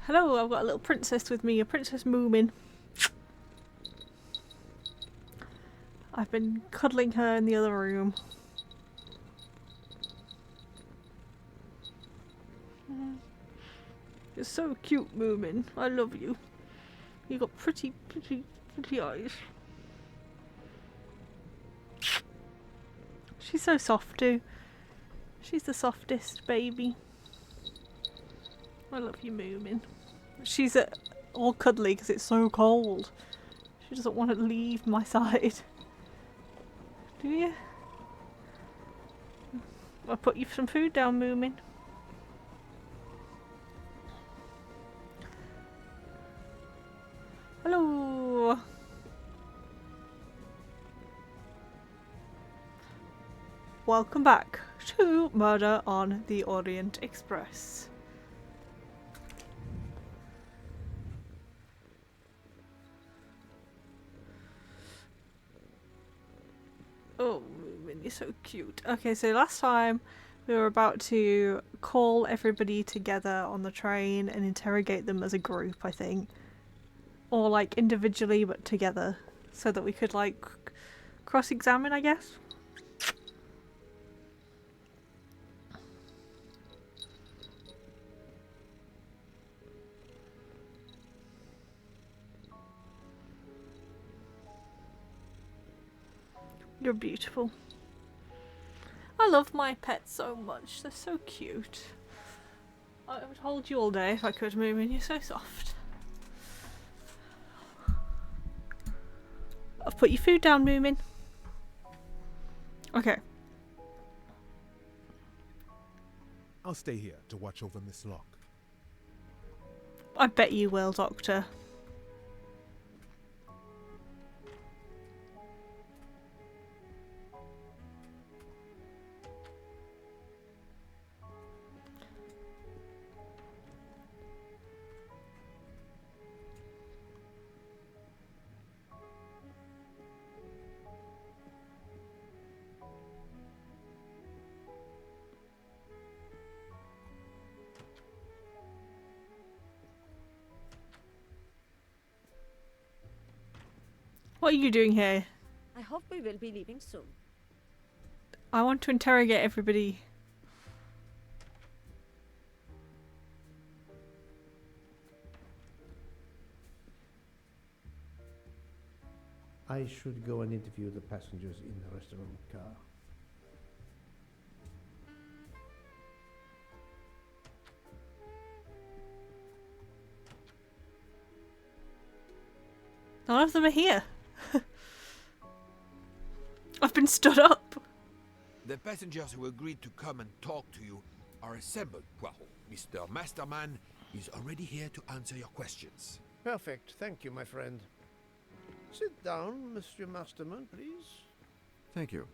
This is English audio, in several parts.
Hello, I've got a little princess with me, a Princess Moomin. I've been cuddling her in the other room. You're so cute, Moomin. I love you. You got pretty eyes. She's so soft too. She's the softest baby. I love you, Moomin. She's all cuddly because it's so cold. She doesn't want to leave my side. Do you? I'll put you some food down, Moomin. Hello. Welcome back to Murder on the Orient Express. Oh, Moomin, you're so cute. Okay, so last time we were about to call everybody together on the train and interrogate them as a group, I think. Or like individually but together. So that we could like cross-examine, I guess. You're beautiful. I love my pets so much. They're so cute. I would hold you all day if I could, Moomin. You're so soft. I've put your food down, Moomin. Okay. I'll stay here to watch over Miss Locke. I bet you will, Doctor. What are you doing here? I hope we will be leaving soon. I want to interrogate everybody. I should go and interview the passengers in the restaurant car. None of them are here. I've been stood up. The passengers who agreed to come and talk to you are assembled. Well, Mr. Masterman is already here to answer your questions. Perfect. Thank you, my friend. Sit down, Monsieur Masterman, please. Thank you.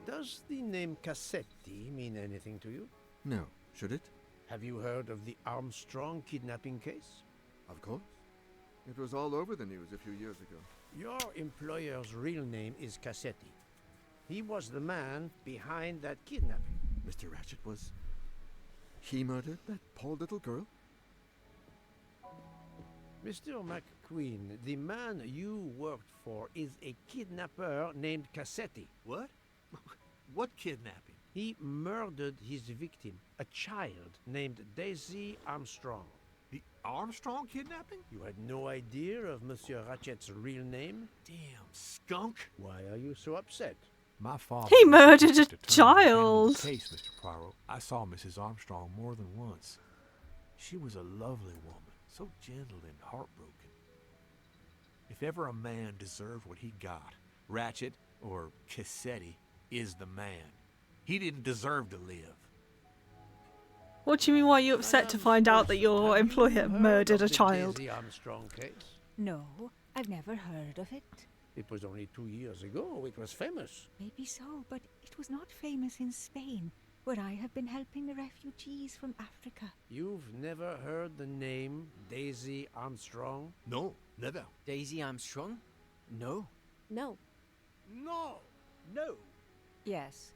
Does the name Cassetti mean anything to you? No, should it? Have you heard of the Armstrong kidnapping case? Of course. It was all over the news a few years ago. Your employer's real name is Cassetti. He was the man behind that kidnapping. Mr. Ratchet was... He murdered that poor little girl? Mr. McQueen, the man you worked for is a kidnapper named Cassetti. What? What kidnapping? He murdered his victim, a child named Daisy Armstrong. The Armstrong kidnapping? You had no idea of Monsieur Ratchet's real name? Damn skunk. Why are you so upset? My father. He murdered was a determined to handle the child. Case, Mr. Poirot. I saw Mrs. Armstrong more than once. She was a lovely woman, so gentle and heartbroken. If ever a man deserved what he got, Ratchet, or Cassetti, is the man. He didn't deserve to live. What do you mean, why are you upset to find out that your employer murdered a child? The Armstrong case? No, I've never heard of it. It was only 2 years ago. It was famous. Maybe so, but it was not famous in Spain, where I have been helping the refugees from Africa. You've never heard the name Daisy Armstrong? No, never. Daisy Armstrong? No. No. No. No. Yes,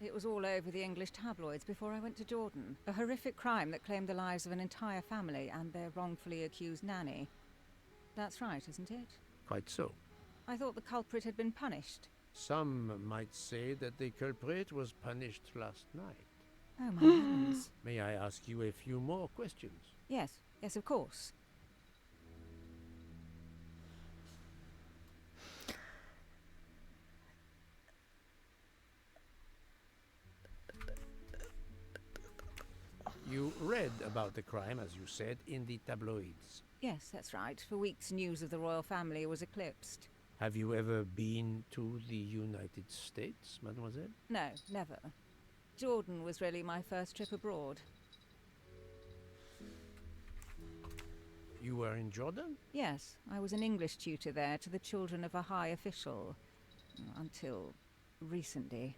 It was all over the English tabloids before I went to Jordan. A horrific crime that claimed the lives of an entire family and their wrongfully accused nanny. That's right, isn't it? Quite so. I thought the culprit had been punished. Some might say that the culprit was punished last night. Oh, my heavens. May I ask you a few more questions? Yes, yes, of course. You read about the crime, as you said, in the tabloids. Yes, that's right. For weeks, news of the royal family was eclipsed. Have you ever been to the United States, mademoiselle? No, never. Jordan was really my first trip abroad. You were in Jordan? Yes, I was an English tutor there to the children of a high official. Until recently.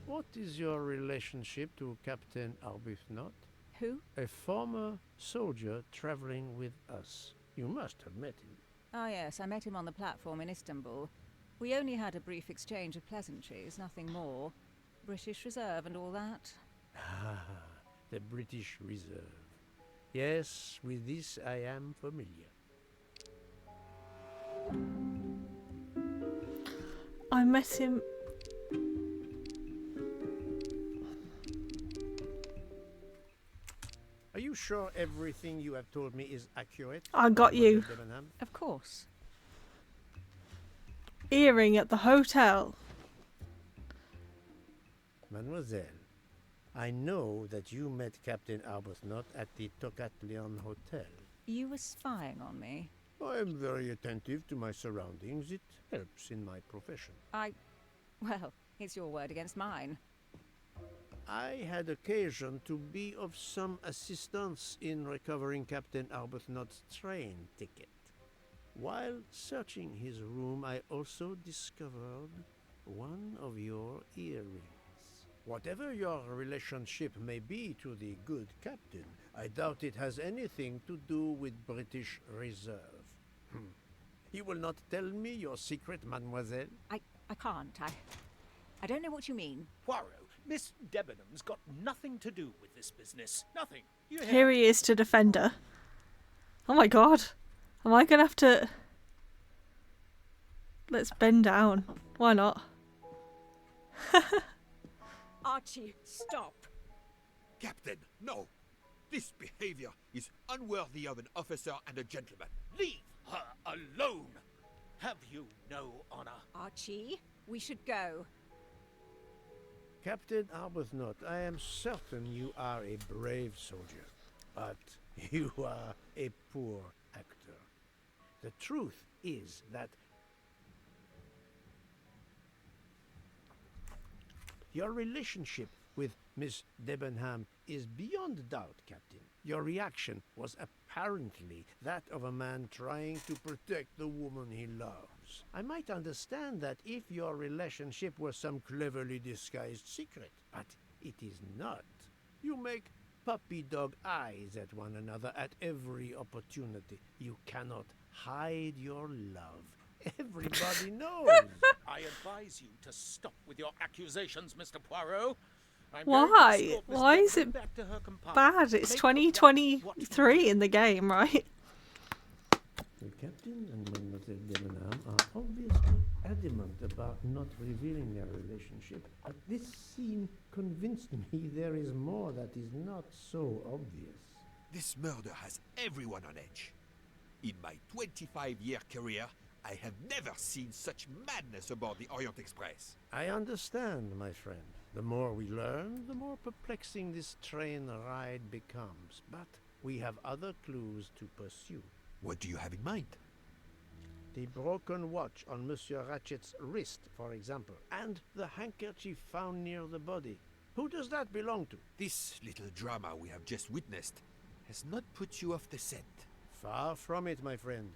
What is your relationship to Captain Arbuthnot? Who? A former soldier traveling with us. You must have met him. Ah, yes, I met him on the platform in Istanbul. We only had a brief exchange of pleasantries, nothing more. British Reserve and all that. Ah, the British Reserve. Yes, with this I am familiar. I met him. Are you sure everything you have told me is accurate? I got you. Mademoiselle Debenham? Of course. Earring at the hotel. Mademoiselle, I know that you met Captain Arbuthnot at the Tocatlion Hotel. You were spying on me. I am very attentive to my surroundings. It helps in my profession. Well, it's your word against mine. I had occasion to be of some assistance in recovering Captain Arbuthnot's train ticket. While searching his room, I also discovered one of your earrings. Whatever your relationship may be to the good captain, I doubt it has anything to do with British Reserve. You will not tell me your secret, mademoiselle? I can't. I don't know what you mean. Poirot, Miss Debenham's got nothing to do with this business. Nothing. You hear? Here he is to defend her. Oh my god. Am I gonna have to... Let's bend down. Why not? Archie, stop. Captain, no. This behavior is unworthy of an officer and a gentleman. Leave her alone. Have you no honor? Archie, we should go. Captain Arbuthnot, I am certain you are a brave soldier, but you are a poor actor. The truth is that your relationship with Miss Debenham is beyond doubt, Captain. Your reaction was apparently that of a man trying to protect the woman he loves. I might understand that if your relationship were some cleverly disguised secret, but it is not. You make puppy dog eyes at one another at every opportunity. You cannot hide your love. Everybody knows. I advise you to stop with your accusations, Mr. Poirot. Why? Why is it bad? It's 2023 in the game, right? The captain and Mademoiselle Debenham are obviously adamant about not revealing their relationship, but this scene convinced me there is more that is not so obvious. This murder has everyone on edge. In my 25-year career, I have never seen such madness aboard the Orient Express. I understand, my friend. The more we learn, the more perplexing this train ride becomes. But we have other clues to pursue. What do you have in mind? The broken watch on Monsieur Ratchet's wrist, for example, and the handkerchief found near the body. Who does that belong to? This little drama we have just witnessed has not put you off the scent. Far from it, my friend.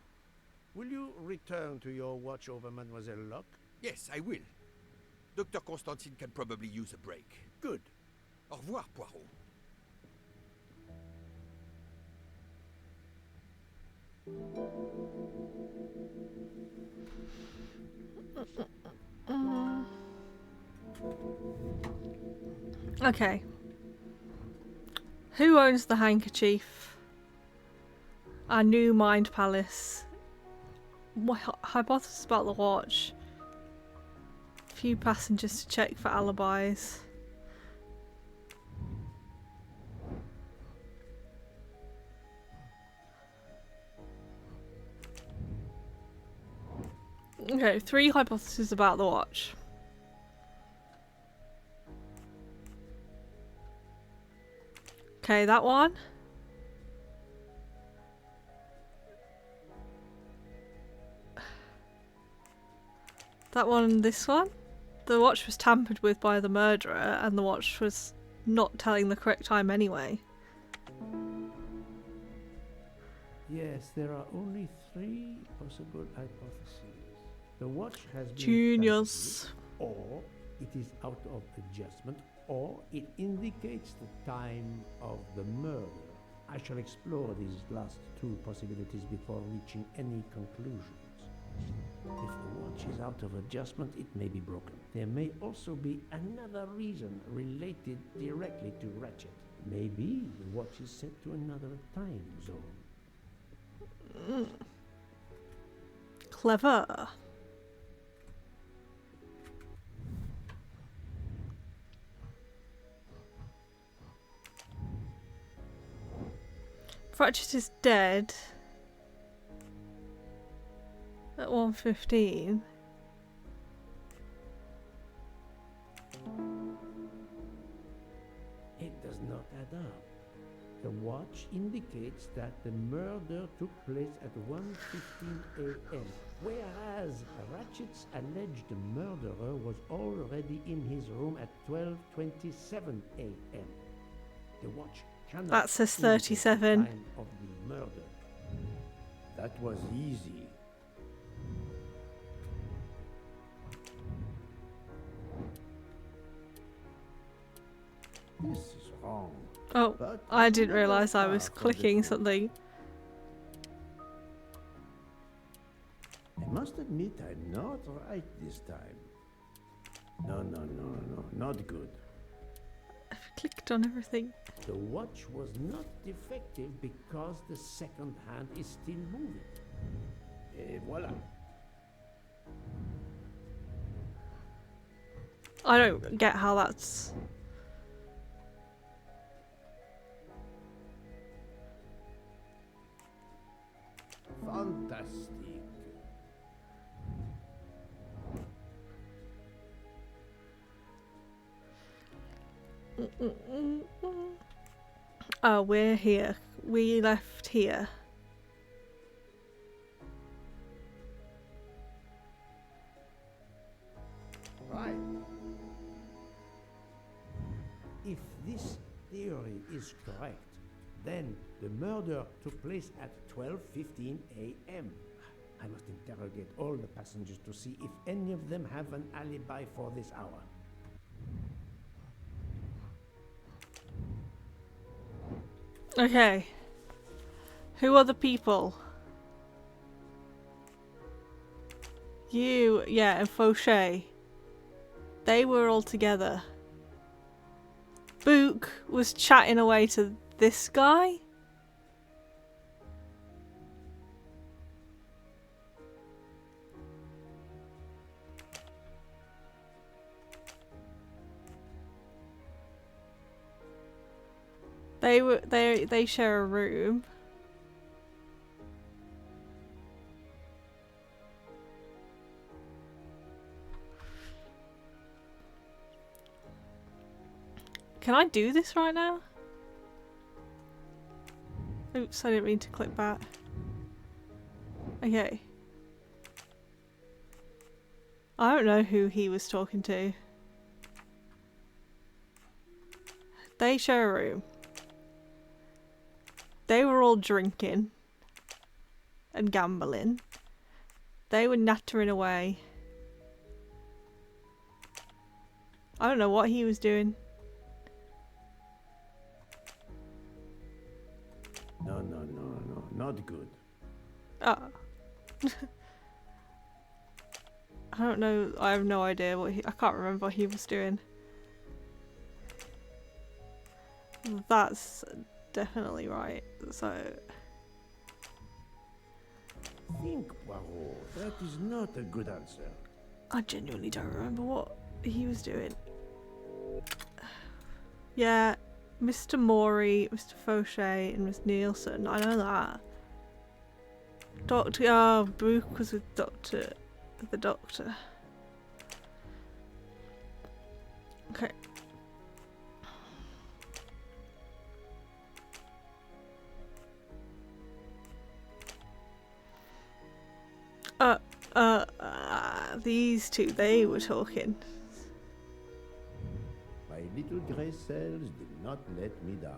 Will you return to your watch over Mademoiselle Locke? Yes, I will. Dr. Constantine can probably use a break. Good. Au revoir, Poirot. Okay. Who owns the handkerchief? Our new mind palace. What hypothesis about the watch? Few passengers to check for alibis. Okay, 3 hypotheses about the watch. Okay, that one. That one, this one. The watch was tampered with by the murderer, and the watch was not telling the correct time anyway. Yes, there are only 3 possible hypotheses. The watch has been Genius. tampered with, or it is out of adjustment, or it indicates the time of the murder. I shall explore these last 2 possibilities before reaching any conclusions. If the watch is out of adjustment, it may be broken. There may also be another reason related directly to Ratchet. Maybe the watch is set to another time zone. Clever. Ratchet is dead at 1:15. It does not add up. The watch indicates that the murder took place at 1:15 a.m., whereas Ratchet's alleged murderer was already in his room at 12:27 a.m. The watch cannot That says indicate 37. the time of the murder. That was easy. This is wrong. Oh, But I didn't never realise I far was from the clicking truth. something. I must admit I'm not right this time. No, not good. I've clicked on everything. The watch was not defective because the second hand is still moving. Et voilà. I don't get how that's... Fantastic. Oh, we're here. We left here. Right. If this theory is correct, then the murder took place at 12:15 a.m. I must interrogate all the passengers to see if any of them have an alibi for this hour. Okay. Who are the people? You, yeah, and Fauché. They were all together. Book was chatting away to this guy? They share a room. Can I do this right now? Oops, I didn't mean to click back. Okay. I don't know who he was talking to. They share a room. They were all drinking and gambling. They were nattering away. I don't know what he was doing. No, not good. Oh. don't know. I have no idea what I can't remember what he was doing. That's definitely right. So. Think, Poirot. That is not a good answer. I genuinely don't remember what he was doing. Yeah, Mr. Morey, Mr. Fauché, and Miss Nielsen. I know that. Doctor. Oh, Brooke was with the doctor. Okay. These two, they were talking. My little grey cells did not let me down.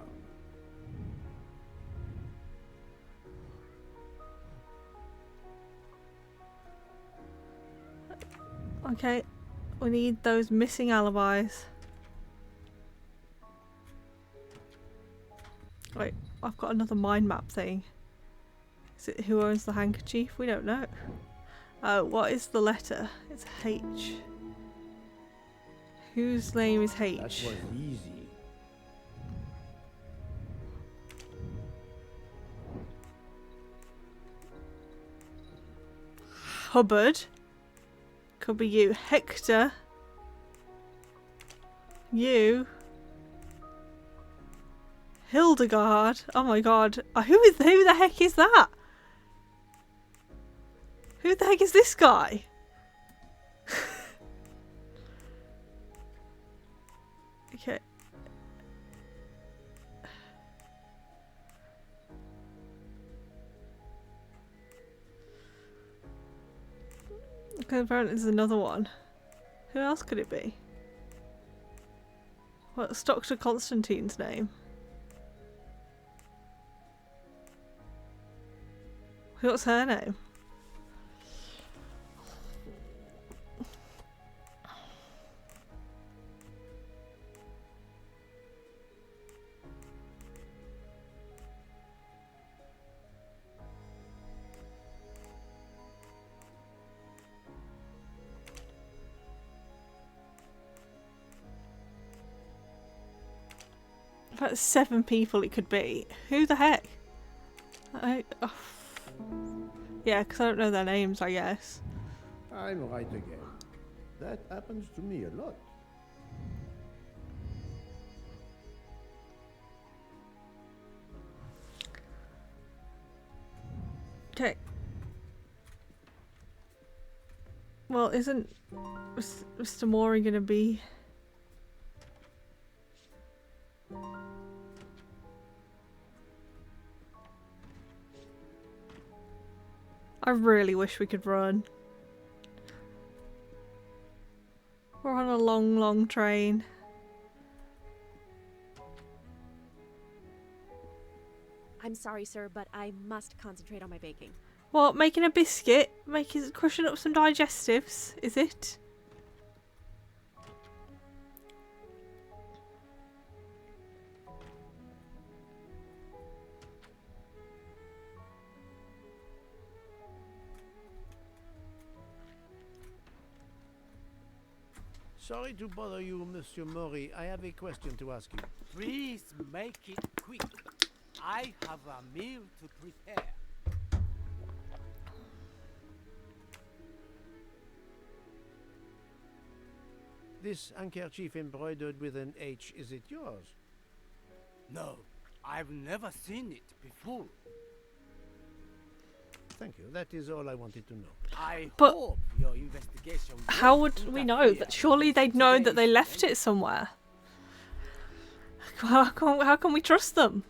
Okay, we need those missing alibis. Wait, I've got another mind map thing. Is it who owns the handkerchief? We don't know. Oh, what is the letter? It's H. Whose name is H? That was easy. Hubbard. Could be you. Hector. You. Hildegard. Oh my god. Who the heck is that? Who the heck is this guy? Okay. Okay, apparently there's another one. Who else could it be? What's Dr. Constantine's name? What's her name? About 7 people it could be. Who the heck? Yeah, because I don't know their names, I guess. I'm right again. That happens to me a lot. Okay. Well, isn't Mr. Morey gonna be... I really wish we could run. We're on a long, long train. I'm sorry, sir, but I must concentrate on my baking. What, making a biscuit? Crushing up some digestives, is it? Sorry to bother you, Monsieur Maury. I have a question to ask you. Please make it quick. I have a meal to prepare. This handkerchief embroidered with an H, is it yours? No, I've never seen it before. Thank you. That is all I wanted to know. I But hope your investigation. how would we know? That surely they'd know that they left it somewhere. How can we trust them?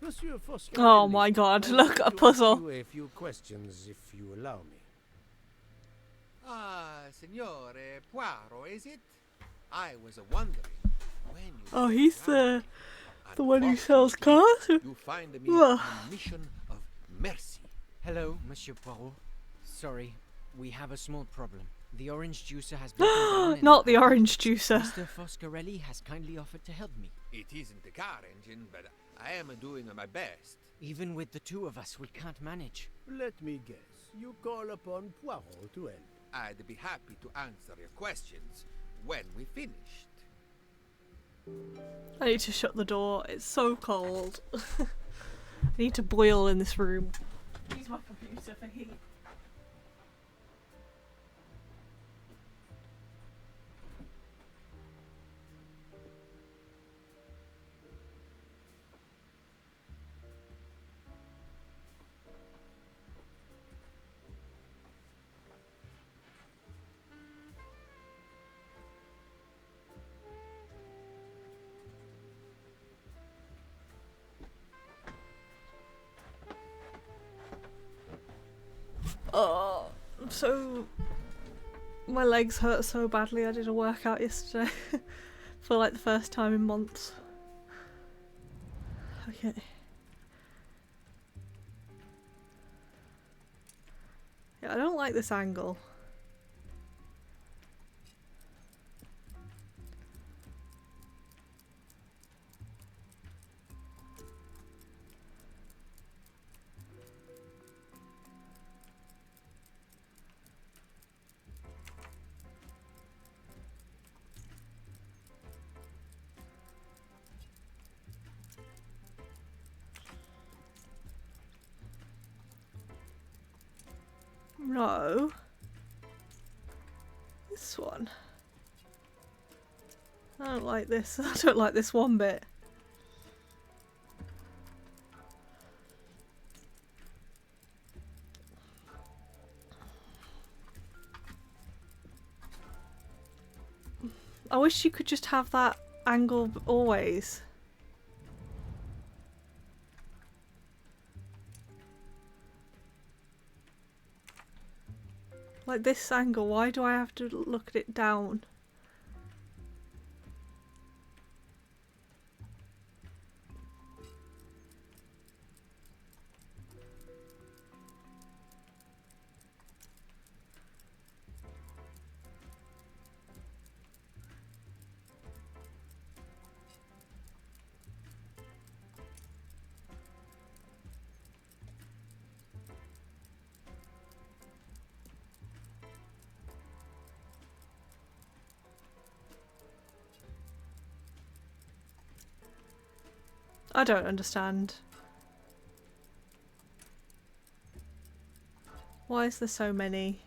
Monsieur Foscarelli, Oh my god, I look, want a to puzzle. ask you a few questions, if you allow me. Ah, Signore Poirot, is it? I was wondering when you. Oh, stepped he's around the me. one who sells Unfortunately, cars? You find me Ugh. on a mission of mercy. Hello, Monsieur Poirot. Sorry, we have a small problem. The orange juicer has broken down. in Not the factory. orange juicer. Mr. Foscarelli has kindly offered to help me. It isn't the car engine, but I am doing my best. Even with the two of us, we can't manage. Let me guess. You call upon Poirot to help. I'd be happy to answer your questions when we finished. I need to shut the door. It's so cold. I need to boil in this room. Use my computer for heat. Oh, my legs hurt so badly. I did a workout yesterday for like the first time in months. Okay. Yeah, I don't like this angle. No. This one. I don't like this. I don't like this one bit. I wish you could just have that angle always. Like this angle, why do I have to look at it down? I don't understand. Why is there so many?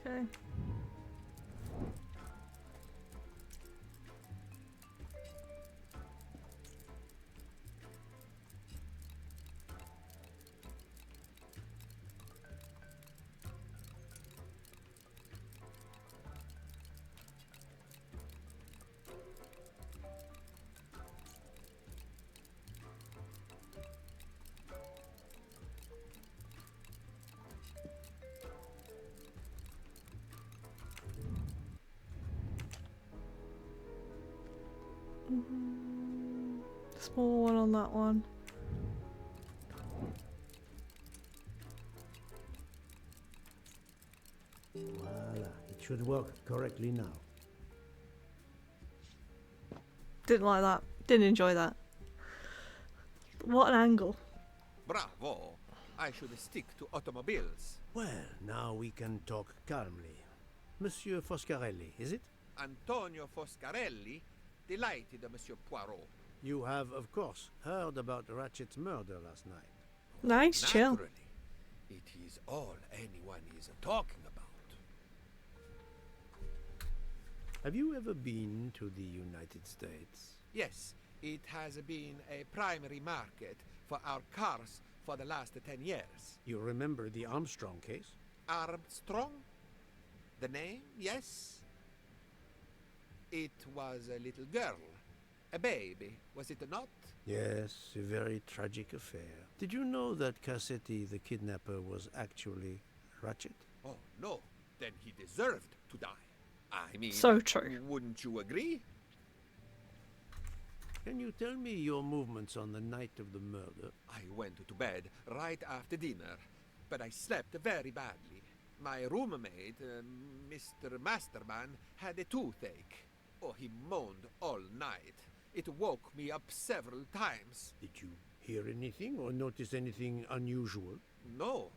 Okay. Small one on that one. Voila, it should work correctly now. Didn't like that. Didn't enjoy that. What an angle. Bravo! I should stick to automobiles. Well, now we can talk calmly. Monsieur Foscarelli, is it? Antonio Foscarelli, delighted, Monsieur Poirot. You have, of course, heard about Ratchet's murder last night. Nice, chill. Naturally. It is all anyone is talking about. Have you ever been to the United States? Yes, it has been a primary market for our cars for the last 10 years. You remember the Armstrong case? Armstrong? The name, yes? It was a little girl. A baby, was it not? Yes, a very tragic affair. Did you know that Cassetti, the kidnapper, was actually Ratchet? Oh, no. Then he deserved to die. I mean, So true. Wouldn't you agree? Can you tell me your movements on the night of the murder? I went to bed right after dinner, but I slept very badly. My roommate, Mr. Masterman, had a toothache. Oh, he moaned all night. It woke me up several times. Did you hear anything or notice anything unusual? No,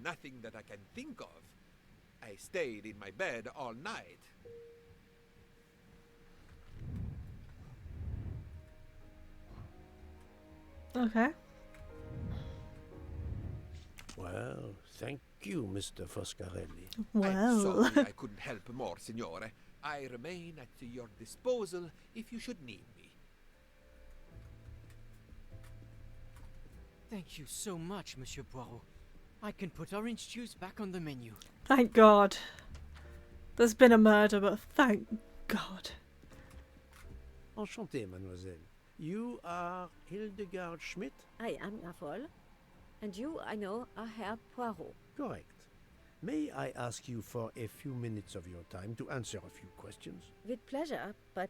nothing that I can think of. I stayed in my bed all night. Okay. Well, thank you, Mr. Foscarelli. Well. I'm sorry I couldn't help more, Signore. I remain at your disposal if you should need me. Thank you so much, Monsieur Poirot. I can put orange juice back on the menu. Thank God. There's been a murder, but thank God. Enchanté, mademoiselle. You are Hildegard Schmidt? I am Lafol. And you, I know, are Herr Poirot. Correct. May I ask you for a few minutes of your time to answer a few questions? With pleasure, but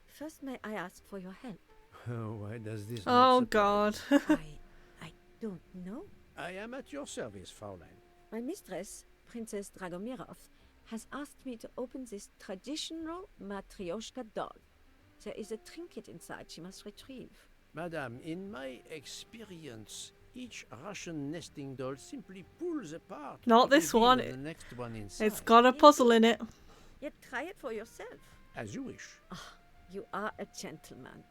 first may I ask for your help? Why does this Oh not God. I don't know. I am at your service, Fraulein. My mistress, Princess Dragomirov, has asked me to open this traditional Matryoshka doll. There is a trinket inside she must retrieve. Madame, in my experience, each Russian nesting doll simply pulls apart. Not to this reveal one. the next one inside. It's got a puzzle in it. Yet try it for yourself. As you wish. You are a gentleman.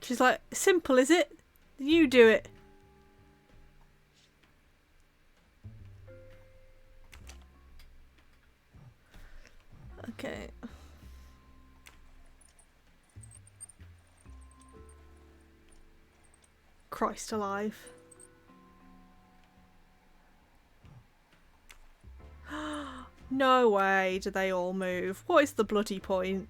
She's like, simple, is it? You do it. Okay. Christ alive. No way do they all move. What is the bloody point?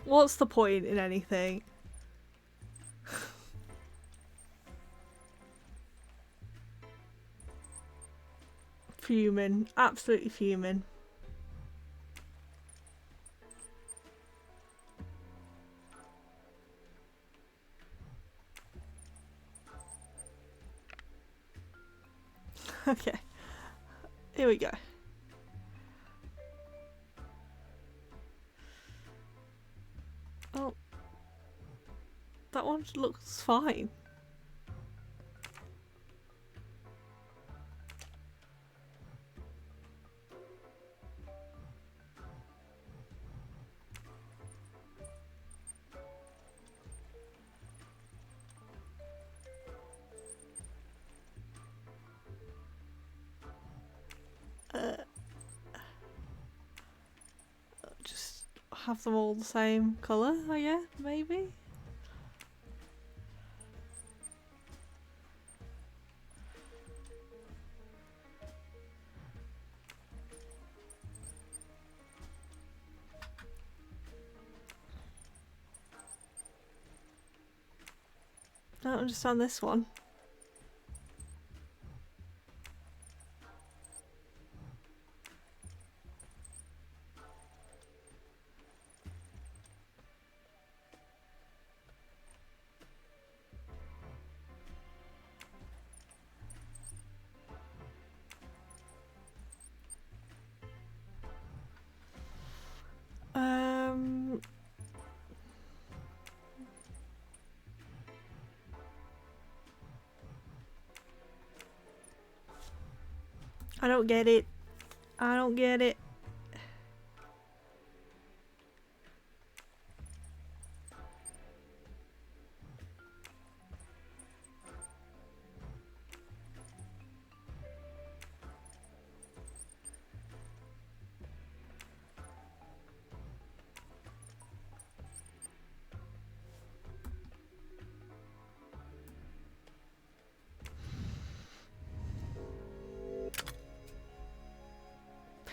What's the point in anything? Fuming. Absolutely fuming. Okay. Here we go. Oh. That one looks fine. Just have them all the same colour, I guess, maybe? I don't understand this one. I don't get it. I don't get it.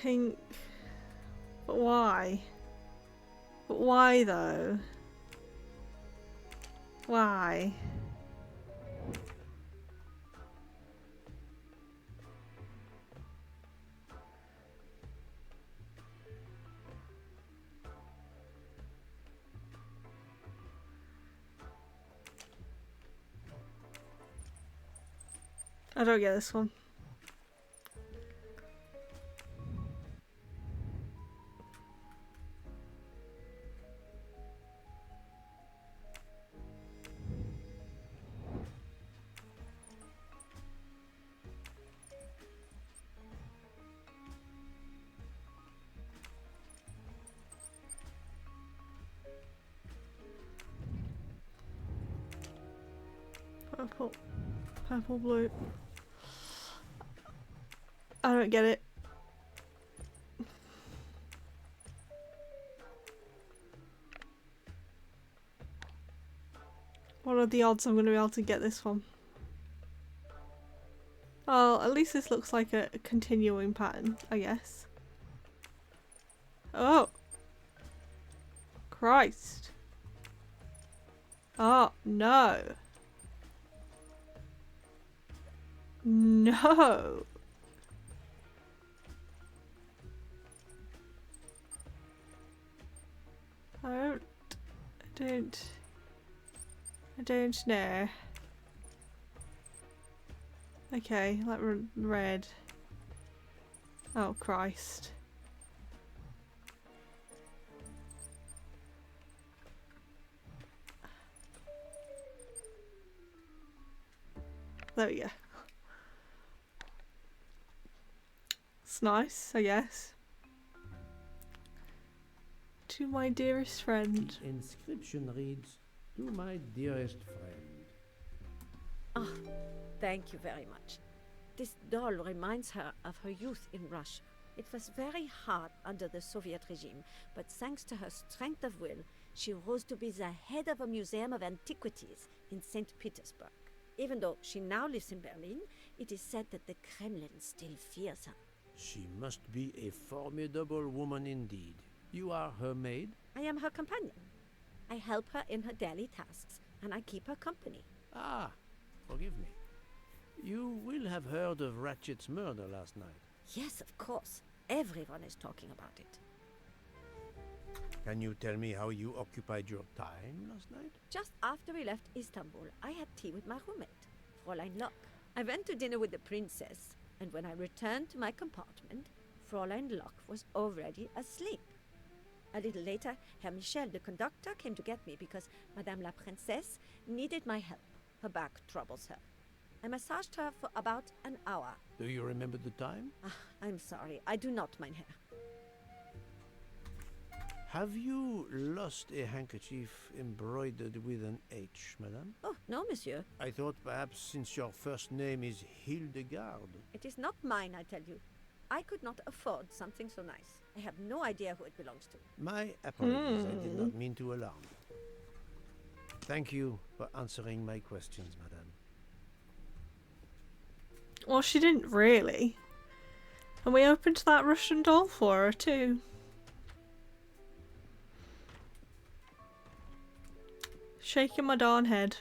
think... But why? But why though? Why? I don't get this one. Purple. Purple, blue. I don't get it. What are the odds I'm going to be able to get this one? Oh, at least this looks like a continuing pattern, I guess. Oh! Christ. Oh, no. No! I don't know. Okay, like red. Oh, Christ. There we go. It's nice, I guess. To my dearest friend. The inscription reads, "To my dearest friend." Ah, thank you very much. This doll reminds her of her youth in Russia. It was very hard under the Soviet regime, but thanks to her strength of will, she rose to be the head of a museum of antiquities in St. Petersburg. Even though she now lives in Berlin, it is said that the Kremlin still fears her. She must be a formidable woman indeed. You are her maid? I am her companion. I help her in her daily tasks, and I keep her company. Ah, forgive me. You will have heard of Ratchet's murder last night. Yes, of course. Everyone is talking about it. Can you tell me how you occupied your time last night? Just after we left Istanbul, I had tea with my roommate, Fräulein Locke. I went to dinner with the princess, and when I returned to my compartment, Fräulein Locke was already asleep. A little later, Herr Michel, the conductor, came to get me because Madame la Princesse needed my help. Her back troubles her. I massaged her for about an hour. Do you remember the time? Ah, I'm sorry, I do not mind her. Have you lost a handkerchief embroidered with an H, madame? Oh, no, monsieur. I thought perhaps since your first name is Hildegard. It is not mine, I tell you. I could not afford something so nice. I have no idea who it belongs to. My apologies, I did not mean to alarm you. Thank you for answering my questions, madame. Well, she didn't really. And we opened that Russian doll for her too. Shaking my darn head.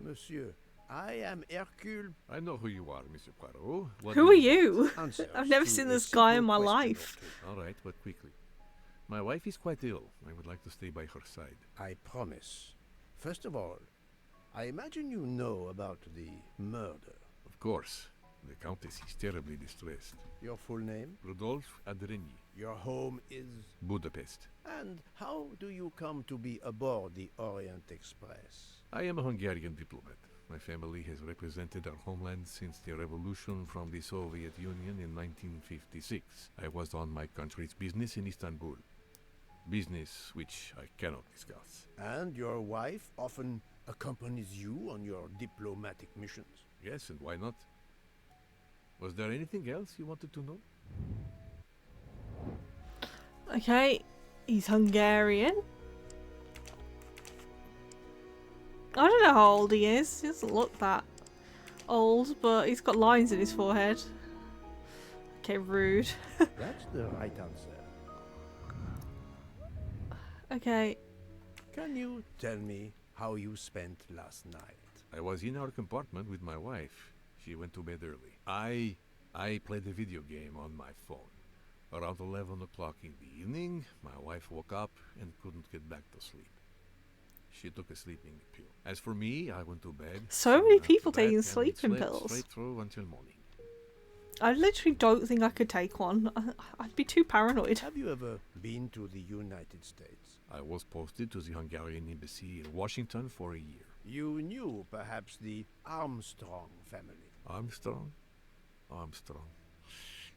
Monsieur, I am Hercule. I know who you are, Monsieur Poirot. Who are you? Answers I've never to seen a this guy in simple my question or life. two. All right, but quickly. My wife is quite ill. I would like to stay by her side. I promise. First of all, I imagine you know about the murder. Of course. The Countess is terribly distressed. Your full name? Rodolphe Adreny, Your home is... Budapest. And how do you come to be aboard the Orient Express? I am a Hungarian diplomat. My family has represented our homeland since the revolution from the Soviet Union in 1956. I was on my country's business in Istanbul. Business which I cannot discuss. And your wife often accompanies you on your diplomatic missions? Yes, and why not? Was there anything else you wanted to know? Okay, he's Hungarian. I don't know how old he is. He doesn't look that old, but he's got lines in his forehead. Okay, rude. That's the right answer. Okay. Can you tell me how you spent last night? I was in our compartment with my wife. She went to bed early. I played a video game on my phone. Around 11 o'clock in the evening, my wife woke up and couldn't get back to sleep. She took a sleeping pill. As for me, I went to bed. So many after people that, taking and sleeping slept pills. straight through until morning. I literally don't think I could take one. I'd be too paranoid. Have you ever been to the United States? I was posted to the Hungarian embassy in Washington for a year. You knew perhaps the Armstrong family. Armstrong? Armstrong.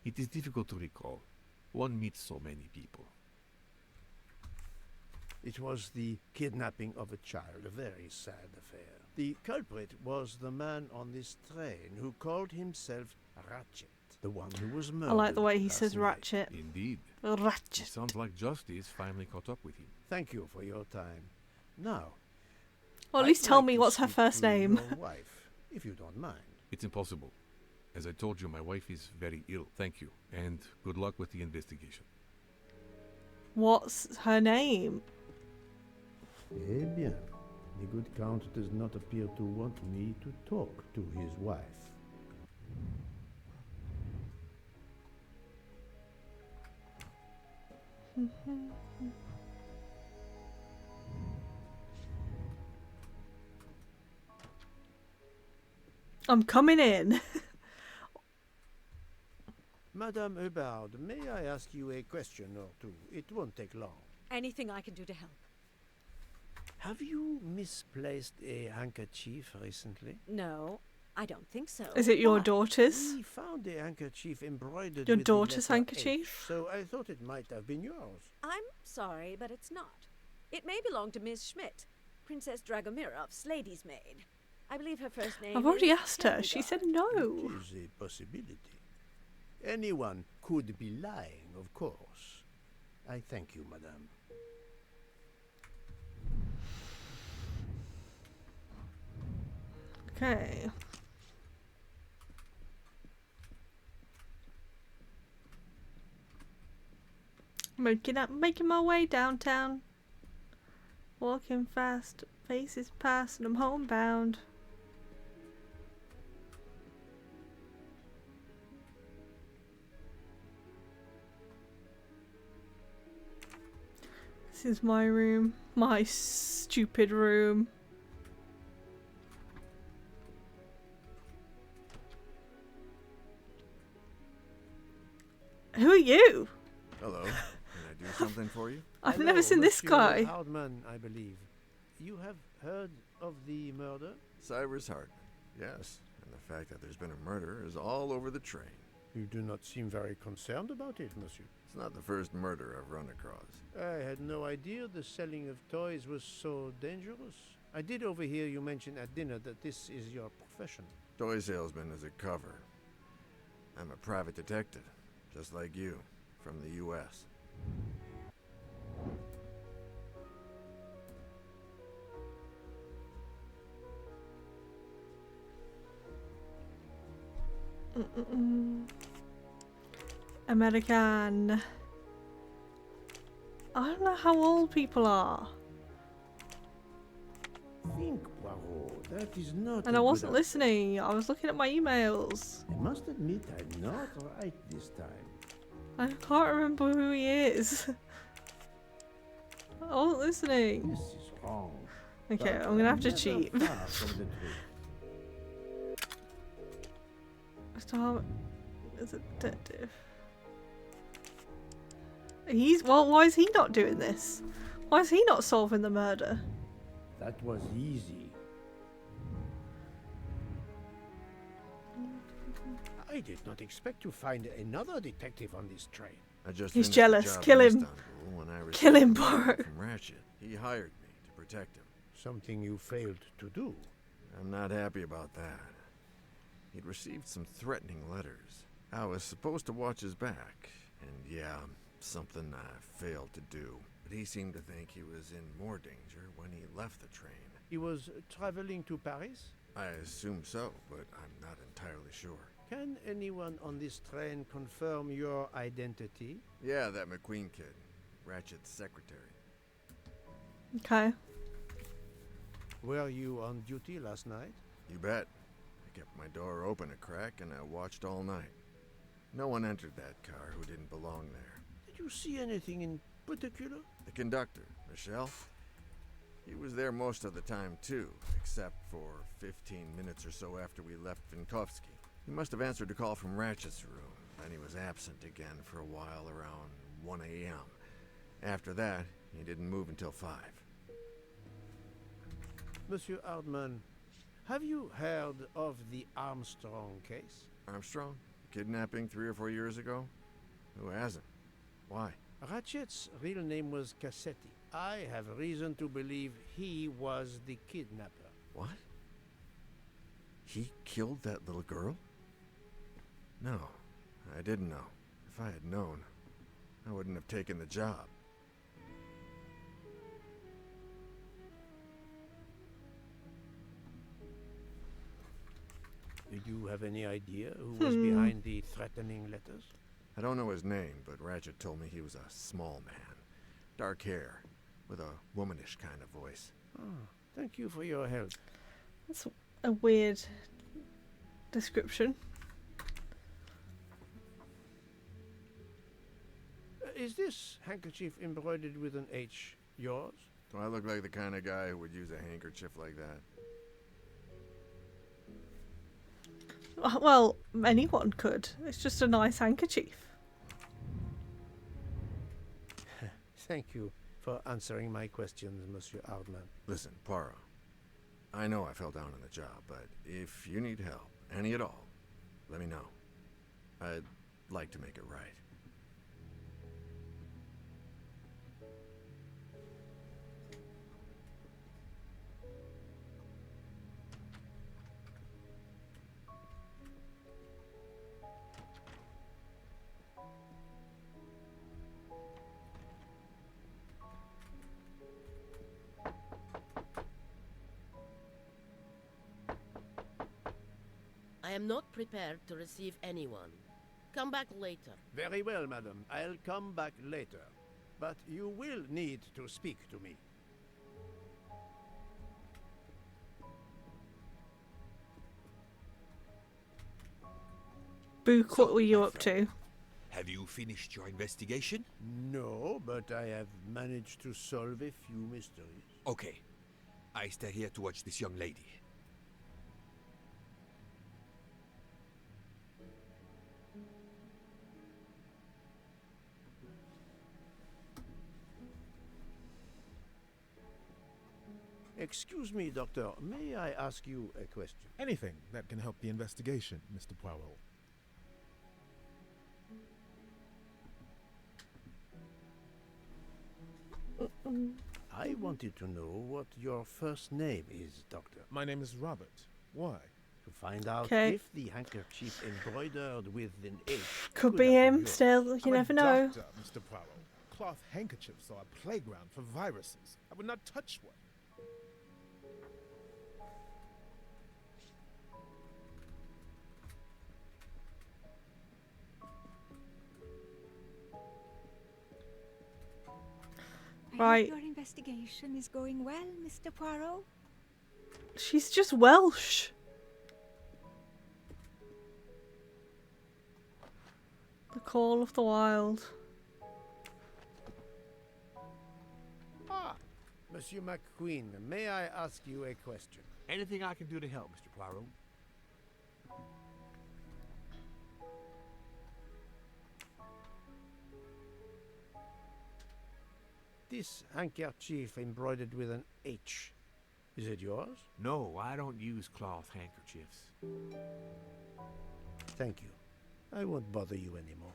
It is difficult to recall. One meets so many people. It was the kidnapping of a child, a very sad affair. The culprit was the man on this train who called himself Ratchet, the one who was murdered. I like the way he last says night. ratchet. Indeed. Ratchet. It sounds like justice finally caught up with him. Thank you for your time. Now, Well, at I'd least tell like me to what's her speak first to name. Your wife, if you don't mind. It's impossible. As I told you, my wife is very ill. Thank you, and good luck with the investigation. What's her name? Eh bien, the good count does not appear to want me to talk to his wife. I'm coming in. Madame Hubbard, may I ask you a question or two? It won't take long. Anything I can do to help? Have you misplaced a handkerchief recently? No, I don't think so. Is it your Why? daughter's? We found a handkerchief embroidered Your with the daughter's letter handkerchief? H, so I thought it might have been yours. I'm sorry, but it's not. It may belong to Miss Schmidt, Princess Dragomirov's lady's maid. I believe her first name I've already is asked her. She said Hildegard. no. It is a possibility. Anyone could be lying, of course. I thank you, madame. Okay. Making my way downtown. Walking fast, faces past, and I'm homebound. This is my room. My stupid room. Who are you? Hello. Can I do something for you? I've Hello, never seen this Monsieur guy. Hardman, I believe. You have heard of the murder? Cyrus Hardman. Yes. And the fact that there's been a murder is all over the train. You do not seem very concerned about it, monsieur. It's not the first murder I've run across. I had no idea the selling of toys was so dangerous. I did overhear you mention at dinner that this is your profession. Toy salesman is a cover. I'm a private detective, just like you, from the U.S. American. I don't know how old people are. Think, Poirot, that is not And a I good wasn't answer. listening. I was looking at my emails. I must admit I'm not right this time. I can't remember who he is. I wasn't listening. This is wrong. Okay, But I'm gonna have to never cheat. far from the truth. Stop. As a detective. Why is he not doing this? Why is he not solving the murder? That was easy. I did not expect to find another detective on this train. I just He's finished a jealous. job Kill in him. Istanbul when I Kill received him, a call bro. from Ratchet. He hired me to protect him. Something you failed to do. I'm not happy about that. He'd received some threatening letters. I was supposed to watch his back, and yeah, something I failed to do. But he seemed to think he was in more danger when he left the train. He was traveling to Paris? I assume so, but I'm not entirely sure. Can anyone on this train confirm your identity? Yeah, that McQueen kid. Ratchet's secretary. Okay. Were you on duty last night? You bet. I kept my door open a crack and I watched all night. No one entered that car who didn't belong there. Did you see anything in particular? The conductor, Michelle, he was there most of the time too, except for 15 minutes or so after we left Vinkovsky. He must have answered a call from Ratchet's room, then he was absent again for a while around 1 a.m. After that, he didn't move until 5. Monsieur Ardman, have you heard of the Armstrong case? Armstrong? Kidnapping 3 or 4 years ago? Who hasn't? Why? Ratchet's real name was Cassetti. I have reason to believe he was the kidnapper. What? He killed that little girl? No, I didn't know. If I had known, I wouldn't have taken the job. Do you have any idea who was behind the threatening letters? I don't know his name, but Ratchet told me he was a small man. Dark hair, with a womanish kind of voice. Oh, thank you for your help. That's a weird description. Is this handkerchief embroidered with an H yours? Do I look like the kind of guy who would use a handkerchief like that? Well, anyone could. It's just a nice handkerchief. Thank you for answering my questions, Monsieur Ardman. Listen, Poirot, I know I fell down on the job, but if you need help, any at all, let me know. I'd like to make it right. I am not prepared to receive anyone. Come back later. Very well, madam. I'll come back later. But you will need to speak to me. Book, what were you up to? Have you finished your investigation? No, but I have managed to solve a few mysteries. Okay. I stay here to watch this young lady. Excuse me, Doctor. May I ask you a question? Anything that can help the investigation, Mr. Poirot. I wanted to know what your first name is, Doctor. My name is Robert. Why? To find out Okay. if the handkerchief embroidered with an H Could be have been him, yours. still, you I'm never a know. doctor, Mr. Poirot. Cloth handkerchiefs are a playground for viruses. I would not touch one. Right. Your investigation is going well, Mr. Poirot. She's just Welsh. The Call of the Wild. Ah, Monsieur McQueen, may I ask you a question? Anything I can do to help, Mr. Poirot? This handkerchief embroidered with an H, is it yours? No, I don't use cloth handkerchiefs. Thank you. I won't bother you anymore.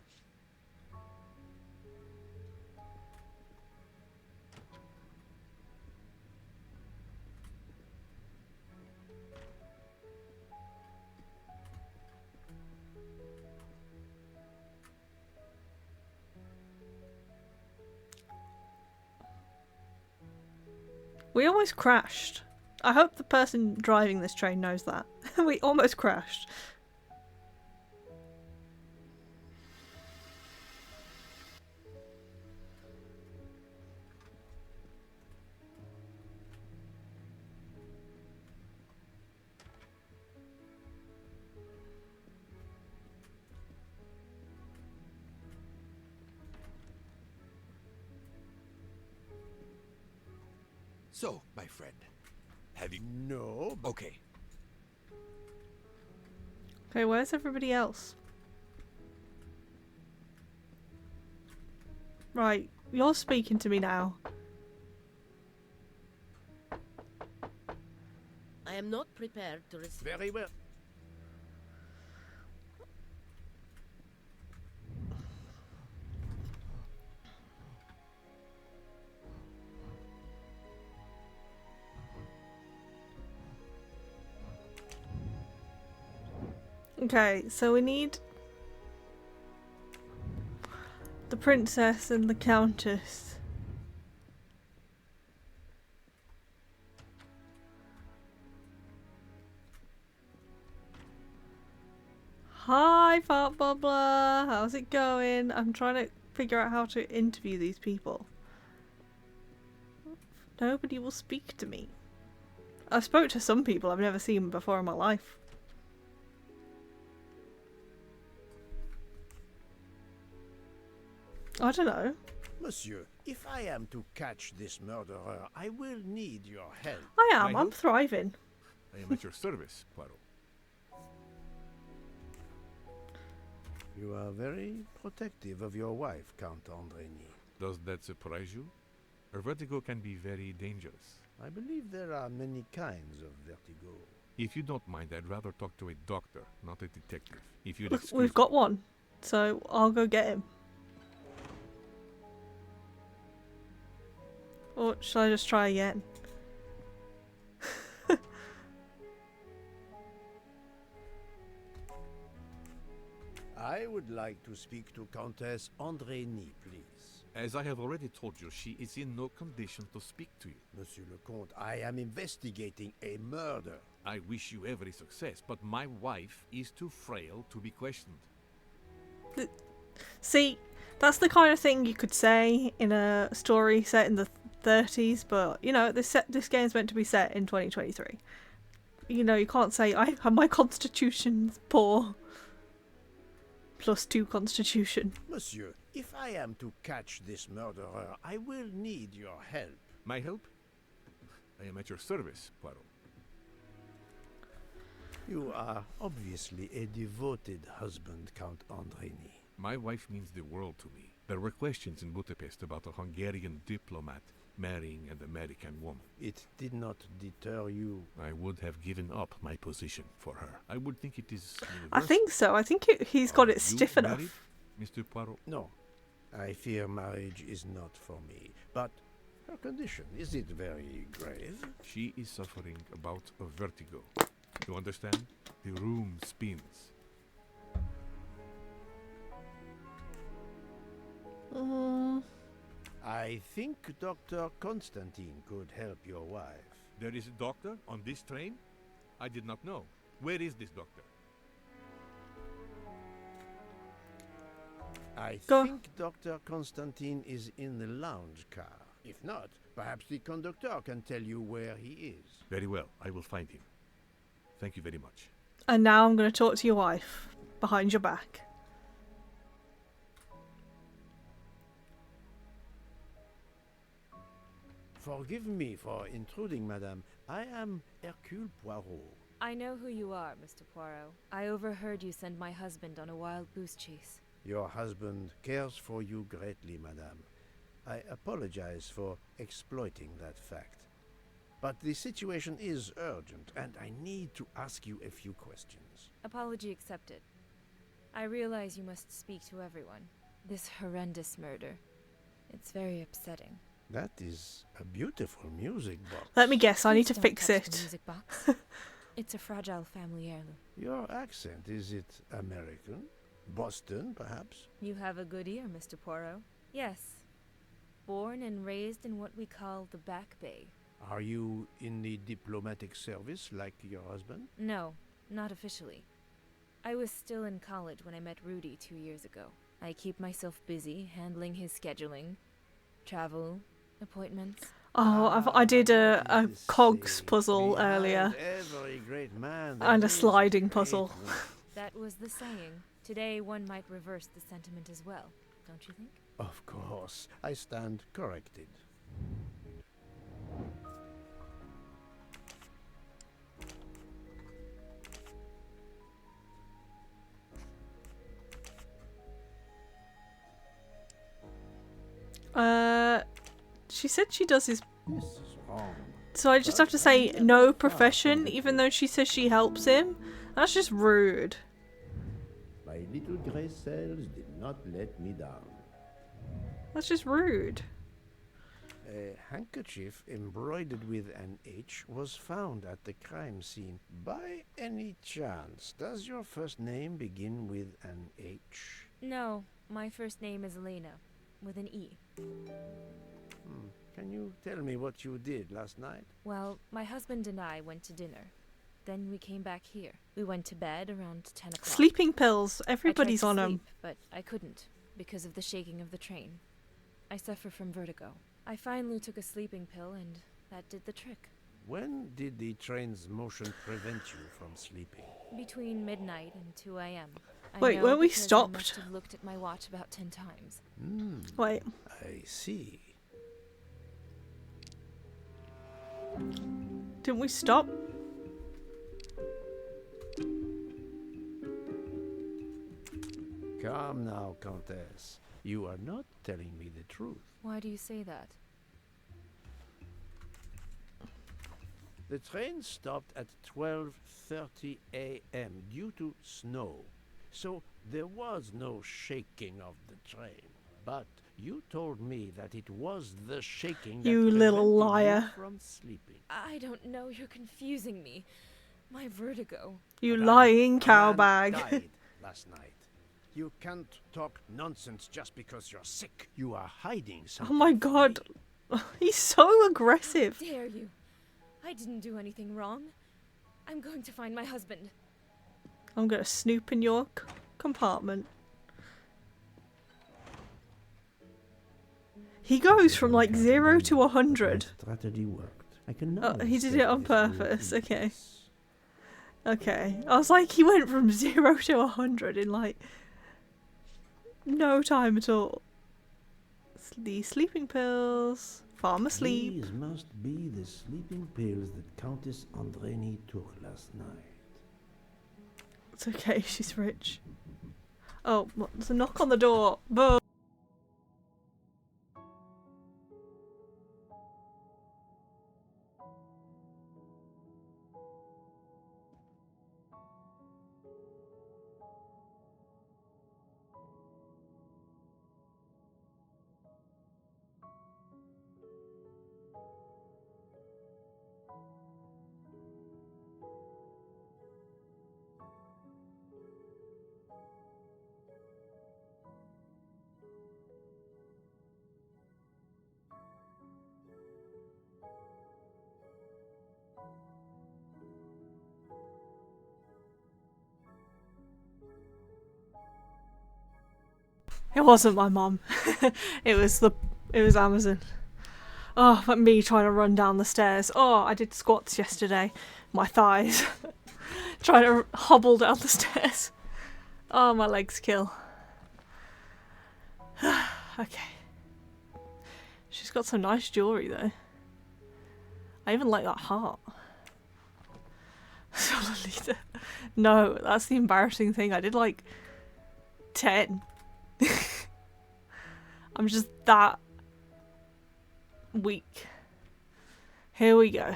We almost crashed. I hope the person driving this train knows that. We almost crashed. So, my friend, have you... No, but Okay. Okay, where's everybody else? Right, you're speaking to me now. I am not prepared to receive. very well. Okay, so we need the princess and the countess. Hi, Fart Bubbler. How's it going? I'm trying to figure out how to interview these people. Nobody will speak to me. I spoke to some people I've never seen before in my life. I don't know. Monsieur, if I am to catch this murderer, I will need your help. I am. My I'm help? thriving. I am at your service, Poirot. You are very protective of your wife, Count Andreny. Does that surprise you? Her vertigo can be very dangerous. I believe there are many kinds of vertigo. If you don't mind, I'd rather talk to a doctor, not a detective. If you'd Look, excuse we've got one, so I'll go get him. Or shall I just try again? I would like to speak to Countess Andreny, please. As I have already told you, she is in no condition to speak to you. Monsieur le Comte, I am investigating a murder. I wish you every success, but my wife is too frail to be questioned. See, that's the kind of thing you could say in a story set in the 30s, but you know, this game's meant to be set in 2023. You know, you can't say my constitution's poor. +2 constitution. Monsieur, if I am to catch this murderer, I will need your help. My help? I am at your service, Poirot. You are obviously a devoted husband, Count Andreny. My wife means the world to me. There were questions in Budapest about a Hungarian diplomat marrying an American woman. It did not deter you. I would have given up my position for her. I would think it is universal. I think so. I think he's got it stiff enough. Married, Mr. Poirot? No, I fear marriage is not for me. But her condition, is it very grave? She is suffering a bout of vertigo. You understand? The room spins. I think Dr. Constantine could help your wife. There is a doctor on this train? I did not know. Where is this doctor? I think Dr. Constantine is in the lounge car. If not, perhaps the conductor can tell you where he is. Very well. I will find him. Thank you very much. And now I'm going to talk to your wife behind your back. Forgive me for intruding, madame. I am Hercule Poirot. I know who you are, Mr. Poirot. I overheard you send my husband on a wild goose chase. Your husband cares for you greatly, madame. I apologize for exploiting that fact. But the situation is urgent, and I need to ask you a few questions. Apology accepted. I realize you must speak to everyone. This horrendous murder. It's very upsetting. That is a beautiful music box. Let me guess, I need to Please don't fix touch the it. music box. It's a fragile family heirloom. Your accent, is it American? Boston, perhaps? You have a good ear, Mr. Poirot. Yes. Born and raised in what we call the Back Bay. Are you in the diplomatic service like your husband? No, not officially. I was still in college when I met Rudy 2 years ago. I keep myself busy handling his scheduling, travel, appointments. Oh, I did a cogs puzzle earlier. Every great man And a there is sliding great puzzle. woman. That was the saying. Today one might reverse the sentiment as well, don't you think? Of course, I stand corrected. She said she does his. This is wrong. So I just have to say no profession, even though she says she helps him. That's just rude. My little grey cells did not let me down. That's just rude. A handkerchief embroidered with an H was found at the crime scene. By any chance, does your first name begin with an H? No, my first name is Elena, with an E. Can you tell me what you did last night? Well, my husband and I went to dinner. Then we came back here. We went to bed around 10 o'clock. Sleeping pills. Everybody's I on tried to them. sleep, but I couldn't, because of the shaking of the train. I suffer from vertigo. I finally took a sleeping pill, and that did the trick. When did the train's motion prevent you from sleeping? Between midnight and 2 a.m. I Wait, know weren't we because stopped? I must have looked at my watch about 10 times. Wait. I see. Didn't we stop? Come now, Countess. You are not telling me the truth. Why do you say that? The train stopped at 12:30 a.m. due to snow. So there was no shaking of the train. But you told me that it was the shaking that You little prevented liar. you from sleeping. I don't know, you're confusing me. My vertigo. You lying A man cowbag. died last night. You can't talk nonsense just because you're sick. You are hiding Oh something. my god. He's so aggressive. How dare you? I didn't do anything wrong. I'm going to find my husband. I'm gonna snoop in your compartment. He goes from like 0 to 100. Strategy worked. I can now Oh, he did accept it on this new purpose. peace. Okay. Okay. I was like, he went from 0 to 100 in like no time at all. The sleeping pills. Farm asleep. These must be the sleeping pills that Countess Andreni took last night. It's okay, she's rich. Oh, what? There's a knock on the door. Boom. It wasn't my mum. it was Amazon. Oh, but me trying to run down the stairs. Oh, I did squats yesterday. My thighs. Trying to hobble down the stairs. Oh, my legs kill. Okay. She's got some nice jewellery though. I even like that heart. No, that's the embarrassing thing. I did like 10. I'm just that weak. Here we go.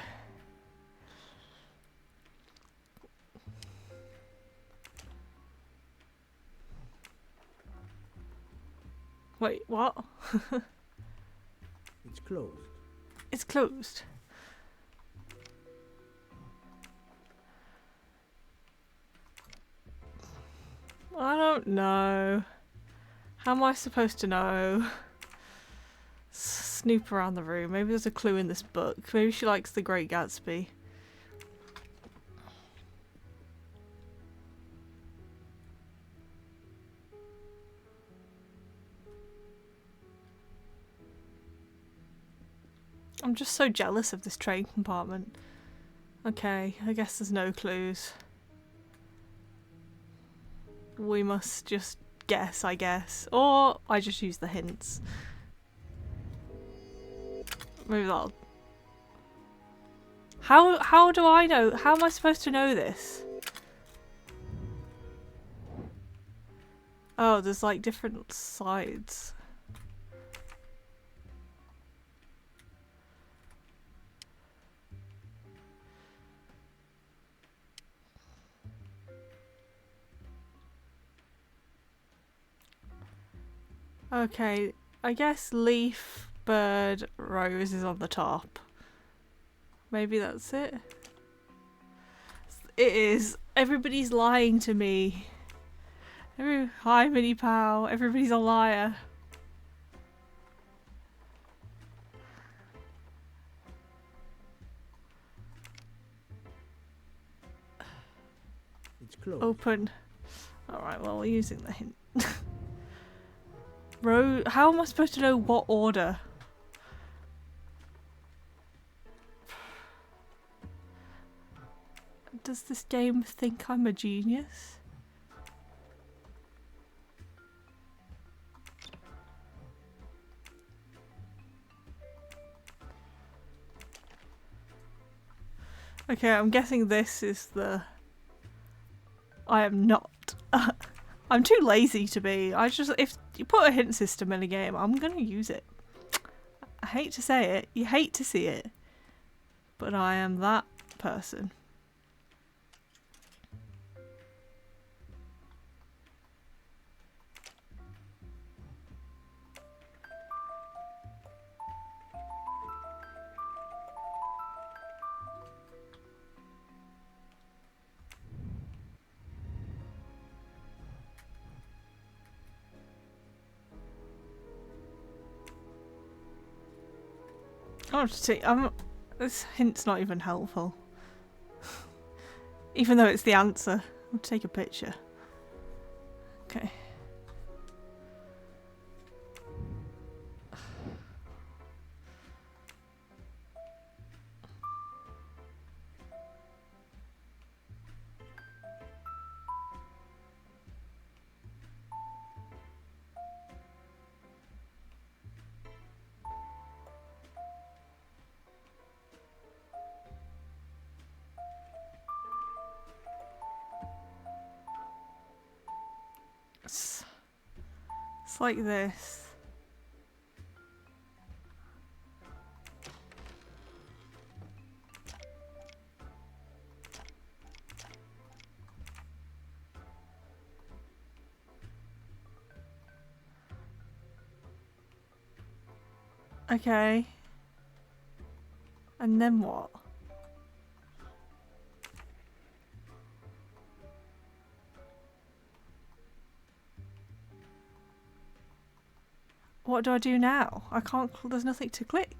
Wait, what? It's closed. It's closed. I don't know. How am I supposed to know? snoop around the room. Maybe there's a clue in this book. Maybe she likes The Great Gatsby. I'm just so jealous of this train compartment. Okay, I guess there's no clues. We must just guess, I guess. Or I just use the hints. Maybe that'll... How do I know? How am I supposed to know this? Oh, there's like different sides. Okay, I guess leaf, bird, rose is on the top. Maybe that's it. It is. Everybody's lying to me. Hi, Minnie Pow. Everybody's a liar. It's closed. Open. Alright, well, we're using the hint. How am I supposed to know what order? Does this game think I'm a genius? Okay, I'm guessing this is the... I am not. I'm too lazy to be. If you put a hint system in a game, I'm gonna use it. I hate to say it, you hate to see it, but I am that person. Oh, see, this hint's not even helpful. Even though it's the answer. I'll take a picture. Okay. It's like this. Okay. And then what? What do I do now? I can't, there's nothing to click.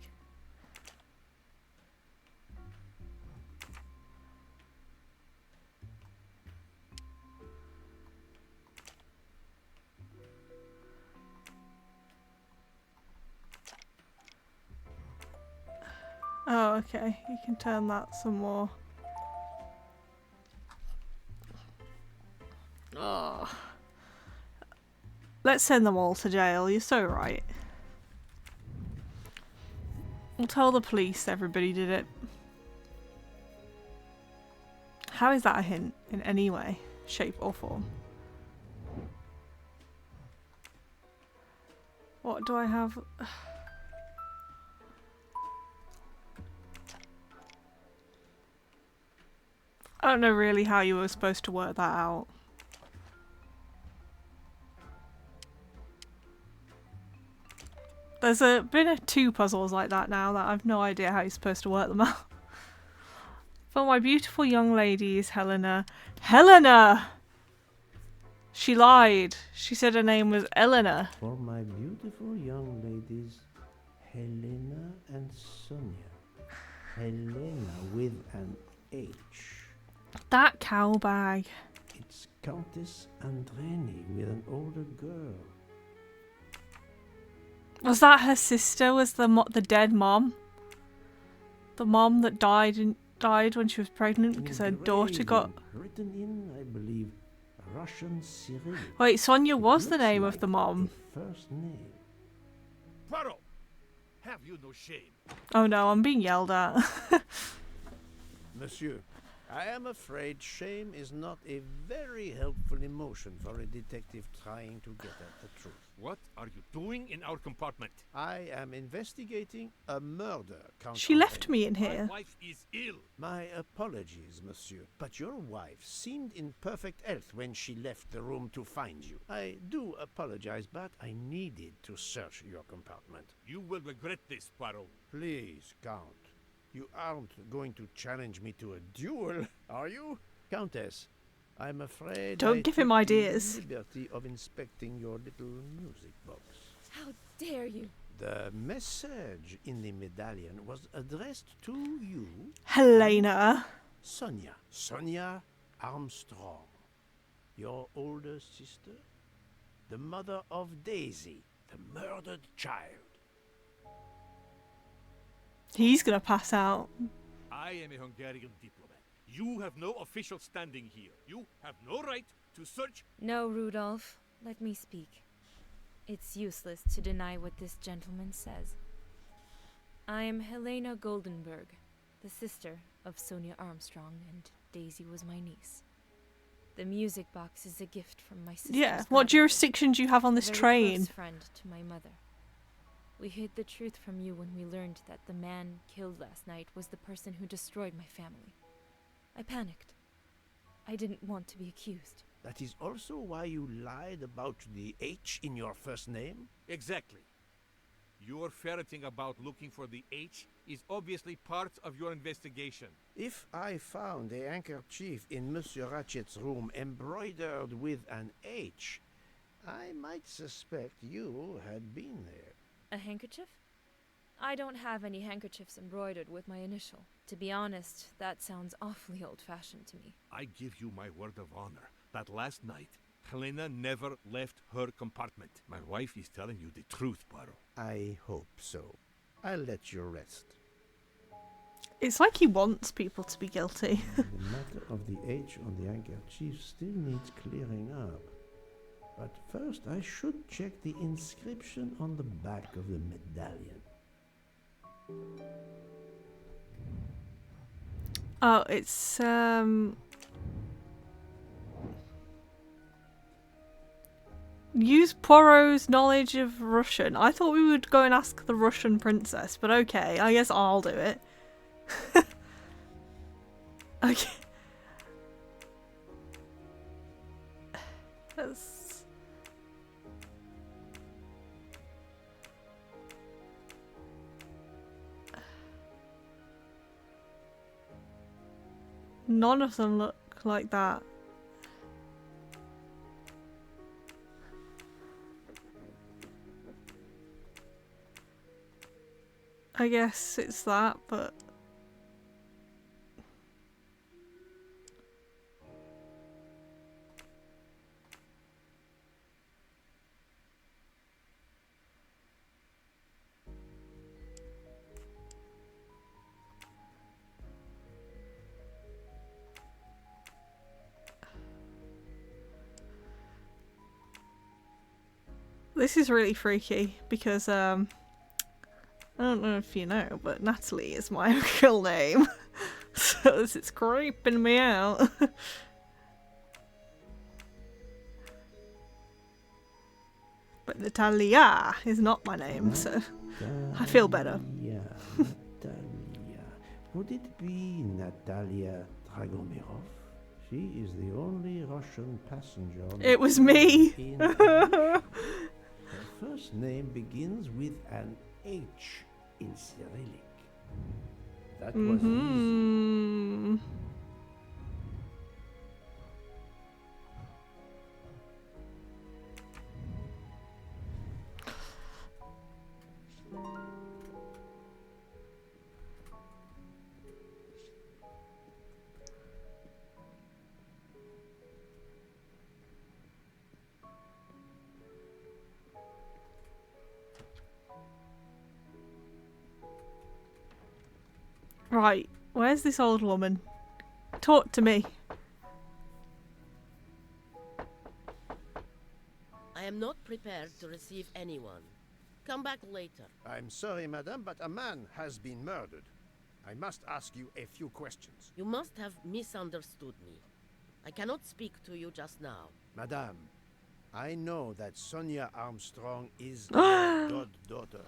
Oh, okay. You can turn that some more. Oh. Let's send them all to jail. You're so right. We'll tell the police everybody did it. How is that a hint in any way, shape or form? What do I have? I don't know really how you were supposed to work that out. There's been two puzzles like that now that I've no idea how you're supposed to work them out. For my beautiful young lady is Helena. Helena! She lied. She said her name was Eleanor. For my beautiful young ladies, Helena and Sonia. Helena with an H. That cow bag. It's Countess Andreni with an older girl. Was that her sister? Was the dead mom? The mom that died when she was pregnant because her daughter got. Written in, I believe, Russian Cyrillic. Wait, Sonia was It the looks name like of the mom. a first name. Poirot, have you no shame? Oh no, I'm being yelled at. Monsieur, I am afraid shame is not a very helpful emotion for a detective trying to get at the truth. What are you doing in our compartment? I am investigating a murder, Count She left me in My here. wife is ill. My apologies, monsieur, but your wife seemed in perfect health when she left the room to find you. I do apologize, but I needed to search your compartment. You will regret this, Poirot. Please, Count. You aren't going to challenge me to a duel, are you? Countess, I'm afraid Don't I give him took the ideas. liberty of inspecting your little music box. How dare you? The message in the medallion was addressed to you, Helena. Sonia. Sonia Armstrong. Your older sister? The mother of Daisy, the murdered child. He's gonna pass out. I am a Hungarian diplomat. You have no official standing here. You have no right to search. No, Rudolph. Let me speak. It's useless to deny what this gentleman says. I am Helena Goldenberg, the sister of Sonia Armstrong, and Daisy was my niece. The music box is a gift from my sister's Yeah. What grandmother, jurisdiction do you have on this a very train? close friend to my mother. We hid the truth from you when we learned that the man killed last night was the person who destroyed my family. I panicked. I didn't want to be accused. That is also why you lied about the H in your first name? Exactly. Your ferreting about looking for the H is obviously part of your investigation. If I found a handkerchief in Monsieur Ratchet's room embroidered with an H, I might suspect you had been there. A handkerchief? I don't have any handkerchiefs embroidered with my initial. To be honest, that sounds awfully old-fashioned to me. I give you my word of honor that last night, Helena never left her compartment. My wife is telling you the truth, Poirot. I hope so. I'll let you rest. It's like he wants people to be guilty. The matter of the H on the handkerchief still needs clearing up. But first I should check the inscription on the back of the medallion. Oh, it's use Poirot's knowledge of Russian. I thought we would go and ask the Russian princess, but okay, I guess I'll do it. Okay. That's... None of them look like that. I guess it's that, but... This is really freaky because I don't know if you know, but Natalie is my real name. So it's creeping me out. But Natalia is not my name, so I feel better. Natalia. Would it be Natalia Dragomirov? She is the only Russian passenger on It was me. Her first name begins with an H in Cyrillic. That was easy. Right, where's this old woman? Talk to me. I am not prepared to receive anyone. Come back later. I'm sorry, madame, but a man has been murdered. I must ask you a few questions. You must have misunderstood me. I cannot speak to you just now. Madame, I know that Sonia Armstrong is your goddaughter.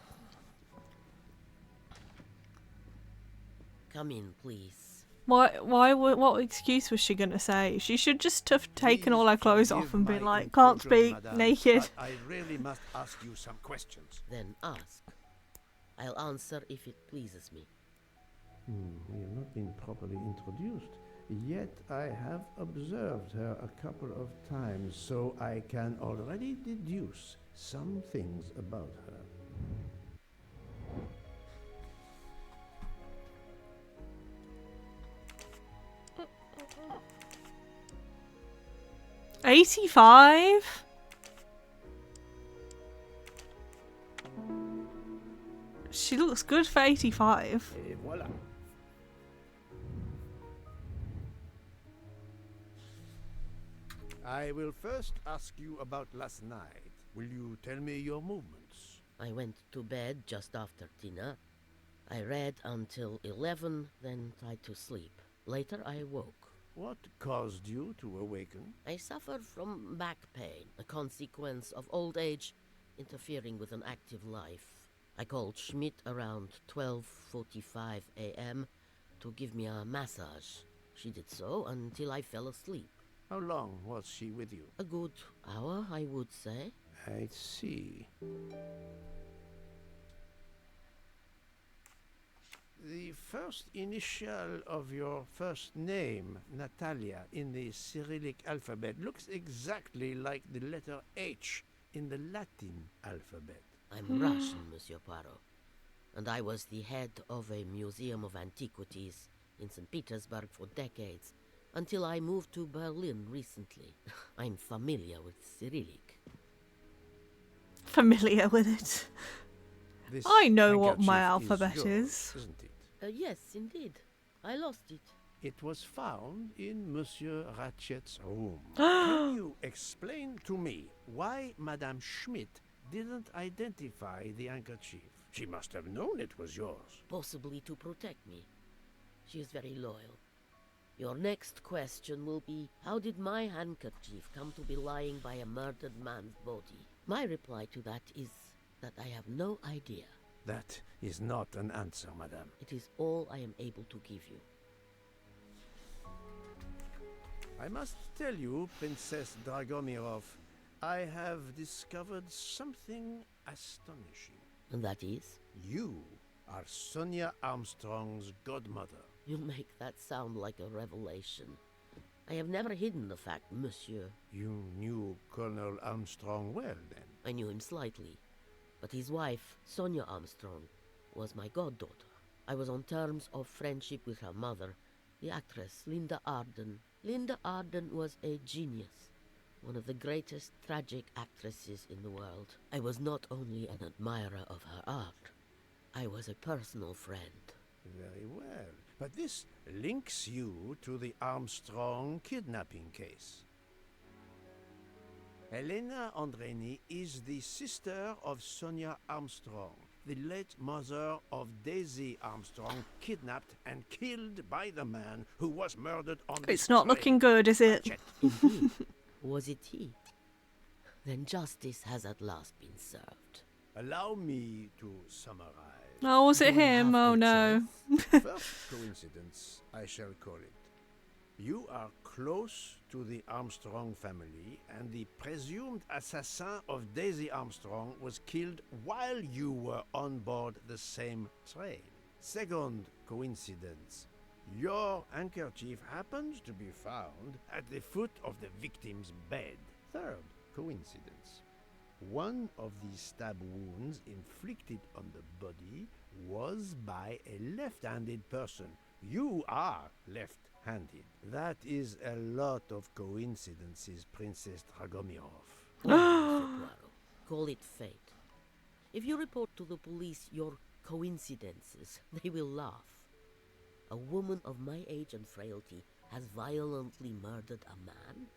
Come in, please. What excuse was she gonna say? She should just have taken all her clothes off and been like, can't speak, madame, naked. But I really must ask you some questions. Then ask. I'll answer if it pleases me. We have not been properly introduced. Yet I have observed her a couple of times, so I can already deduce some things about her. 85? She looks good for 85. Et voilà. I will first ask you about last night. Will you tell me your movements? I went to bed just after dinner. I read until 11, then tried to sleep. Later I woke. What caused you to awaken? I suffered from back pain, a consequence of old age interfering with an active life. I called Schmidt around 12:45 a.m. to give me a massage. She did so until I fell asleep. How long was she with you? A good hour, I would say. I see. The first initial of your first name, Natalia, in the Cyrillic alphabet looks exactly like the letter H in the Latin alphabet. I'm Russian, Monsieur Poirot, and I was the head of a museum of antiquities in St. Petersburg for decades, until I moved to Berlin recently. I'm familiar with Cyrillic. Familiar with it. This I know what my handkerchief alphabet yours, is. Isn't it? Yes, indeed. I lost it. It was found in Monsieur Ratchet's room. Can you explain to me why Madame Schmidt didn't identify the handkerchief? She must have known it was yours. Possibly to protect me. She is very loyal. Your next question will be, how did my handkerchief come to be lying by a murdered man's body? My reply to that is that I have no idea. That is not an answer, madame. It is all I am able to give you. I must tell you, Princess Dragomirov, I have discovered something astonishing. And that is? You are Sonia Armstrong's godmother. You make that sound like a revelation. I have never hidden the fact, monsieur. You knew Colonel Armstrong well, then? I knew him slightly. But his wife, Sonia Armstrong, was my goddaughter. I was on terms of friendship with her mother, the actress Linda Arden. Linda Arden was a genius, one of the greatest tragic actresses in the world. I was not only an admirer of her art, I was a personal friend. Very well. But this links you to the Armstrong kidnapping case. Elena Andreni is the sister of Sonia Armstrong, the late mother of Daisy Armstrong, kidnapped and killed by the man who was murdered on the It's not train. looking good, is it? Indeed. Was it he? Then justice has at last been served. Allow me to summarize. Oh, was it Do I him? have Oh a no. First coincidence, I shall call it. You are close to the Armstrong family, and the presumed assassin of Daisy Armstrong was killed while you were on board the same train. Second coincidence, your handkerchief happens to be found at the foot of the victim's bed. Third coincidence, one of the stab wounds inflicted on the body was by a left-handed person. You are left-handed. That is a lot of coincidences, Princess Dragomirov. Mr. Poirot, call it fate. If you report to the police your coincidences, they will laugh. A woman of my age and frailty has violently murdered a man?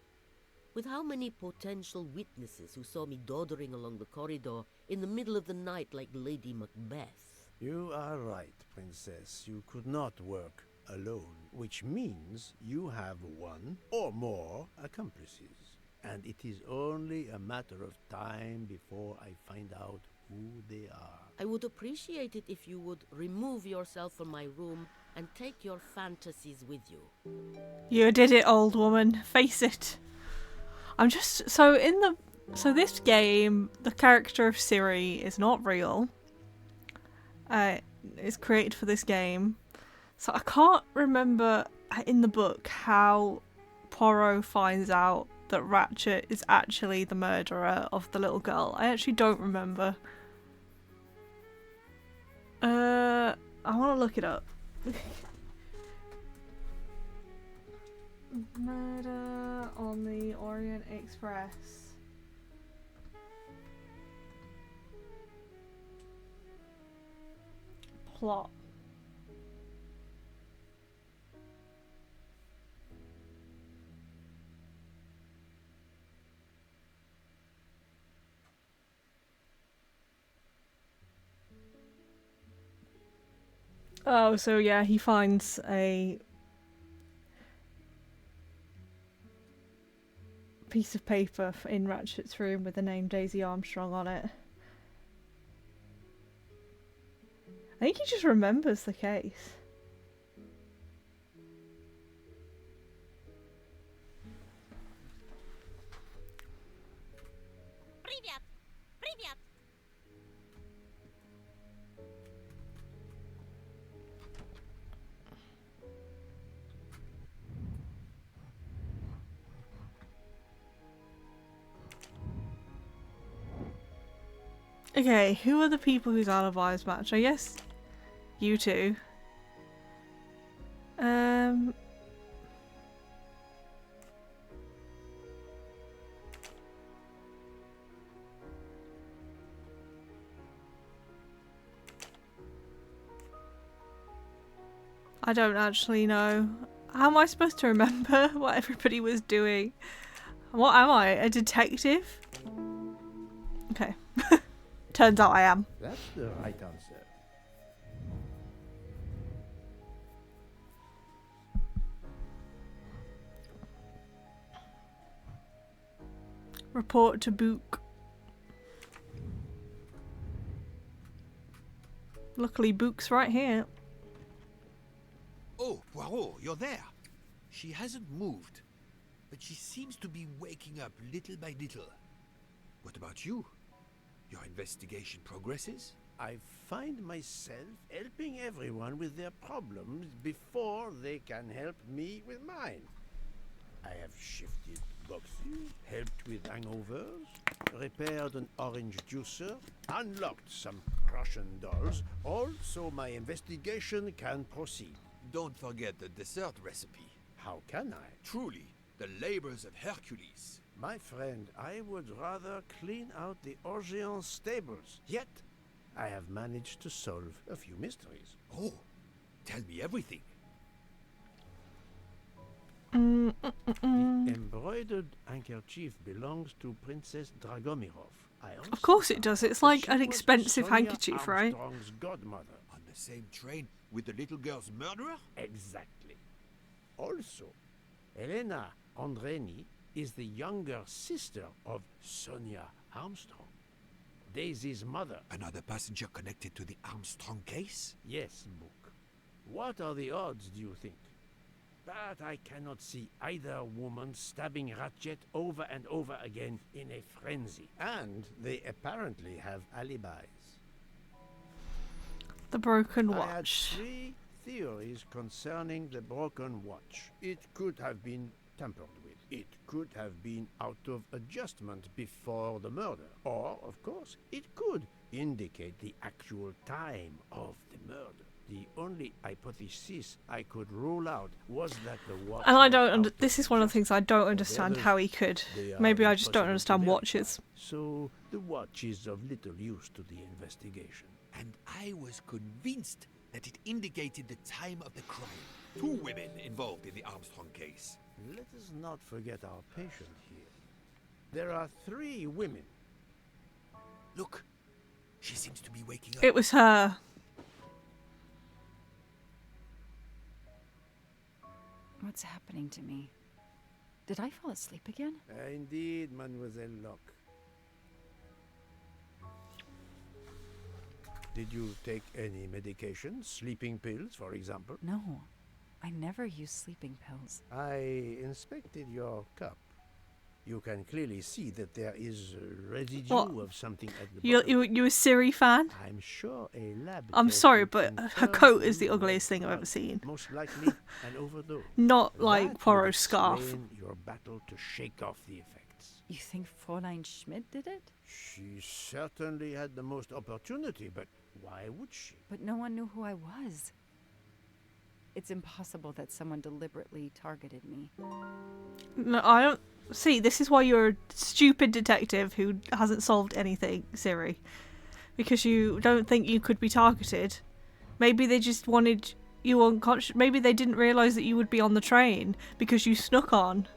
With how many potential witnesses who saw me doddering along the corridor in the middle of the night like Lady Macbeth? You are right, Princess. You could not work alone, which means you have one or more accomplices. And it is only a matter of time before I find out who they are. I would appreciate it if you would remove yourself from my room and take your fantasies with you. You did it, old woman. Face it. I'm just... So this game, the character of Ciri is not real. It's created for this game. So I can't remember in the book how Poirot finds out that Ratchet is actually the murderer of the little girl. I actually don't remember. I want to look it up. Murder on the Orient Express. Plot. Oh, so yeah, he finds a piece of paper in Ratchet's room with the name Daisy Armstrong on it. I think he just remembers the case. Привет! Привет! Okay, who are the people whose alibis match? I guess you two. I don't actually know. How am I supposed to remember what everybody was doing? What am I? A detective? Okay. Turns out I am. That's the right answer. Report to Book. Luckily, Book's right here. Oh, Poirot, you're there. She hasn't moved, but she seems to be waking up little by little. What about you? Your investigation progresses? I find myself helping everyone with their problems before they can help me with mine. I have shifted boxes, helped with hangovers, repaired an orange juicer, unlocked some Russian dolls, all so my investigation can proceed. Don't forget the dessert recipe. How can I? Truly, the labors of Hercules. My friend, I would rather clean out the Orient stables. Yet, I have managed to solve a few mysteries. Oh, tell me everything. The embroidered handkerchief belongs to Princess Dragomirov. Of course it does. It's like an She was expensive Sonia handkerchief, right? Armstrong's godmother. On the same train with the little girl's murderer? Exactly. Also, Elena Andreni is the younger sister of Sonia Armstrong, Daisy's mother. Another passenger connected to the Armstrong case? Yes, Book. What are the odds, do you think? But I cannot see either woman stabbing Ratchet over and over again in a frenzy. And they apparently have alibis. The broken I had watch. 3 theories concerning the broken watch. It could have been tampered with. It could have been out of adjustment before the murder. Or, of course, it could indicate the actual time of the murder. The only hypothesis I could rule out was that the watch... And I don't... This is one of the things I don't understand how he could. Maybe I just don't understand watches. So, the watch is of little use to the investigation. And I was convinced that it indicated the time of the crime. 2 women involved in the Armstrong case. Let us not forget our patient here. There are 3 women. Look, she seems to be waking up. It was her. What's happening to me? Did I fall asleep again? Indeed, Mademoiselle Locke. Did you take any medication? Sleeping pills, for example? No, I never use sleeping pills. I inspected your cup. You can clearly see that there is a residue of something at the bottom. You a Siri fan? I'm sure a lab I'm test sorry, would but her confirm coat is the you ugliest were thing I've ever drugged. seen. Most likely an overdose. Not like That Poirot's would scarf. explain your battle to shake off the effects. You think Fräulein Schmidt did it? She certainly had the most opportunity, but why would she? But no one knew who I was. It's impossible that someone deliberately targeted me. No, I don't. See, this is why you're a stupid detective who hasn't solved anything, Siri. Because you don't think you could be targeted. Maybe they just wanted you unconscious. Maybe they didn't realise that you would be on the train because you snuck on.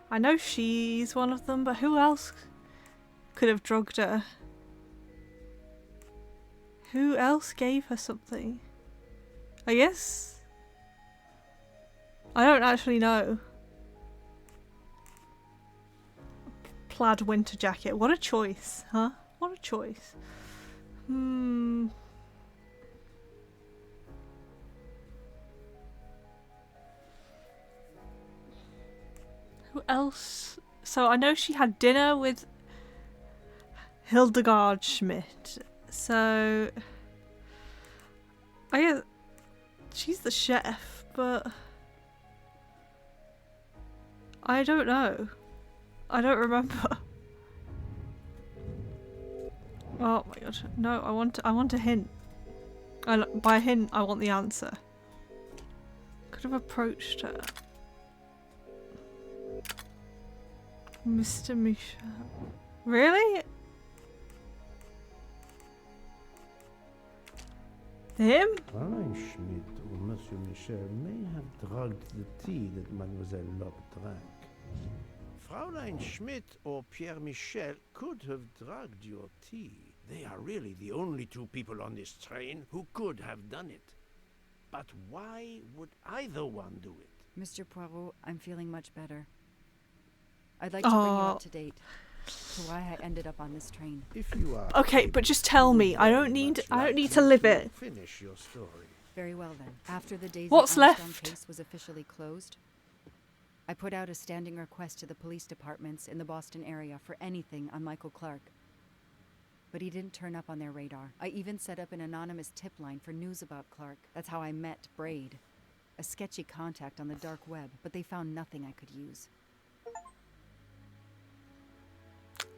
I know she's one of them, but who else could have drugged her? Who else gave her something? I guess I don't actually know. Plaid winter jacket. What a choice, huh? What a choice. Who else? So I know she had dinner with Hildegard Schmidt. So I guess she's the chef, but I don't know. I don't remember. Oh my god. No, I want a hint. By a hint, I want the answer. Could have approached her. Mr. Michel. Really? Him? Fräulein Schmidt or Monsieur Michel may have drugged the tea that Mademoiselle Locke drank. Fräulein Schmidt or Pierre Michel could have drugged your tea. They are really the only 2 people on this train who could have done it. But why would either one do it? Mr. Poirot, I'm feeling much better. I'd like to bring you up to date to why I ended up on this train. If you are Okay, but just tell me. I don't need to live it. Finish your story. Very well then. After the Daisy What's Armstrong left? case was officially closed, I put out a standing request to the police departments in the Boston area for anything on Michael Clark. But he didn't turn up on their radar. I even set up an anonymous tip line for news about Clark. That's how I met Braid, a sketchy contact on the dark web, but they found nothing I could use.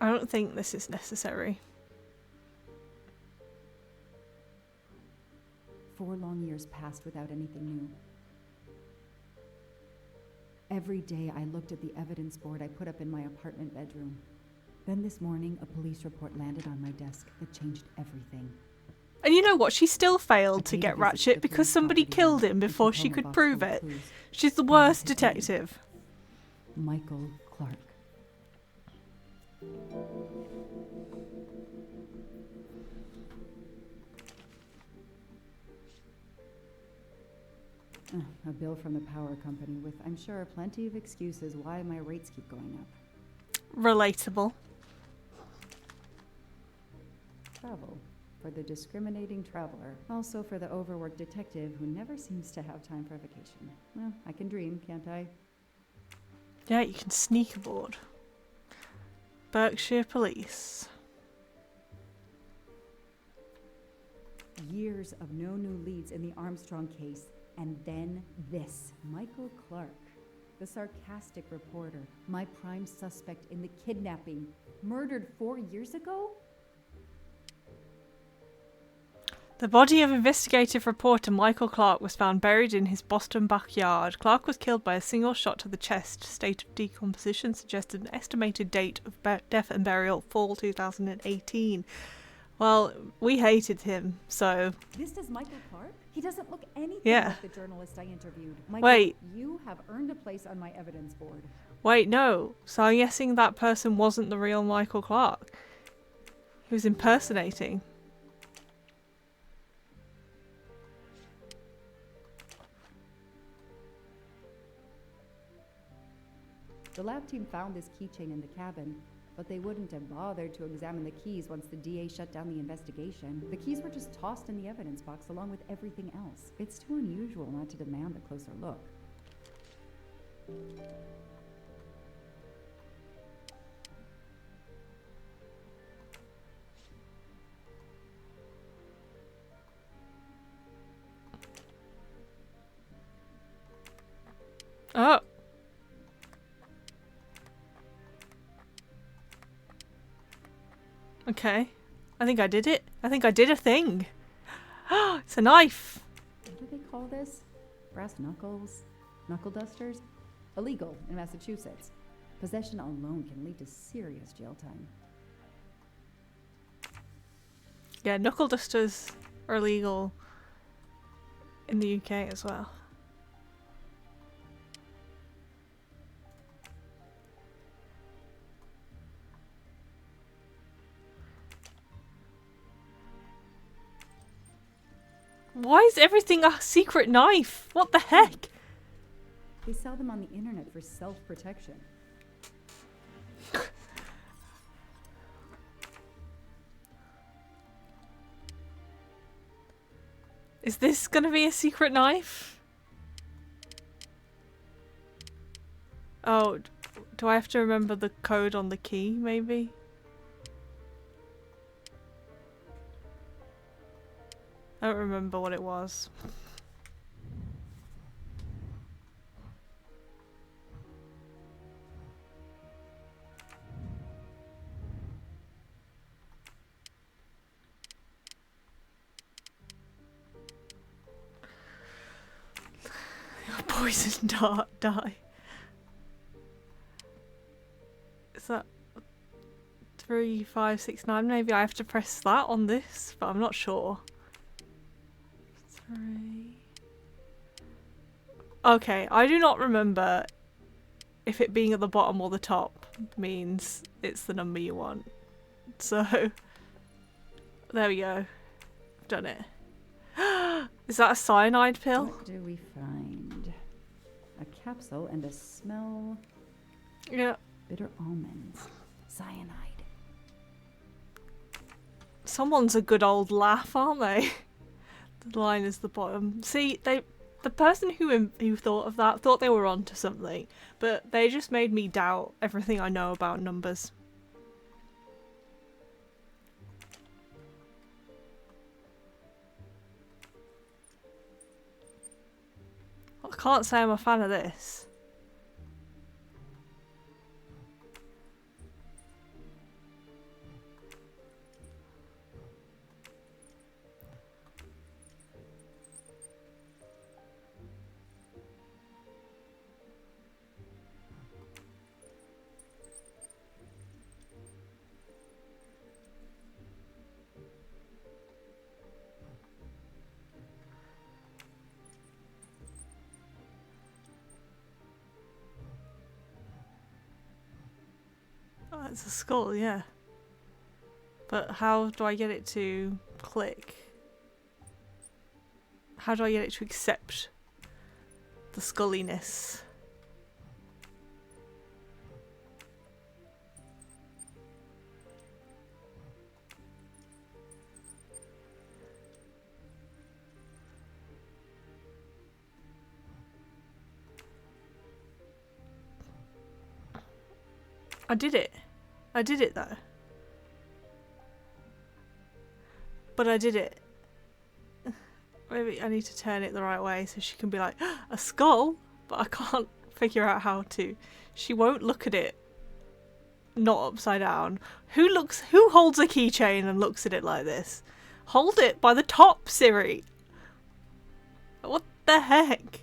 I don't think this is necessary. 4 long years passed without anything new. Every day I looked at the evidence board I put up in my apartment bedroom. Then this morning, a police report landed on my desk that changed everything. And you know what? She still failed to get Ratchet because somebody killed him before she could prove it. She's the worst detective. Michael Clark. A bill from the power company with, I'm sure, plenty of excuses why my rates keep going up. Relatable. Travel. For the discriminating traveler. Also for the overworked detective who never seems to have time for a vacation. Well, I can dream, can't I? Yeah, you can sneak aboard. Berkshire Police. Years of no new leads in the Armstrong case. And then this. Michael Clark, the sarcastic reporter, my prime suspect in the kidnapping, murdered 4 years ago? The body of investigative reporter Michael Clark was found buried in his Boston backyard. Clark was killed by a single shot to the chest. State of decomposition suggested an estimated date of death and burial fall 2018. Well, we hated him, so... This is Michael Clark? He doesn't look anything Yeah. like the journalist I interviewed. Michael, Wait. you have earned a place on my evidence board. Wait, no. So I'm guessing that person wasn't the real Michael Clark. He was impersonating. The lab team found this keychain in the cabin, but they wouldn't have bothered to examine the keys once the DA shut down the investigation. The keys were just tossed in the evidence box along with everything else. It's too unusual not to demand a closer look. Oh. Okay. I think I did it. I think I did a thing. It's a knife. What do they call this? Brass knuckles? Knuckle dusters? Illegal in Massachusetts. Possession alone can lead to serious jail time. Yeah, knuckle dusters are illegal in the UK as well. Why is everything a secret knife? What the heck? They sell them on the internet for self-protection. Is this gonna be a secret knife? Oh, do I have to remember the code on the key, maybe? I don't remember what it was. Poison dye. Is that 3, 5, 6, 9? Maybe I have to press that on this, but I'm not sure. 3. Okay, I do not remember if it being at the bottom or the top means it's the number you want. So, there we go. I've done it. Is that a cyanide pill? What do we find? A capsule and a smell. Yeah. Bitter almonds. Cyanide. Someone's a good old laugh, aren't they? The line is the bottom. See, the person who thought of that thought they were onto something, but they just made me doubt everything I know about numbers. I can't say I'm a fan of this. Oh, it's a skull, yeah. But how do I get it to click? How do I get it to accept the sculliness? I did it. I did it though. But I did it. Maybe I need to turn it the right way so she can be like, a skull? But I can't figure out how to. She won't look at it not upside down. Who holds a keychain and looks at it like this? Hold it by the top, Siri. What the heck?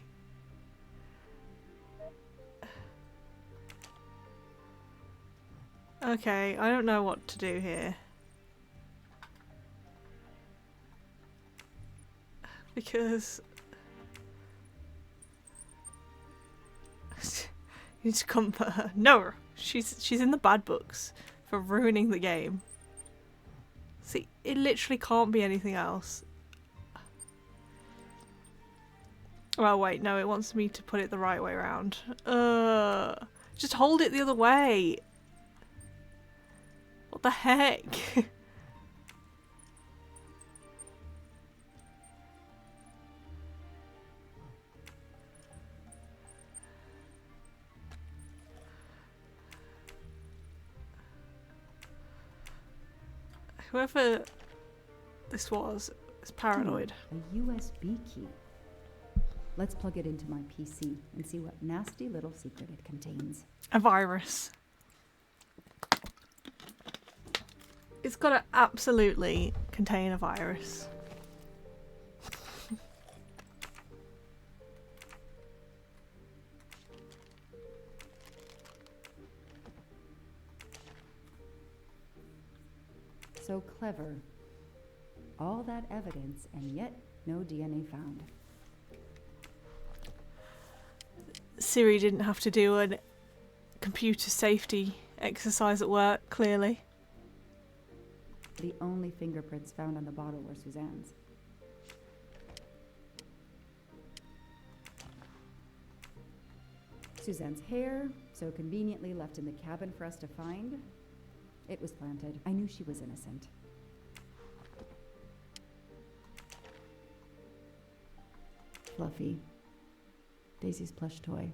Okay, I don't know what to do here. Because you need to comfort her. No, she's in the bad books for ruining the game. See, it literally can't be anything else. Oh wait, no, it wants me to put it the right way around. Just hold it the other way. What the heck? Whoever this was is paranoid. A USB key. Let's plug it into my PC and see what nasty little secret it contains. A virus. It's got to absolutely contain a virus. So clever. All that evidence, and yet no DNA found. Siri didn't have to do a computer safety exercise at work, clearly. The only fingerprints found on the bottle were Suzanne's. Suzanne's hair, so conveniently left in the cabin for us to find. It was planted. I knew she was innocent. Fluffy. Daisy's plush toy.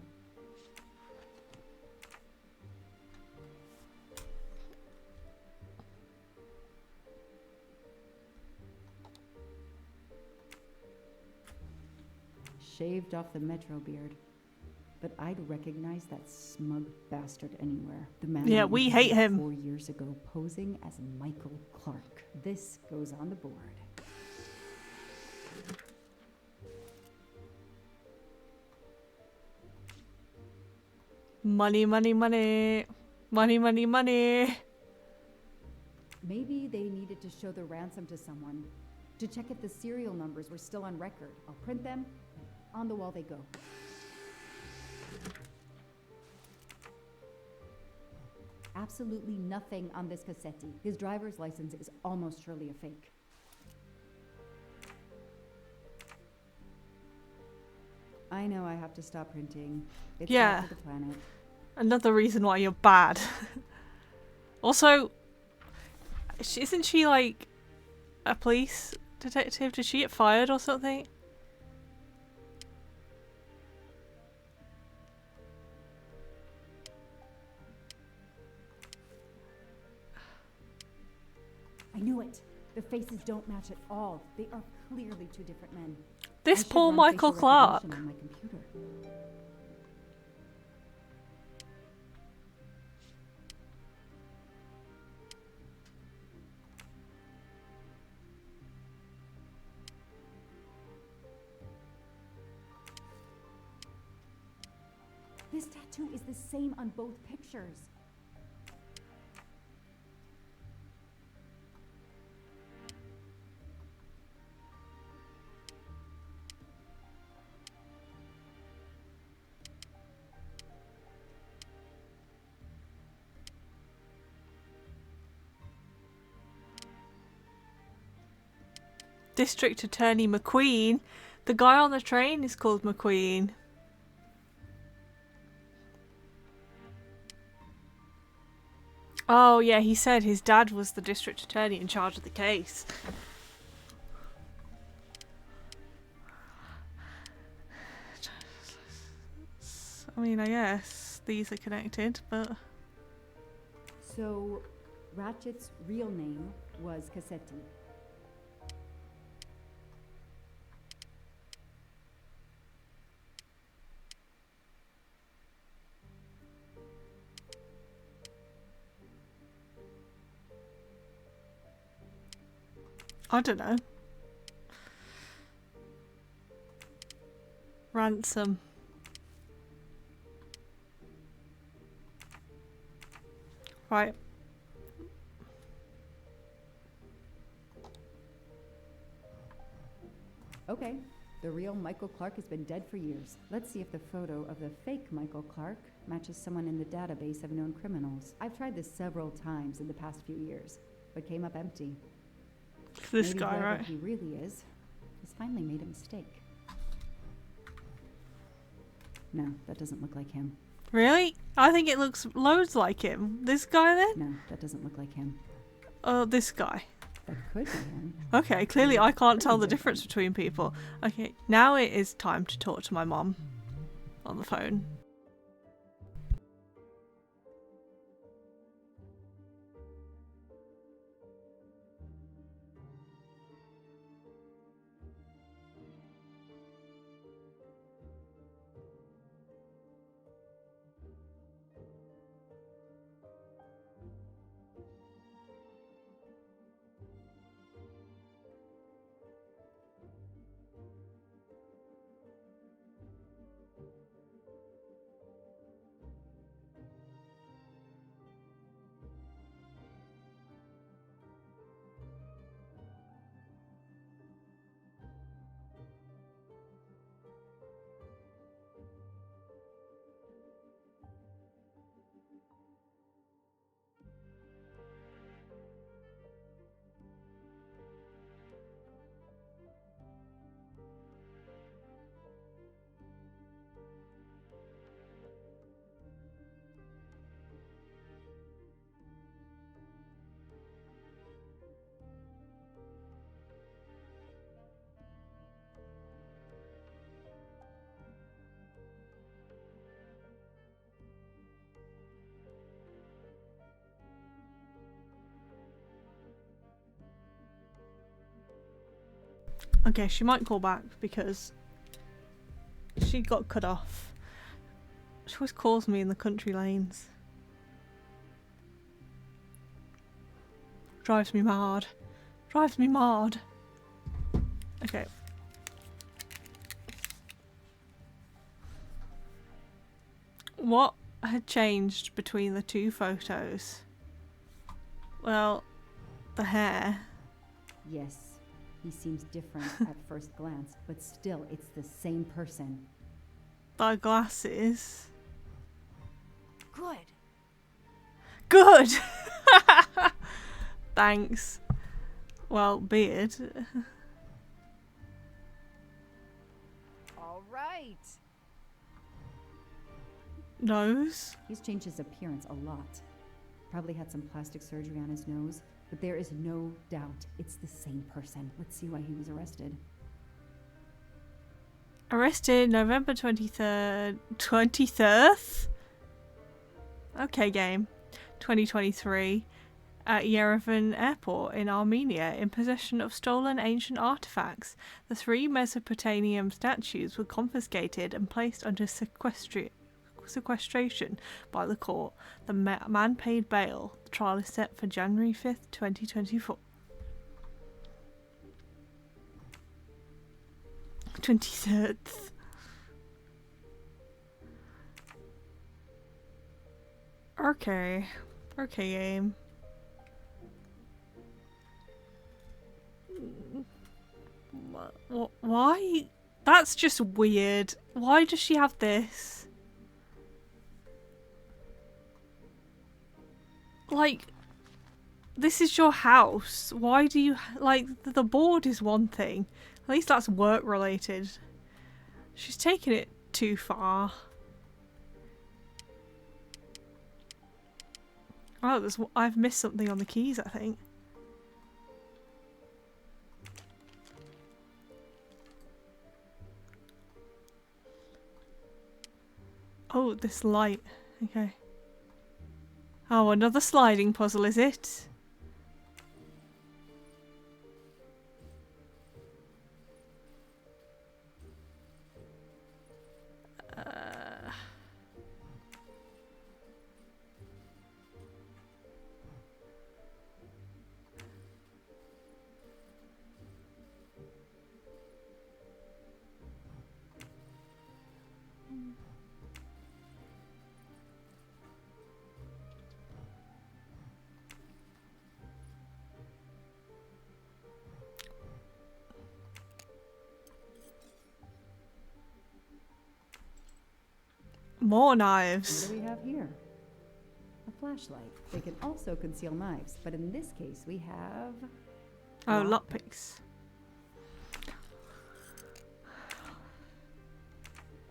Shaved off the Metro beard. But I'd recognize that smug bastard anywhere. The man Yeah, I we hate interviewed him. 4 years ago, posing as Michael Clark. This goes on the board. Money, money, money. Money, money, money. Maybe they needed to show the ransom to someone, to check if the serial numbers were still on record. I'll print them. On the wall they go. Absolutely nothing on this Cassetti. His driver's license is almost surely a fake. I know I have to stop printing. It's Yeah. bad for the planet. Another reason why you're bad. Also, isn't she like a police detective? Did she get fired or something? I knew it. The faces don't match at all. They are clearly two different men. This I should poor run Michael facial Clark. recognition on my computer. This tattoo is the same on both pictures. District Attorney McQueen. The guy on the train is called McQueen. Oh yeah, he said his dad was the district attorney in charge of the case. I mean, I guess these are connected, but... So, Ratchet's real name was Cassetti. I don't know. Ransom. Right. Okay, the real Michael Clark has been dead for years. Let's see if the photo of the fake Michael Clark matches someone in the database of known criminals. I've tried this several times in the past few years, but came up empty. This Maybe guy, whoever right? he really is has finally made a mistake. No, that doesn't look like him. Really? I think it looks loads like him. This guy then? No, that doesn't look like him. Oh, this guy. That could be him. Okay, clearly I can't tell the difference between people. Okay, now it is time to talk to my mom on the phone. Okay, she might call back because she got cut off. She always calls me in the country lanes. Drives me mad. Drives me mad. Okay. What had changed between the two photos? Well, the hair. Yes, he seems different at first glance, but still, it's the same person. The glasses. Good. Good! Thanks. Well, beard. All right. Nose. He's changed his appearance a lot. Probably had some plastic surgery on his nose, but there is no doubt it's the same person. Let's see why he was arrested. Arrested November 23rd. 23rd? Okay, game. 2023. At Yerevan Airport in Armenia in possession of stolen ancient artifacts. The 3 Mesopotamian statues were confiscated and placed under sequestration by the court. The man paid bail. The trial is set for January 5th, 2024. 23rd. Okay. Okay, game. Why? That's just weird. Why does she have this? Like, this is your house. Why do you... Like, the board is one thing. At least that's work related. She's taking it too far. Oh, I've missed something on the keys, I think. Oh, this light. Okay. Oh, another sliding puzzle, is it? More What knives. do we have here? A flashlight. They can also conceal knives, but in this case we have... Oh, lockpicks.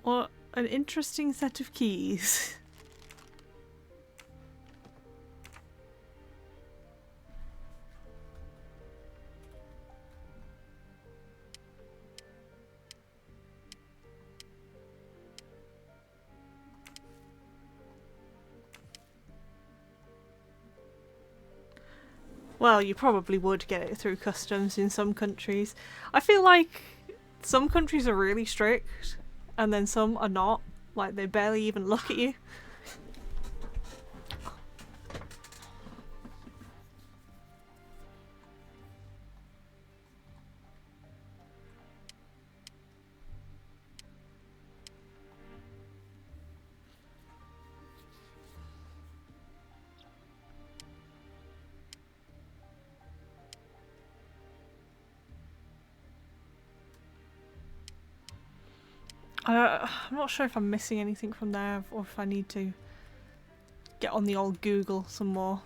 What an interesting set of keys. Well, you probably would get it through customs in some countries. I feel like some countries are really strict and then some are not. Like, they barely even look at you. I'm not sure if I'm missing anything from there or if I need to get on the old Google some more.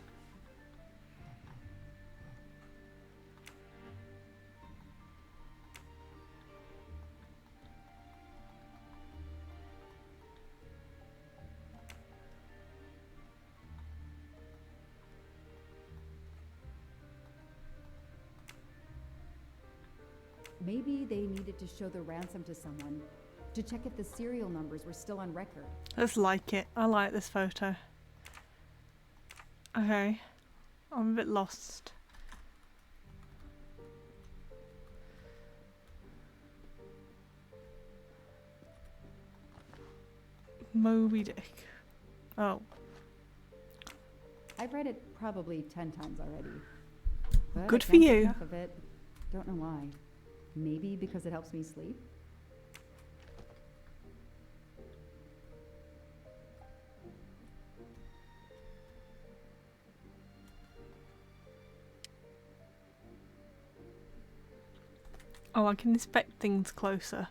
Maybe they needed to show the ransom to someone, to check if the serial numbers were still on record. Let's like it. I like this photo. Okay. I'm a bit lost. Moby Dick. Oh. I've read it probably 10 times already. But Good I for can't get you. enough of it. Don't know why. Maybe because it helps me sleep? Oh, I can inspect things closer.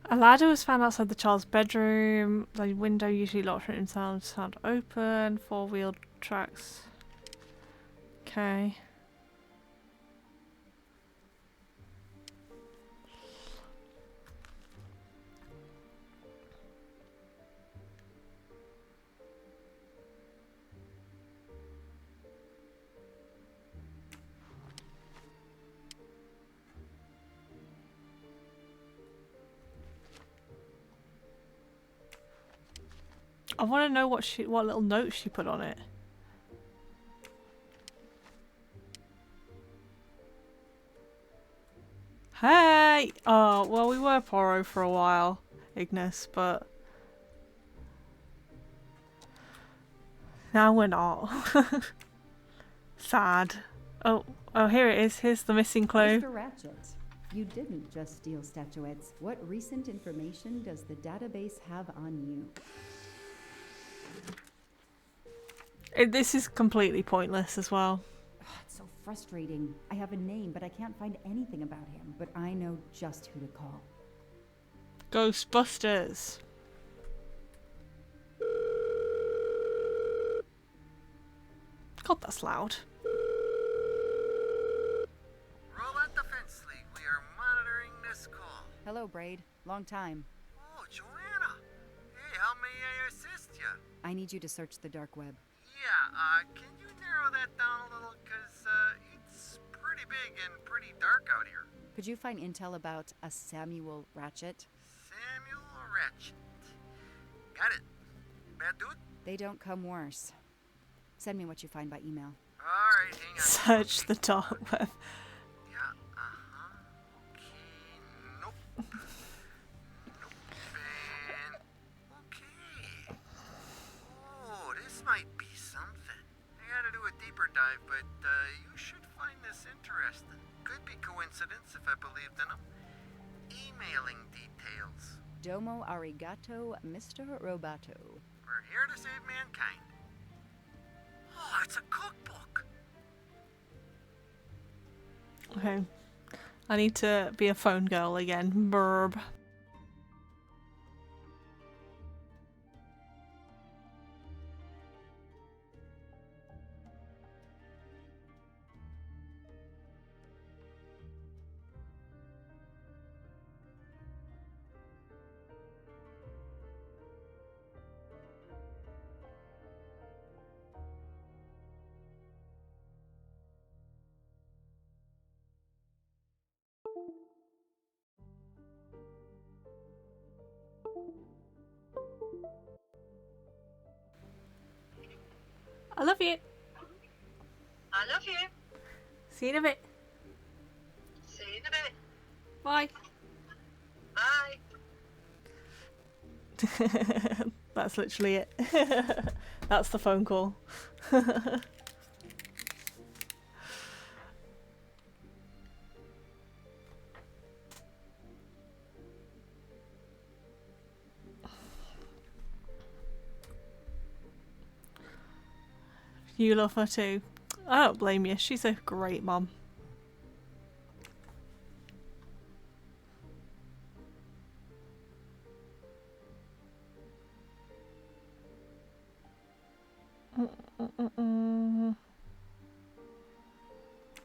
A ladder was found outside the child's bedroom. The window usually locked from inside, sound open. Four-wheeled tracks. Okay. I want to know what little notes she put on it. Hey! Oh, well, we were Poro for a while, Ignis, but now we're not. Sad. Oh, here it is. Here's the missing clue. Mr. Ratchet, you didn't just steal statuettes. What recent information does the database have on you? This is completely pointless as well. It's so frustrating. I have a name, but I can't find anything about him. But I know just who to call. Ghostbusters. God, that's loud. Robot Defense League, we are monitoring this call. Hello, Braid. Long time. Oh, Joanna. Hey, how may I assist you? I need you to search the dark web. Yeah, can you narrow that down a little? Because, it's pretty big and pretty dark out here. Could you find intel about a Samuel Ratchet? Samuel Ratchet. Got it. Bad dude? They don't come worse. Send me what you find by email. Alright, hang on. Search the dark web. Yeah, Okay, nope. And... Okay. Oh, this might be something. I gotta do a deeper dive, but, you should find this interesting. Could be coincidence if I believed in them. Emailing details. Domo arigato, Mr. Roboto. We're here to save mankind. Oh, it's a cookbook. Okay. I need to be a phone girl again. Burb. I love you. I love you. See you in a bit. See you in a bit. Bye. Bye. That's literally it. That's the phone call. You love her too. I don't blame you. She's a great mom.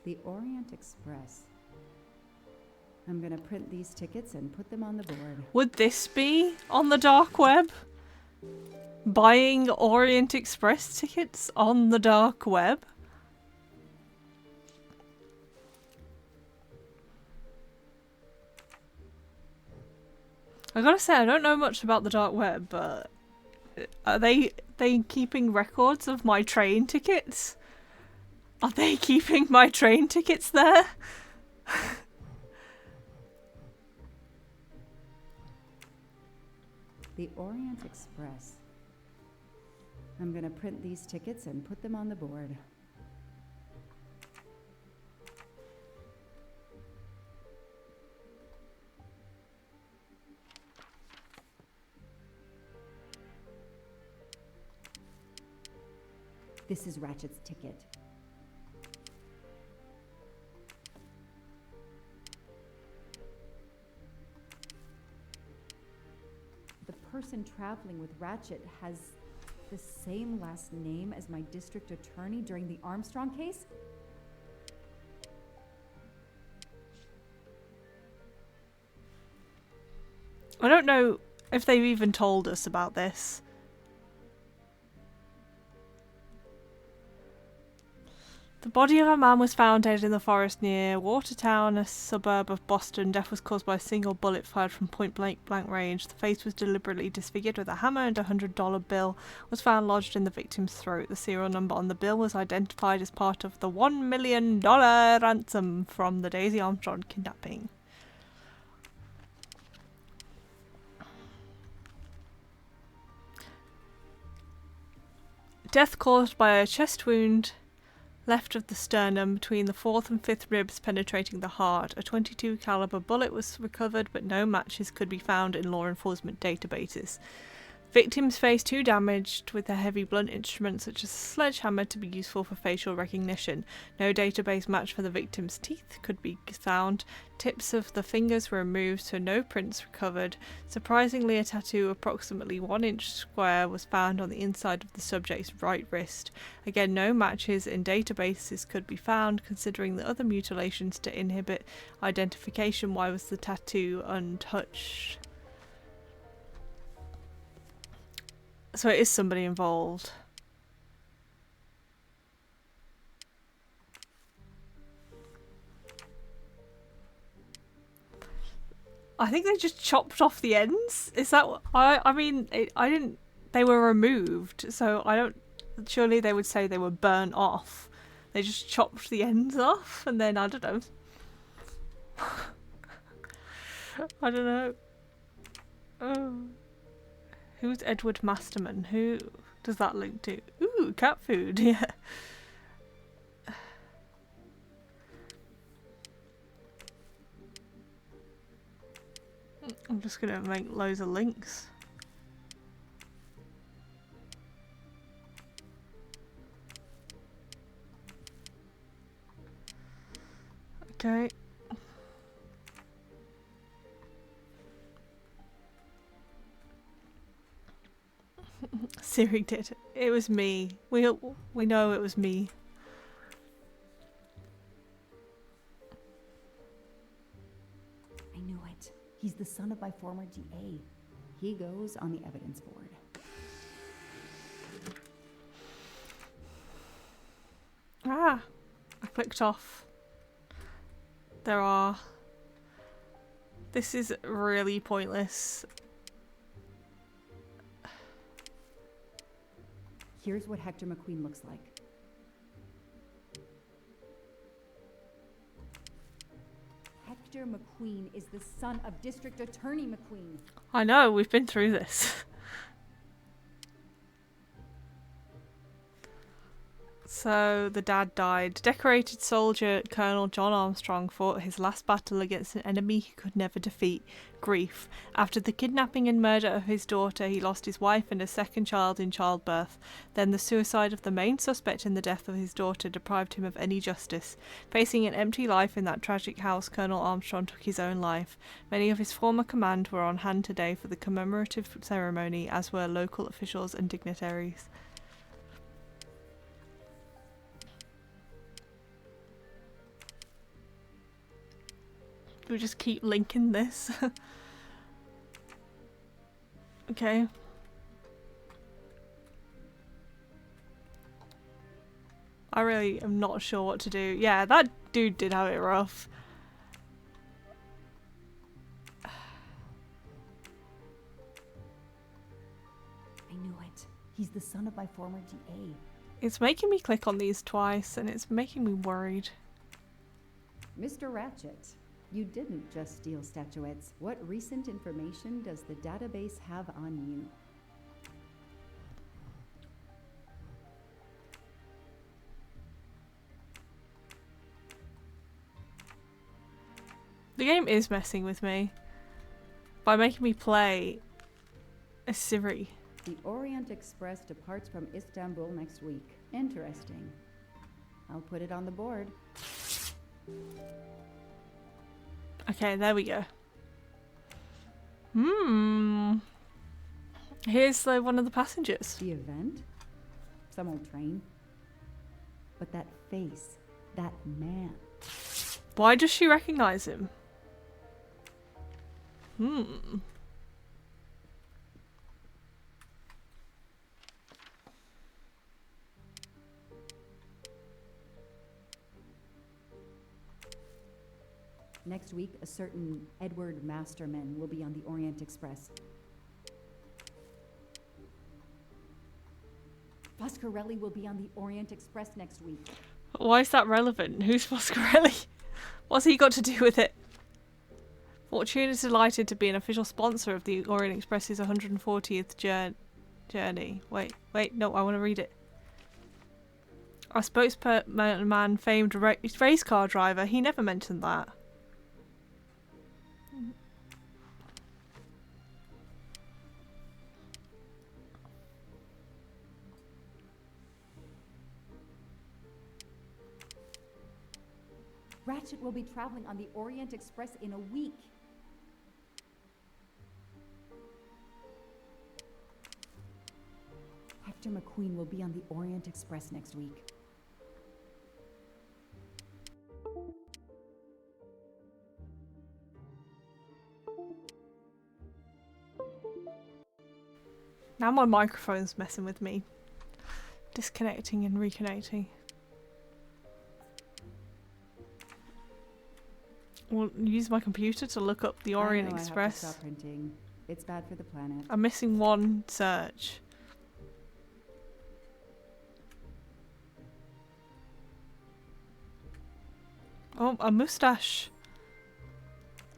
The Orient Express. I'm gonna print these tickets and put them on the board. Would this be on the dark web? Buying Orient Express tickets on the dark web? I gotta say, I don't know much about the dark web, but are they keeping records of my train tickets? Are they keeping my train tickets there? The Orient Express. I'm gonna print these tickets and put them on the board. This is Ratchet's ticket. The person traveling with Ratchet has the same last name as my district attorney during the Armstrong case? I don't know if they've even told us about this. The body of a man was found dead in the forest near Watertown, a suburb of Boston. Death was caused by a single bullet fired from point-blank range. The face was deliberately disfigured with a hammer, and a $100 bill was found lodged in the victim's throat. The serial number on the bill was identified as part of the $1 million ransom from the Daisy Armstrong kidnapping. Death caused by a chest wound left of the sternum between the 4th and 5th ribs penetrating the heart. A .22 caliber bullet was recovered, but no matches could be found in law enforcement databases. Victim's face too damaged with a heavy blunt instrument such as a sledgehammer to be useful for facial recognition. No database match for the victim's teeth could be found. Tips of the fingers were removed, so no prints recovered. Surprisingly, a tattoo approximately 1 inch square was found on the inside of the subject's right wrist. Again, no matches in databases could be found. Considering the other mutilations to inhibit identification, why was the tattoo untouched? So it is somebody involved. I think they just chopped off the ends. Is that what I mean? I didn't. They were removed, so I don't. Surely they would say they were burnt off. They just chopped the ends off, and then I don't know. I don't know. Oh. Who's Edward Masterman? Who does that link to? Ooh, cat food, yeah. I'm just gonna make loads of links. Okay. Siri did. It was me. We know it was me. I knew it. He's the son of my former DA. He goes on the evidence board. Ah, I clicked off. There are. This is really pointless. Here's what Hector McQueen looks like. Hector McQueen is the son of District Attorney McQueen. I know, we've been through this. So, the dad died. Decorated soldier Colonel John Armstrong fought his last battle against an enemy he could never defeat, grief. After the kidnapping and murder of his daughter, he lost his wife and a second child in childbirth. Then the suicide of the main suspect in the death of his daughter deprived him of any justice. Facing an empty life in that tragic house, Colonel Armstrong took his own life. Many of his former command were on hand today for the commemorative ceremony, as were local officials and dignitaries. We just keep linking this. Okay. I really am not sure what to do. Yeah, that dude did have it rough. I knew it. He's the son of my former DA. It's making me click on these twice and it's making me worried. Mr. Ratchet, you didn't just steal statuettes. What recent information does the database have on you? The game is messing with me by making me play a Siri. The Orient Express departs from Istanbul next week. Interesting. I'll put it on the board. Okay, there we go. Here's one of the passengers. The event? Some old train. But that face, that man. Why does she recognize him? Next week, a certain Edward Masterman will be on the Orient Express. Foscarelli will be on the Orient Express next week. Why is that relevant? Who's Foscarelli? What's he got to do with it? Fortune is delighted to be an official sponsor of the Orient Express's 140th journey. Wait, no, I want to read it. Our spokesman, famed race car driver, he never mentioned that. Ratchet will be traveling on the Orient Express in a week. Hector McQueen will be on the Orient Express next week. Now my microphone's messing with me. Disconnecting and reconnecting. We'll use my computer to look up the Orient Express. I have to stop printing. It's bad for the planet. I'm missing one search. Oh, a moustache.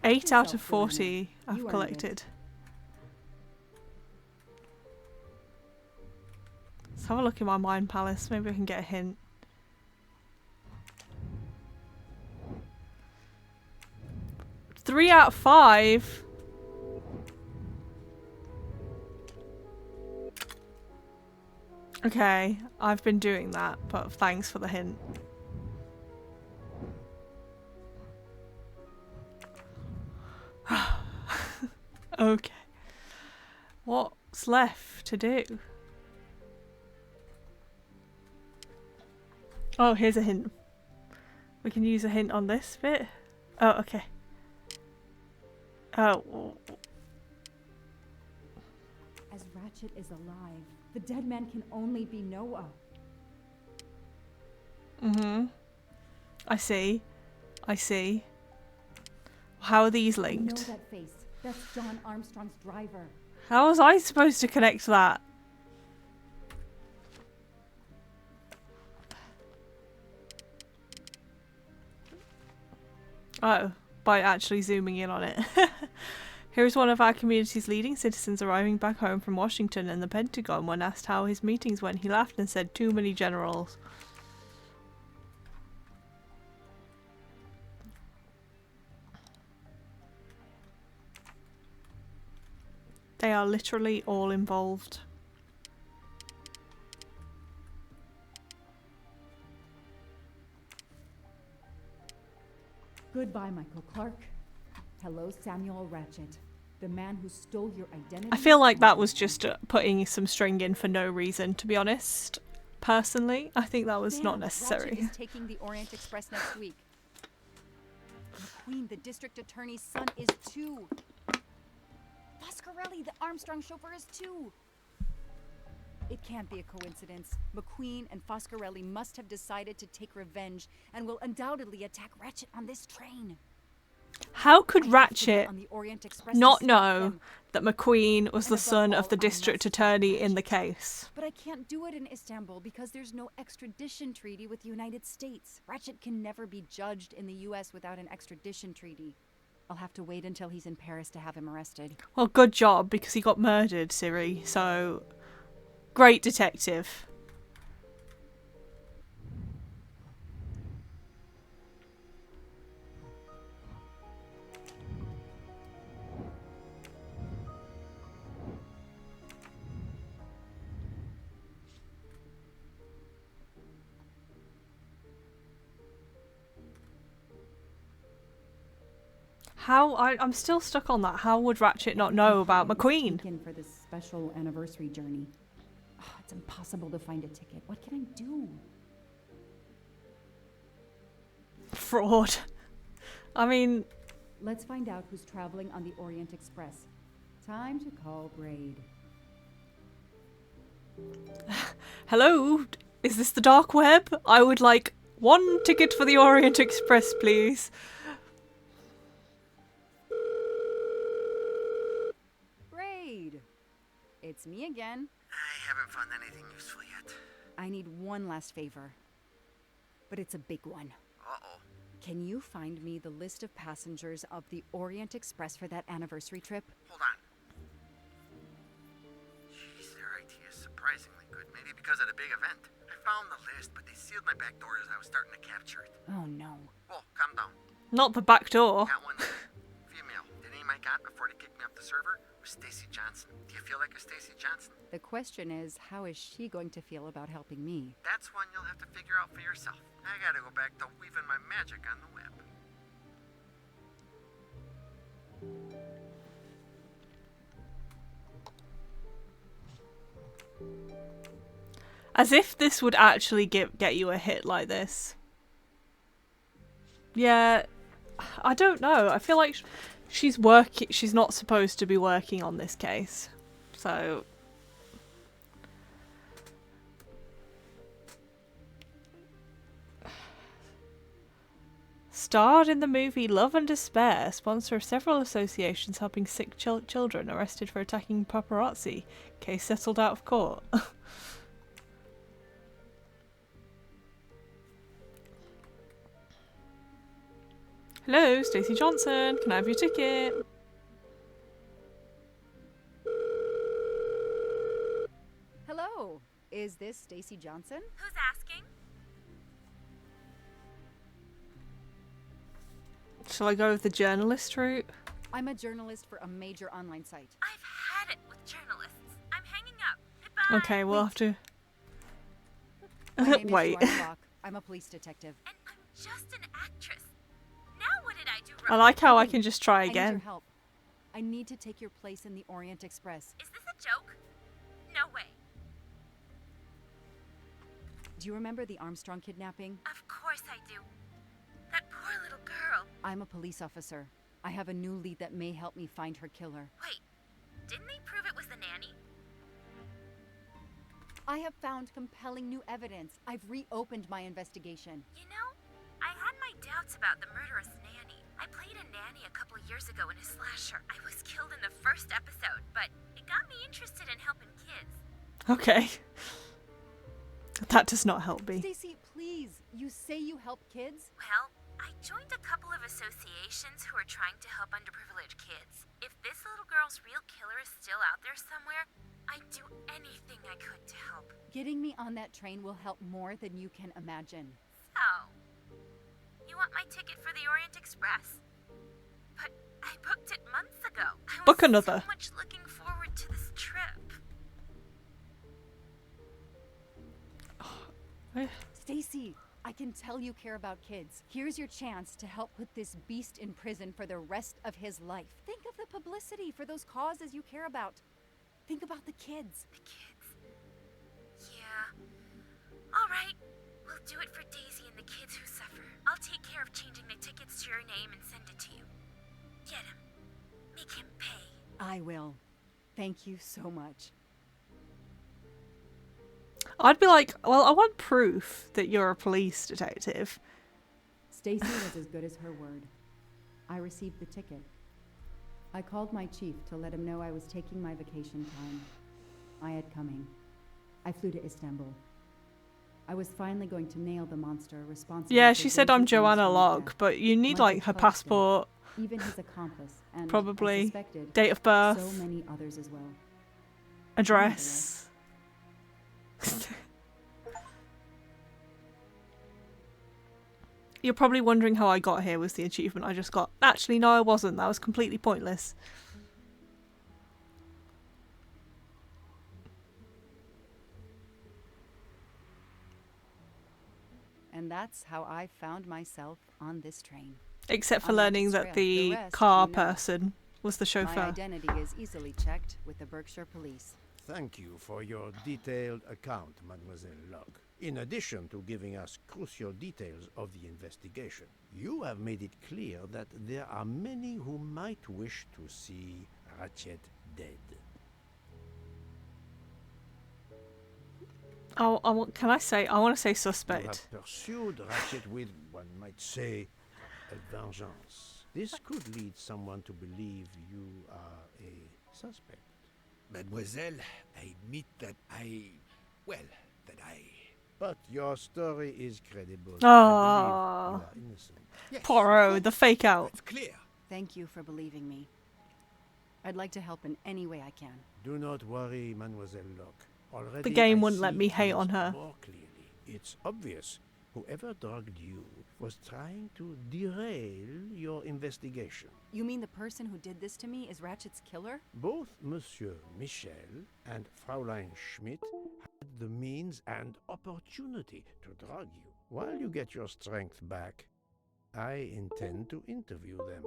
8 out of 40 I've collected. Let's have a look in my mind palace. Maybe I can get a hint. Three out of 5. Okay, I've been doing that, but thanks for the hint. Okay. What's left to do? Oh, here's a hint. We can use a hint on this bit. Oh, okay. Oh. As Ratchet is alive, the dead man can only be Noah. Mm-hmm. I see. I see. How are these I linked? know that face. That's John Armstrong's driver. How was I supposed to connect that? Oh, by actually zooming in on it. Here's one of our community's leading citizens arriving back home from Washington and the Pentagon. When asked how his meetings went, he laughed and said, "Too many generals." They are literally all involved. Goodbye, Michael Clark. Hello, Samuel Ratchet. The man who stole your identity. I feel like that was just putting some string in for no reason, to be honest. Personally, I think that was not necessary. Ratchet is taking the Orient Express next week. McQueen, the district attorney's son, is too. Foscarelli, the Armstrong chauffeur, is too. It can't be a coincidence. McQueen and Foscarelli must have decided to take revenge and will undoubtedly attack Ratchet on this train. How could Ratchet on the Orient Express not to know them. that McQueen was the above son of all, the I district must attorney in the case? But I can't do it in Istanbul because there's no extradition treaty with the United States. Ratchet can never be judged in the US without an extradition treaty. I'll have to wait until he's in Paris to have him arrested. Well, good job, because he got murdered, Siri, so... Great detective. I'm still stuck on that. How would Ratchet not know about McQueen? Taken for this special anniversary journey. Oh, it's impossible to find a ticket. What can I do? Fraud. I mean... Let's find out who's traveling on the Orient Express. Time to call Braid. Hello? Is this the dark web? I would like 1 ticket for the Orient Express, please. Braid! It's me again. I haven't found anything useful yet. I need one last favor. But it's a big one. Uh-oh. Can you find me the list of passengers of the Orient Express for that anniversary trip? Hold on. Jeez, their IT is surprisingly good. Maybe because of the big event. I found the list, but they sealed my back door as I was starting to capture it. Oh no. Whoa, calm down. Not the back door. Got one female. The name I got before they kicked me off the server was Stacy Johnson. Do you feel like a Stacy Johnson? The question is, how is she going to feel about helping me? That's one you'll have to figure out for yourself. I gotta go back to weaving my magic on the web. As if this would actually get you a hit like this. Yeah, I don't know. I feel like she's not supposed to be working on this case. So... Starred in the movie Love and Despair, sponsor of several associations helping sick children arrested for attacking paparazzi. Case settled out of court. Hello, Stacey Johnson. Can I have your ticket? Hello, is this Stacy Johnson? Who's asking? Shall I go with the journalist route? I'm a journalist for a major online site. I've had it with journalists. I'm hanging up. Goodbye. Okay, we'll have to... My name Wait. is Joanna Locke. I'm a police detective. And I'm just an actress. Now what did I do I wrong? like how I can just try I need again. your help. I need to take your place in the Orient Express. Is this a joke? No way. Do you remember the Armstrong kidnapping? Of course I do. That poor little girl. I'm a police officer. I have a new lead that may help me find her killer. Wait, didn't they prove it was the nanny? I have found compelling new evidence. I've reopened my investigation. You know, I had my doubts about the murderous nanny. I played a nanny a couple years ago in a slasher. I was killed in the first episode, but it got me interested in helping kids. Okay. That does not help me. Stacy, please. You say you help kids? Well, I joined a couple of associations who are trying to help underprivileged kids. If this little girl's real killer is still out there somewhere, I'd do anything I could to help. Getting me on that train will help more than you can imagine. So, you want my ticket for the Orient Express? But I booked it months ago. I was Book another. so much looking forward to this trip. Stacy, I can tell you care about kids. Here's your chance to help put this beast in prison for the rest of his life. Think of the publicity for those causes you care about. Think about the kids. The kids? Yeah. All right. We'll do it for Daisy and the kids who suffer. I'll take care of changing the tickets to your name and send it to you. Get him. Make him pay. I will. Thank you so much. I'd be like, well, I want proof that you're a police detective. Stacy was as good as her word. I received the ticket. I called my chief to let him know I was taking my vacation time. I had coming. I flew to Istanbul. I was finally going to nail the monster responsible. Yeah, for she said Daisy I'm Joanna Armstrong's Locke, death. but you need Michael like her Clark's death, passport, even his accomplice, and probably I suspected, date of birth, so many others as well. address. You're probably wondering how I got here was the achievement I just got. Actually, no, I wasn't. That was completely pointless. And that's how I found myself on this train. Except for On learning Rabbit's that Trail. the rest, car you know. person was the My chauffeur. identity is easily checked with the Berkshire Police. Thank you for your detailed account, Mademoiselle Locke. In addition to giving us crucial details of the investigation, you have made it clear that there are many who might wish to see Ratchet dead. Oh, can I say? I want to say You suspect. have pursued Ratchet with, one might say, a vengeance. This could lead someone to believe you are a suspect. Mademoiselle, I admit that But your story is credible. Oh, I believe you are innocent. Yes, Poirot, the fake out. it's clear. Thank you for believing me. I'd like to help in any way I can. Do not worry, Mademoiselle Locke. Already The game I wouldn't let see me hate things on her. More clearly. It's obvious. Whoever drugged you was trying to derail your investigation. You mean the person who did this to me is Ratchet's killer? Both Monsieur Michel and Fraulein Schmidt had the means and opportunity to drug you. While you get your strength back, I intend to interview them.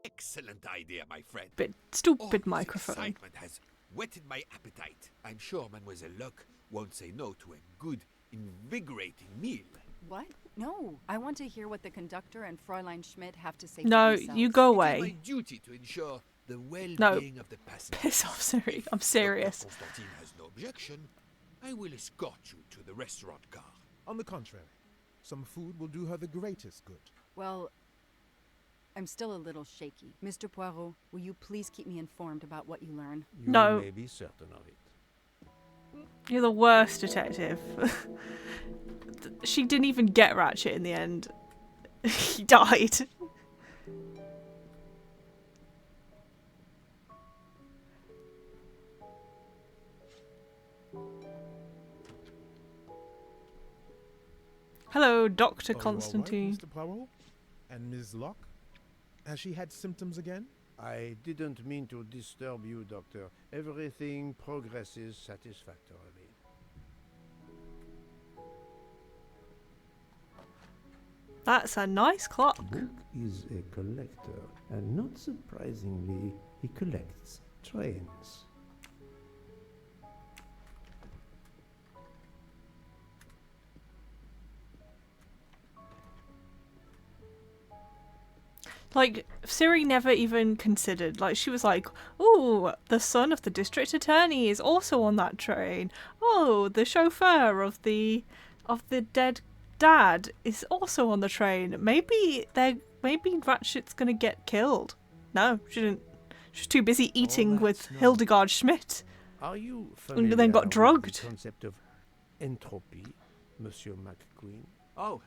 Excellent idea, my friend. Bit All stupid this microphone. excitement has whetted my appetite. I'm sure Mademoiselle Locke won't say no to a good, invigorating meal. What? No. I want to hear what the conductor and Fräulein Schmidt have to say No, for themselves. you go It is my away. duty to ensure the well-being No. of the passengers. Piss off, Siri. I'm If serious. Dr. Constantine has no objection, I will escort you to the restaurant car. On the contrary, some food will do her the greatest good. Well, I'm still a little shaky. Mr. Poirot, will you please keep me informed about what you learn? You No. may be certain of it. You're the worst detective. She didn't even get Ratchet in the end. He died. Hello, Dr. Are you all right, Constantine. Mr. Poirot? And Ms. Locke? Has she had symptoms again? I didn't mean to disturb you, Doctor. Everything progresses satisfactorily. That's a nice clock. Book is a collector, and not surprisingly, He collects trains. Like, Siri never even considered. Like, she was like, "Oh, the son of the district attorney is also on that train. Oh, the chauffeur of the dead dad is also on the train. Maybe Ratchet's gonna get killed." No, she didn't. She was too busy eating with Hildegard Schmidt. Are you And familiar then got with drugged. the concept of entropy, Monsieur McQueen? Oh,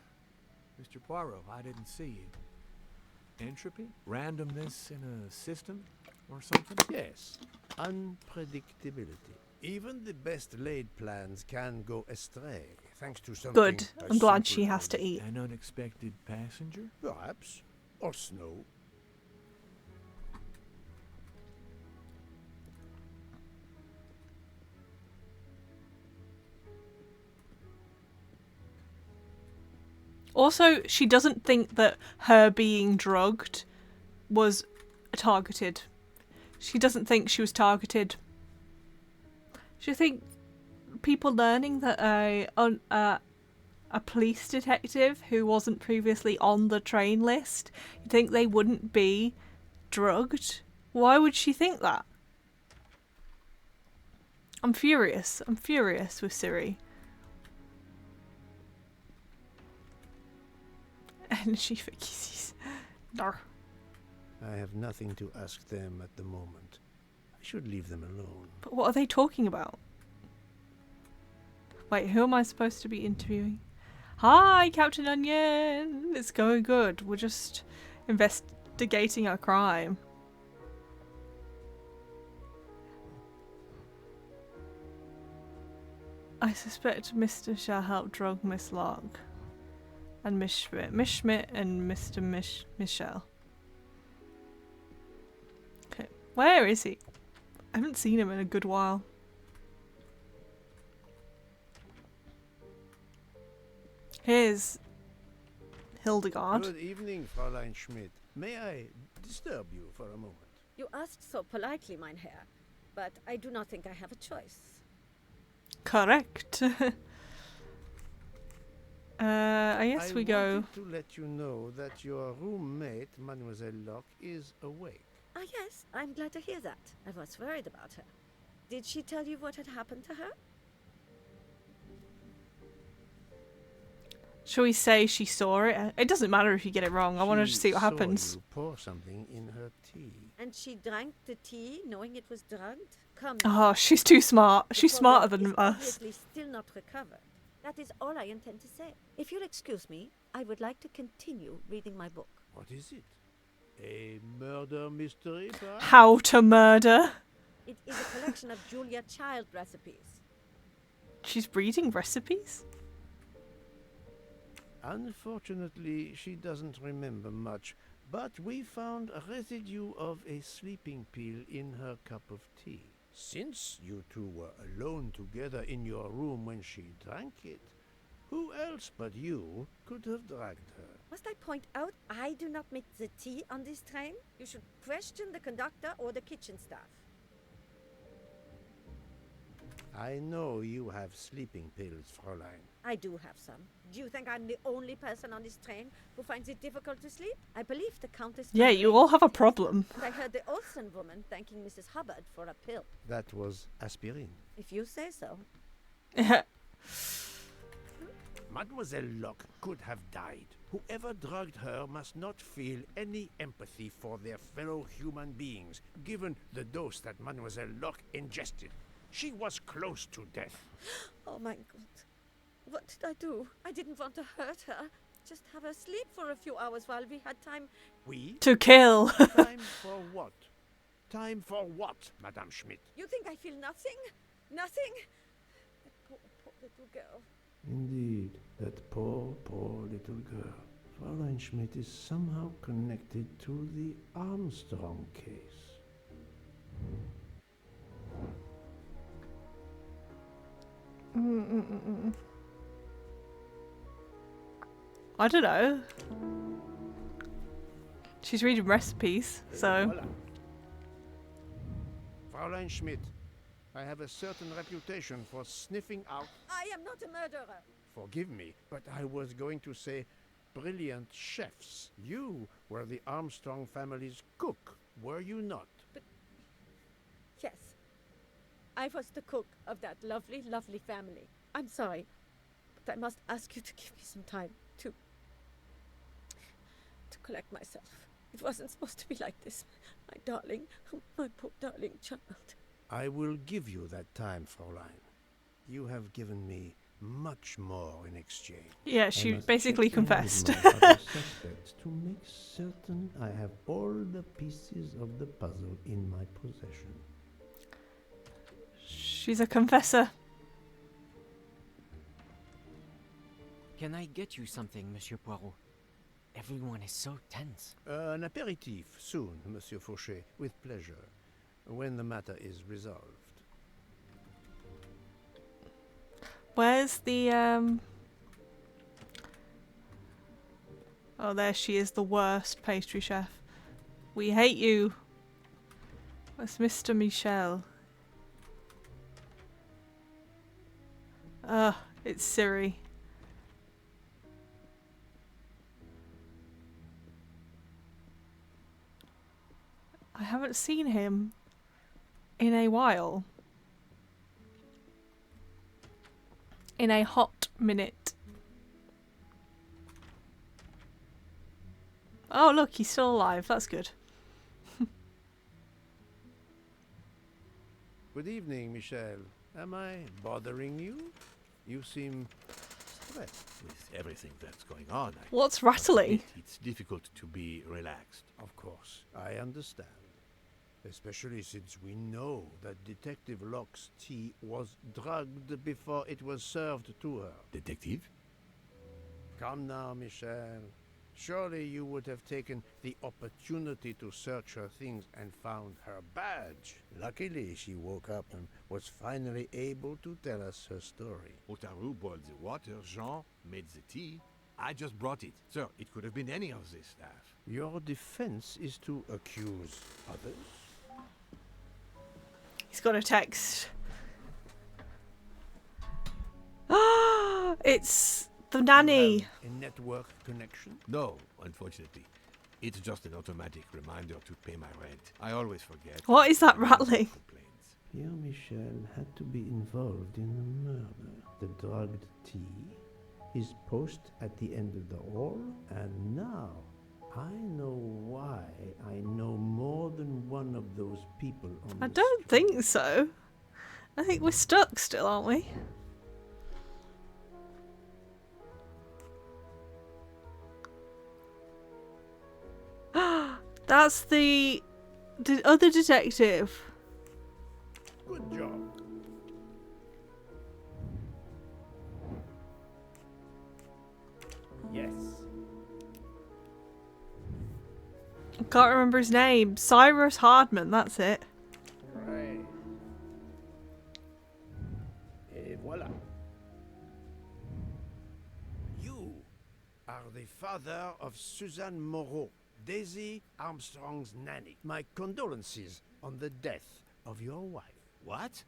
Mr. Poirot, I didn't see you. Entropy? Randomness in a system or something? Yes, unpredictability. Even the best laid plans can go astray, thanks to something. Good. as I'm glad simple she has as to eat. An unexpected passenger? Perhaps. Or snow. Also, she doesn't think that her being drugged was targeted. She doesn't think she was targeted. She thinks people learning that a police detective who wasn't previously on the train list, you think they wouldn't be drugged? Why would she think that? I'm furious. I'm furious with Siri. And she for kisses. No. I have nothing to ask them at the moment. I should leave them alone. But what are they talking about? Wait, who am I supposed to be interviewing? Hi, Captain Onion! It's going good. We're just investigating a crime. I suspect Mr. shall help drug Miss Locke. And Miss Schmidt. Miss Schmidt and Mr. Michelle. Okay. Where is he? I haven't seen him in a good while. Here's Hildegard. Good evening, Fräulein Schmidt. May I disturb you for a moment? You asked so politely, mein Herr, but I do not think I have a choice. Correct. I guess we go. I wanted to let you know that your roommate, Mademoiselle Locke, is awake. Ah, yes, I'm glad to hear that. I was worried about her. Did she tell you what had happened to her? Shall we say she saw it? It doesn't matter if you get it wrong. I want to just see what happens. You pour something in her tea. And she drank the tea knowing it was drugged? Come. Oh, she's too smart. She's The smarter problem than is us. obviously still not recovered. That is all I intend to say. If you'll excuse me, I would like to continue reading my book. What is it? A murder mystery, perhaps? How to murder. It is a collection of Julia Child recipes. She's reading recipes? Unfortunately, she doesn't remember much, but we found a residue of a sleeping pill in her cup of tea. Since you two were alone together in your room when she drank it, who else but you could have dragged her? Must I point out I do not make the tea on this train? You should question the conductor or the kitchen staff. I know you have sleeping pills, Fräulein. I do have some. Do you think I'm the only person on this train who finds it difficult to sleep? I believe the Countess... Yeah, you all have a problem. And I heard the Olsen woman thanking Mrs. Hubbard for a pill. That was aspirin. If you say so. Mademoiselle Locke could have died. Whoever drugged her must not feel any empathy for their fellow human beings, given the dose that Mademoiselle Locke ingested. She was close to death. Oh my God. What did I do? I didn't want to hurt her. Just have her sleep for a few hours while we had time... To kill. Time for what? Time for what, Madame Schmidt? You think I feel nothing? Nothing? That poor little girl. Indeed, that poor, poor little girl. Fräulein Schmidt is somehow connected to the Armstrong case. I don't know. She's reading recipes, so... Fräulein Schmidt, I have a certain reputation for sniffing out. I am not a murderer. Forgive me, but I was going to say brilliant chefs. You were the Armstrong family's cook, were you not? Yes. I was the cook of that lovely, lovely family. I'm sorry, but I must ask you to give me some time to collect myself. It wasn't supposed to be like this. My darling, my poor darling child. I will give you that time, Fräulein. You have given me much more in exchange. Yeah, she basically confessed. My other suspects to make certain I have all the pieces of the puzzle in my possession. She's a confessor. Can I get you something, Monsieur Poirot? Everyone is so tense. An aperitif soon, Monsieur Fauchet, with pleasure, when the matter is resolved. Where's the Oh, there she is, the worst pastry chef. We hate you. Where's Mr. Michel? It's Siri. I haven't seen him in a while. In a hot minute. Oh look, he's still alive. That's good. Good evening, Michel. Am I bothering you? You seem stressed. With everything that's going on, What's rattling? It's difficult to be relaxed. Of course, I understand. Especially since we know that Detective Locke's tea was drugged before it was served to her. Detective? Come now, Michel. Surely you would have taken the opportunity to search her things and found her badge. Luckily, she woke up and was finally able to tell us her story. Otaru boiled the water, Jean made the tea. I just brought it. Sir, it could have been any of the staff. Your defense is to accuse others? He's got a text. It's the nanny. A network connection? No, unfortunately. It's just an automatic reminder to pay my rent. I always forget. What is that rattling? Pierre Michel had to be involved in the murder. The drugged tea, his post at the end of the hall, and now I know why I know more than one of those people on I the don't think so. I think we're stuck still, aren't we? That's the other detective. Good job. Yes. I can't remember his name. Cyrus Hardman, that's it. Right. Et voilà. You are the father of Suzanne Moreau, Daisy Armstrong's nanny. My condolences on the death of your wife. What?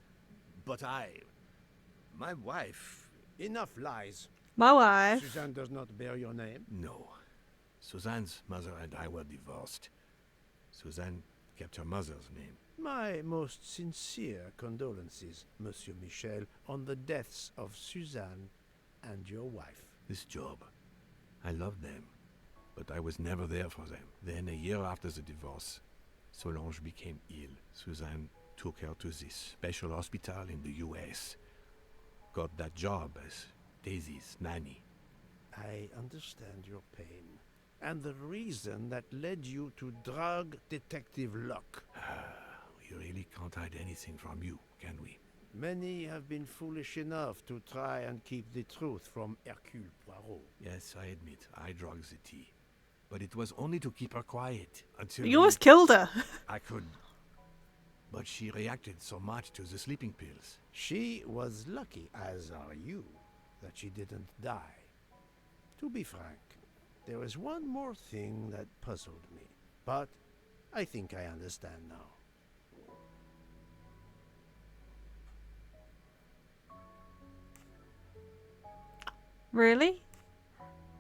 But my wife... Enough lies. My wife. Suzanne does not bear your name? No. Suzanne's mother and I were divorced. Suzanne kept her mother's name. My most sincere condolences, Monsieur Michel, on the deaths of Suzanne and your wife. This job, I loved them, but I was never there for them. Then, a year after the divorce, Solange became ill. Suzanne took her to this special hospital in the U.S. Got that job as Daisy's nanny. I understand your pain, and the reason that led you to drug Detective Locke. We really can't hide anything from you, can we? Many have been foolish enough to try and keep the truth from Hercule Poirot. Yes, I admit, I drugged the tea. But it was only to keep her quiet until... You almost killed her. I could... But she reacted so much to the sleeping pills. She was lucky, as are you, that she didn't die. To be frank, there is one more thing that puzzled me, but I think I understand now. Really?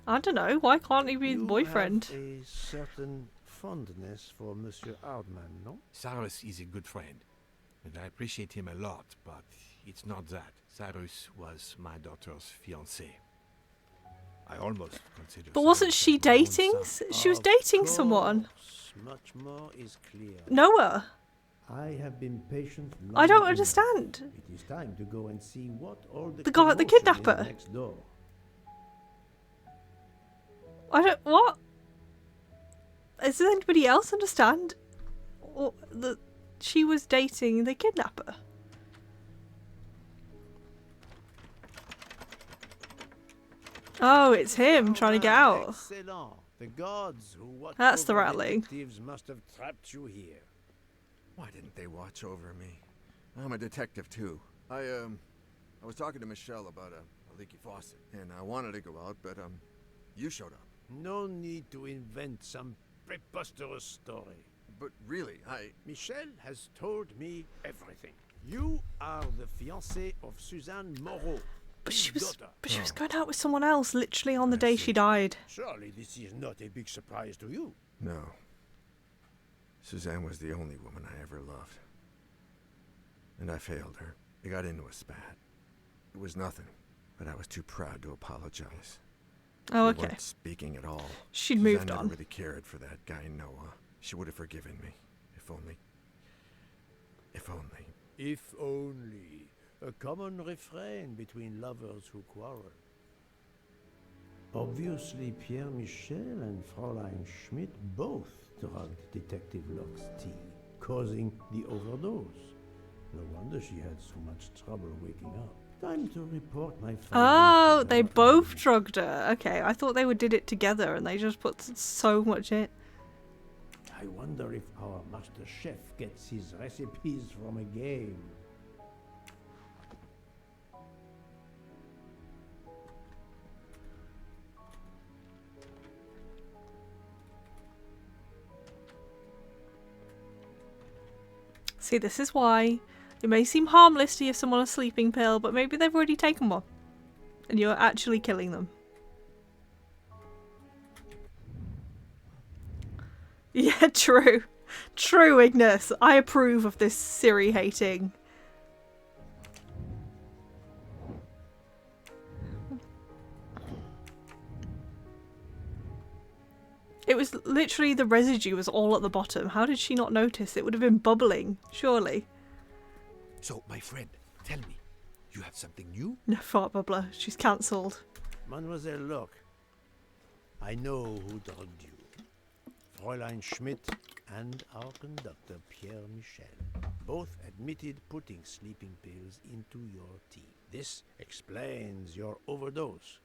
I don't know. Why can't he be the You boyfriend? have a certain fondness for Monsieur Ardman, no? Cyrus is a good friend, and I appreciate him a lot, but it's not that. Cyrus was my daughter's fiancé. I almost consider. But wasn't Cyrus she as my own dating? son. She was Of dating someone. course, much more is clear. Noah. I have been patient. I don't long understand. enough. It is time to go and see what all the The guy, the commotion is kidnapper. next door. I don't. What? Does anybody else understand? Or that she was dating the kidnapper? Oh, it's him trying to get out. Excellent. The gods who watch That's the over rattling. detectives must have trapped you here. Why didn't they watch over me? I'm a detective too. I was talking to Michelle about a leaky faucet, and I wanted to go out, but you showed up. No need to invent some preposterous story. But really, Michelle has told me everything. You are the fiancé of Suzanne Moreau. But she was. daughter. But she was going out with someone else, literally on the day she died. Surely this is not a big surprise to you. No. Suzanne was the only woman I ever loved. And I failed her. I got into a spat. It was nothing, but I was too proud to apologize. Oh, We okay. weren't speaking at all. She'd Suzanne moved never on. really cared for that guy Noah. She would have forgiven me. If only. If only. If only. A common refrain between lovers who quarrel. Obviously, Pierre Michel and Fräulein Schmidt both drugged Detective Locke's tea, causing the overdose. No wonder she had so much trouble waking up. Time to report my findings. Oh, to they her. both drugged her. Okay, I thought they did it together, and they just put so much in. I wonder if our master chef gets his recipes from a game. See, this is why it may seem harmless to give someone a sleeping pill, but maybe they've already taken one, and you're actually killing them. Yeah, true. True, Ignis. I approve of this Siri hating. It was literally the residue was all at the bottom. How did she not notice? It would have been bubbling, surely. So, my friend, tell me, you have something new? No, fart bubbler. She's cancelled. Mademoiselle Locke, I know who drugged you. Fräulein Schmidt and our conductor, Pierre Michel, both admitted putting sleeping pills into your tea. This explains your overdose.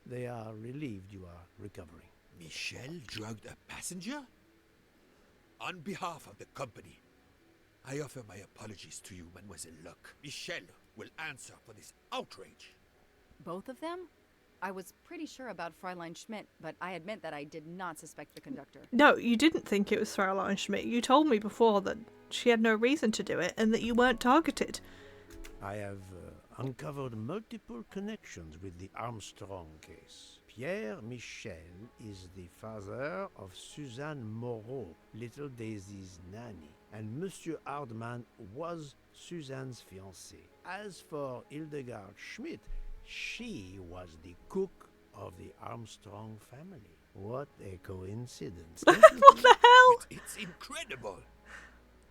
They are relieved you are recovering. Michel drugged a passenger? On behalf of the company, I offer my apologies to you, Mademoiselle Locke. Michel will answer for this outrage. Both of them? I was pretty sure about Fräulein Schmidt, but I admit that I did not suspect the conductor. No, you didn't think it was Fräulein Schmidt. You told me before that she had no reason to do it and that you weren't targeted. I have uncovered multiple connections with the Armstrong case. Pierre Michel is the father of Suzanne Moreau, little Daisy's nanny, and Monsieur Ardman was Suzanne's fiancé. As for Hildegard Schmidt, she was the cook of the Armstrong family. What a coincidence. What the hell? It's incredible.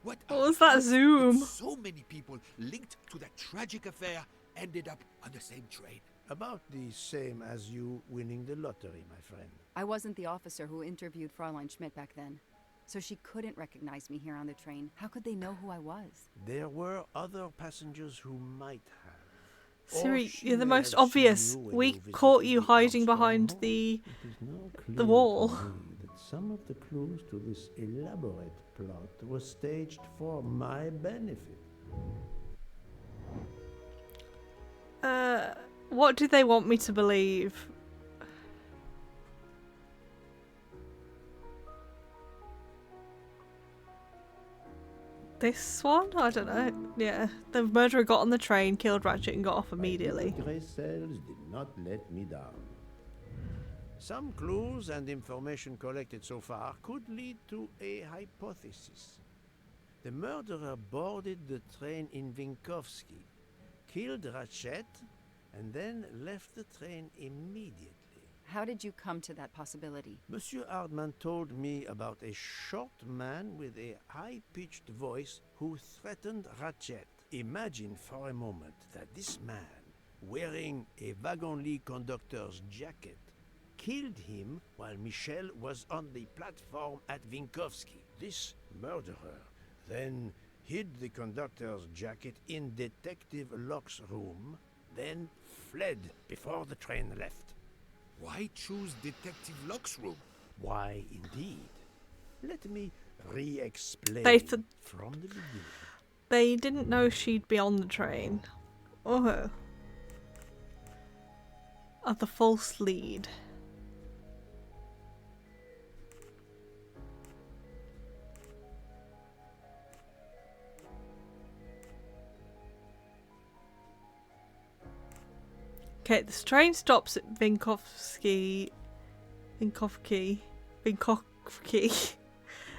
What was that zoom? So many people linked to that tragic affair ended up on the same train. About the same as you winning the lottery, my friend. I wasn't the officer who interviewed Fräulein Schmidt back then, so she couldn't recognize me here on the train. How could they know who I was? There were other passengers who might have. Siri, She you're the may most have seen obvious. you when We you visited caught you the hiding Armstrong behind home. the It is now clear the wall. to me that some of the clues to this elaborate plot were staged for my benefit. What do they want me to believe? This one? I don't know. Yeah. The murderer got on the train, killed Ratchet, and got off immediately. My grey cells did not let me down. Some clues and information collected so far could lead to a hypothesis. The murderer boarded the train in Vinkovsky, killed Ratchet, and then left the train immediately. How did you come to that possibility? Monsieur Hardman told me about a short man with a high-pitched voice who threatened Ratchet. Imagine for a moment that this man, wearing a wagon-lit conductor's jacket, killed him while Michel was on the platform at Vinkovsky. This murderer then hid the conductor's jacket in Detective Locke's room, then fled before the train left. Why choose Detective Locke's room? Why, indeed. Let me re-explain from the beginning. They didn't know she'd be on the train. Oh. Of the false lead. Okay, the train stops at Vinkovsky.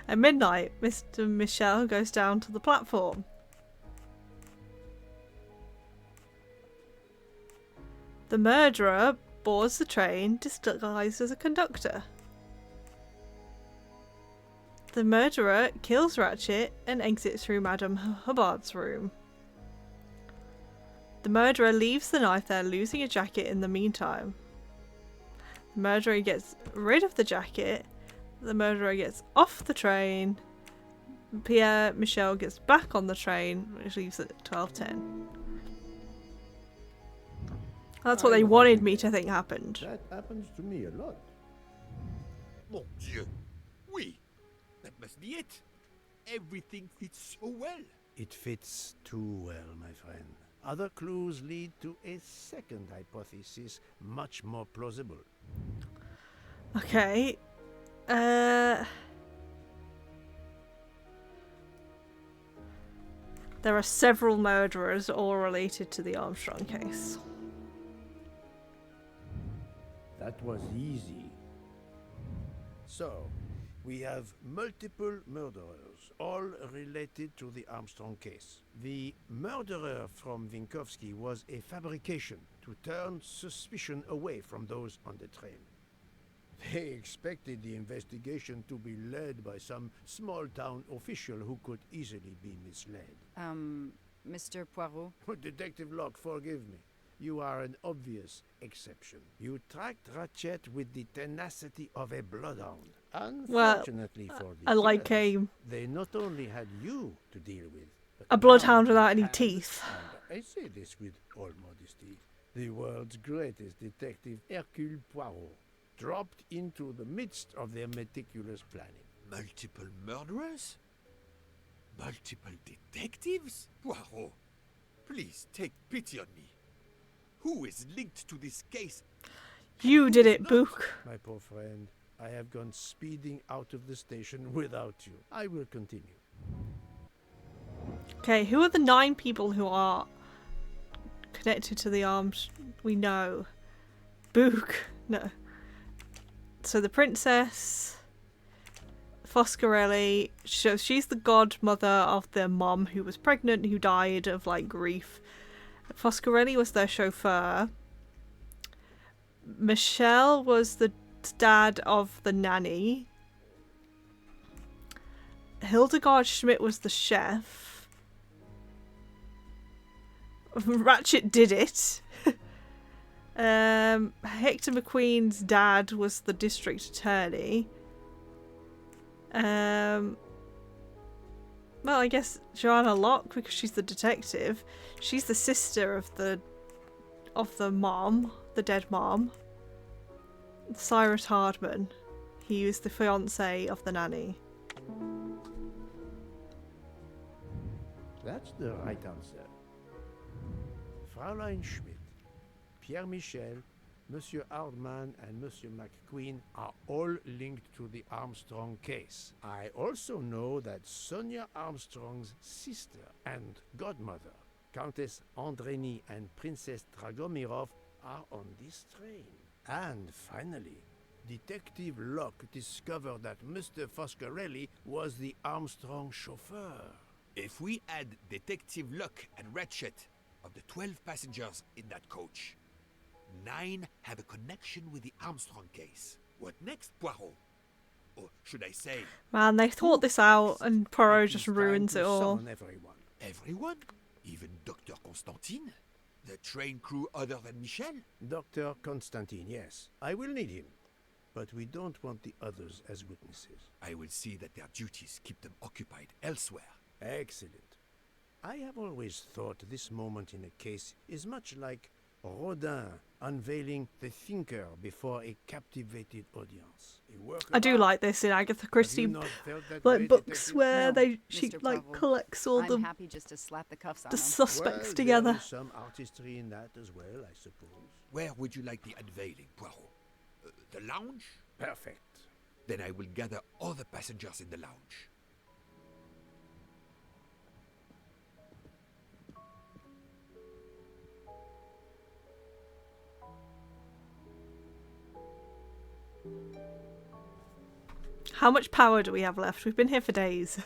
At midnight, Mr. Michel goes down to the platform. The murderer boards the train disguised as a conductor. The murderer kills Ratchet and exits through Madame Hubbard's room. The murderer leaves the knife there, losing a jacket in the meantime. The murderer gets rid of the jacket. The murderer gets off the train. Pierre Michel gets back on the train, which leaves at 12:10. That's what they wanted me to think happened. That happens to me a lot. Mon Dieu! Oui! That must be it! Everything fits so well! It fits too well, my friend. Other clues lead to a second hypothesis, much more plausible. Okay. There are several murderers, all related to the Armstrong case. That was easy. So, we have multiple murderers, all related to the Armstrong case. The murderer from Vinkovsky was a fabrication to turn suspicion away from those on the train. They expected the investigation to be led by some small-town official who could easily be misled. Mr. Poirot? Detective Locke, forgive me. You are an obvious exception. You tracked Ratchet with the tenacity of a bloodhound. Unfortunately for the killers, they not only had you to deal with, but a bloodhound now without any had, teeth. and I say this with all modesty, the world's greatest detective, Hercule Poirot, dropped into the midst of their meticulous planning. Multiple murderers? Multiple detectives? Poirot, please take pity on me. Who is linked to this case? You did it, Book. My poor friend, I have gone speeding out of the station without you. I will continue. Okay, who are the 9 people who are connected to the arms we know? Book. No. So the princess, Foscarelli, so she's the godmother of their mom who was pregnant, who died of like grief. Foscarelli was their chauffeur. Michel was the dad of the nanny. Hildegard Schmidt was the chef. Ratchet did it. Hector McQueen's dad was the district attorney. Well, I guess Joanna Locke, because she's the detective. She's the sister of the mom, the dead mom. Cyrus Hardman. He was the fiance of the nanny. That's the right answer. Fräulein Schmidt, Pierre Michel, Monsieur Hardman and Monsieur McQueen are all linked to the Armstrong case. I also know that Sonia Armstrong's sister and godmother, Countess Andreni and Princess Dragomirov, are on this train. And finally, Detective Locke discovered that Mr. Foscarelli was the Armstrong chauffeur. If we add Detective Luck and Ratchet, of the 12 passengers in that coach, 9 have a connection with the Armstrong case. What next, Poirot? Or should I say... Man, they thought this out and Poirot just ruins it all. Everyone. Everyone? Even Dr. Constantine? The train crew other than Michel? Dr. Constantine, yes. I will need him. But we don't want the others as witnesses. I will see that their duties keep them occupied elsewhere. Excellent. I have always thought this moment in a case is much like Rodin unveiling the thinker before a captivated audience. I do like this in Agatha Christie, like books where she like collects all I'm happy just to slap the cuffs on the them. suspects Well, together. there is some artistry in that as well, I suppose. Where would you like the unveiling, Poirot? The lounge? Perfect. Then I will gather all the passengers in the lounge. How much power do we have left? We've been here for days.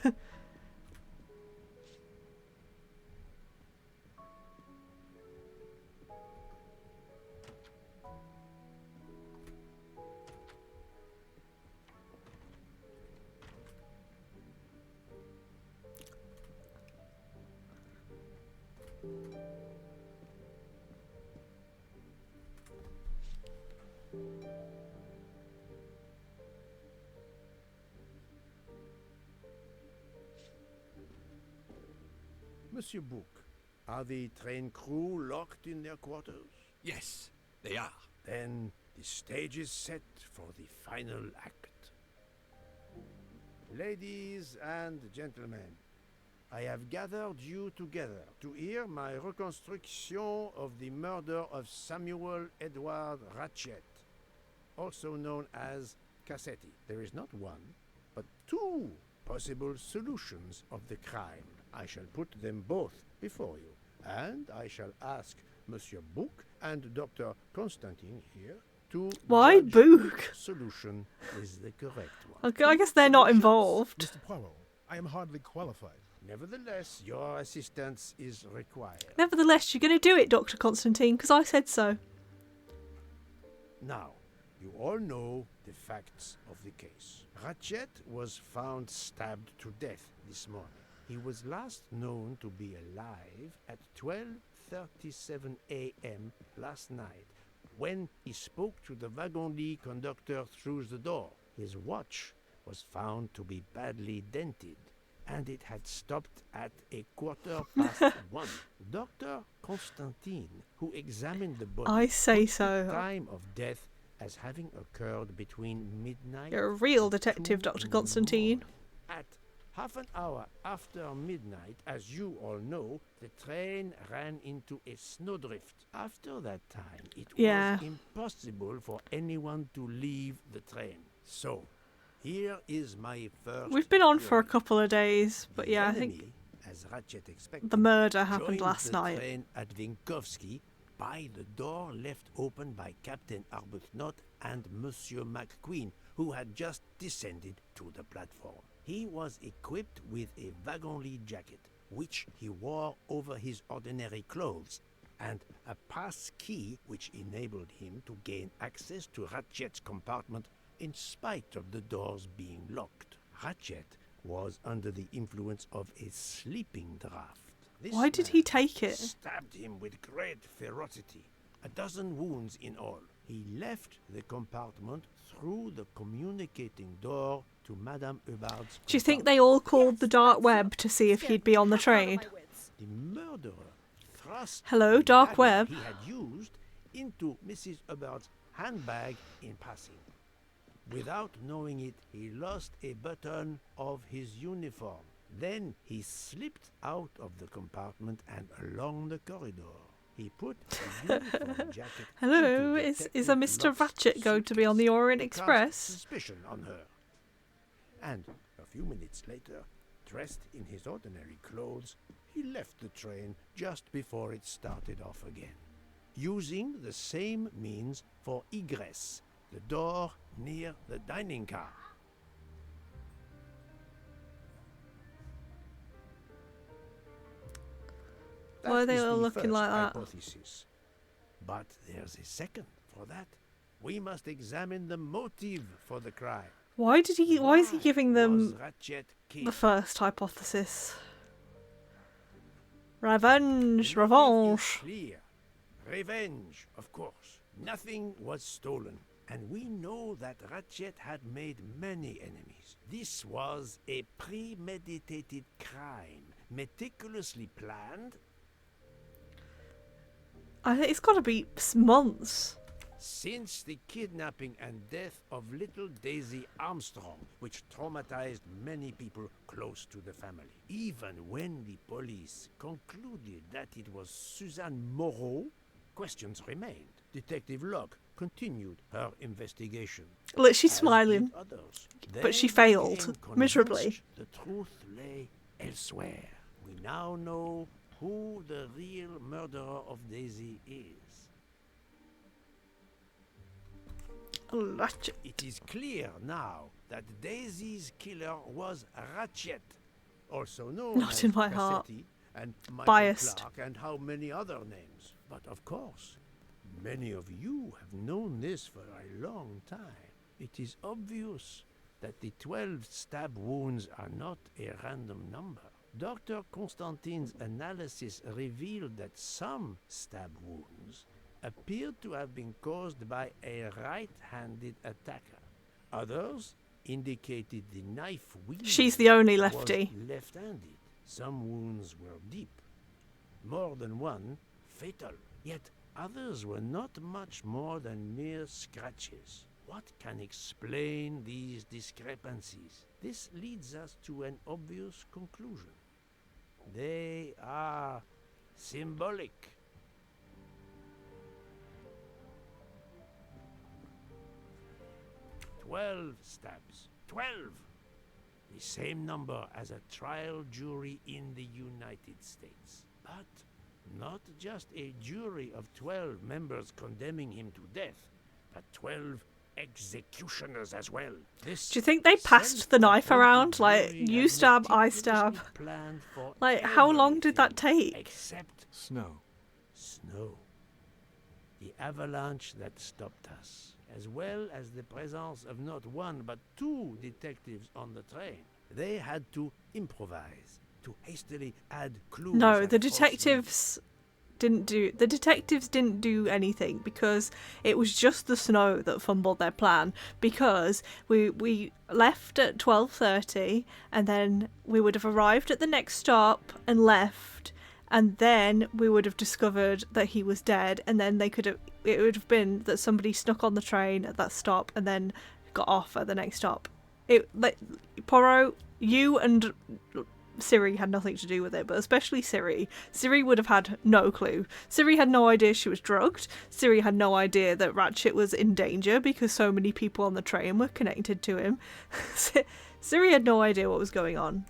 Monsieur Bouc, are the train crew locked in their quarters? Yes, they are. Then the stage is set for the final act. Ladies and gentlemen, I have gathered you together to hear my reconstruction of the murder of Samuel Edward Ratchet, also known as Cassetti. There is not one, but 2 possible solutions of the crime. I shall put them both before you, and I shall ask Monsieur Bouc and Dr. Constantine here to Why judge Bouc? which solution is the correct one. Okay, I guess they're not involved. Mr. Poirot, I am hardly qualified. Nevertheless, your assistance is required. Nevertheless, you're going to do it, Dr. Constantine, because I said so. Now, you all know the facts of the case. Ratchet was found stabbed to death this morning. He was last known to be alive at 12:37 a.m. last night when he spoke to the wagon-lit conductor through the door. His watch was found to be badly dented, and it had stopped at 1:15. Dr. Constantine, who examined the body, I say put so. the time of death as having occurred between midnight. You're a real and detective, 2 Dr. in the Constantine. morning. At half an hour after midnight, as you all know, the train ran into a snowdrift. After that time, it Yeah. was impossible for anyone to leave the train. So, here is my first We've been on for a theory. couple of days, but The yeah, I enemy, think as Ratchet expected, the murder happened joined last the night. train at Vinkovsky by the door left open by Captain Arbuthnot and Monsieur McQueen, who had just descended to the platform. He was equipped with a wagon-lit jacket, which he wore over his ordinary clothes, and a pass key which enabled him to gain access to Ratchet's compartment in spite of the doors being locked. Ratchet was under the influence of a sleeping draught. This Why did man he take it? Stabbed him with great ferocity, 12 wounds in all. He left the compartment through the communicating door to Madame Hubbard's. Do you think they all called the dark web to see if he'd be on the train? The murderer thrust Hello, the dark dagger web. he had used into Mrs. Hubbard's handbag in passing. Without knowing it, he lost a button of his uniform. Then he slipped out of the compartment and along the corridor. He put a uniform jacket. Hello, into is a Detective Mr. Locke's Ratchet going to be on the Orient to cast Express? Suspicion on her. And a few minutes later, dressed in his ordinary clothes, he left the train just before it started off again, using the same means for egress, the door near the dining car. Why are they is all the looking first like that? hypothesis. But there's a second for that. We must examine the motive for the crime. Why is he giving Was them Ratchet the killed? first hypothesis? Revenge, Is revanche. clear. Revenge, of course. Nothing was stolen. And we know that Ratchet had made many enemies. This was a premeditated crime, meticulously planned. I think it's got to be months. Since the kidnapping and death of little Daisy Armstrong, which traumatized many people close to the family. Even when the police concluded that it was Suzanne Moreau, questions remained. Detective Locke continued her investigation. Look, she's as smiling, did others. but she They failed became miserably. convinced The truth lay elsewhere. We now know who the real murderer of Daisy is. Ratchet. It is clear now that Daisy's killer was Ratchet, also known Not as in my heart. Cassetti and Michael Biased. Clark and how many other names. But of course, many of you have known this for a long time. It is obvious that the 12 stab wounds are not a random number. Dr. Constantine's analysis revealed that some stab wounds appeared to have been caused by a right-handed attacker. Others indicated the knife wielder She's the only was lefty. left-handed. Some wounds were deep, more than one fatal. Yet others were not much more than mere scratches. What can explain these discrepancies? This leads us to an obvious conclusion. They are symbolic. 12 stabs. 12! The same number as a trial jury in the United States. But not just a jury of 12 members condemning him to death, but 12 executioners as well. This Do you think they passed the knife around? Like, you stab, I stab. planned for Like, how long did that take? except Snow. snow. The avalanche that stopped us, as well as the presence of not one but two detectives on the train. They had to improvise, to hastily add clues. No, and the false detectives didn't do anything because it was just the snow that fumbled their plan, because we left at 12:30 and then we would have arrived at the next stop and left, and then we would have discovered that he was dead, and then it would have been that somebody snuck on the train at that stop and then got off at the next stop. Poirot, you and Siri had nothing to do with it, but especially Siri. Siri would have had no clue. Siri had no idea she was drugged. Siri had no idea that Ratchet was in danger because so many people on the train were connected to him. Siri had no idea what was going on.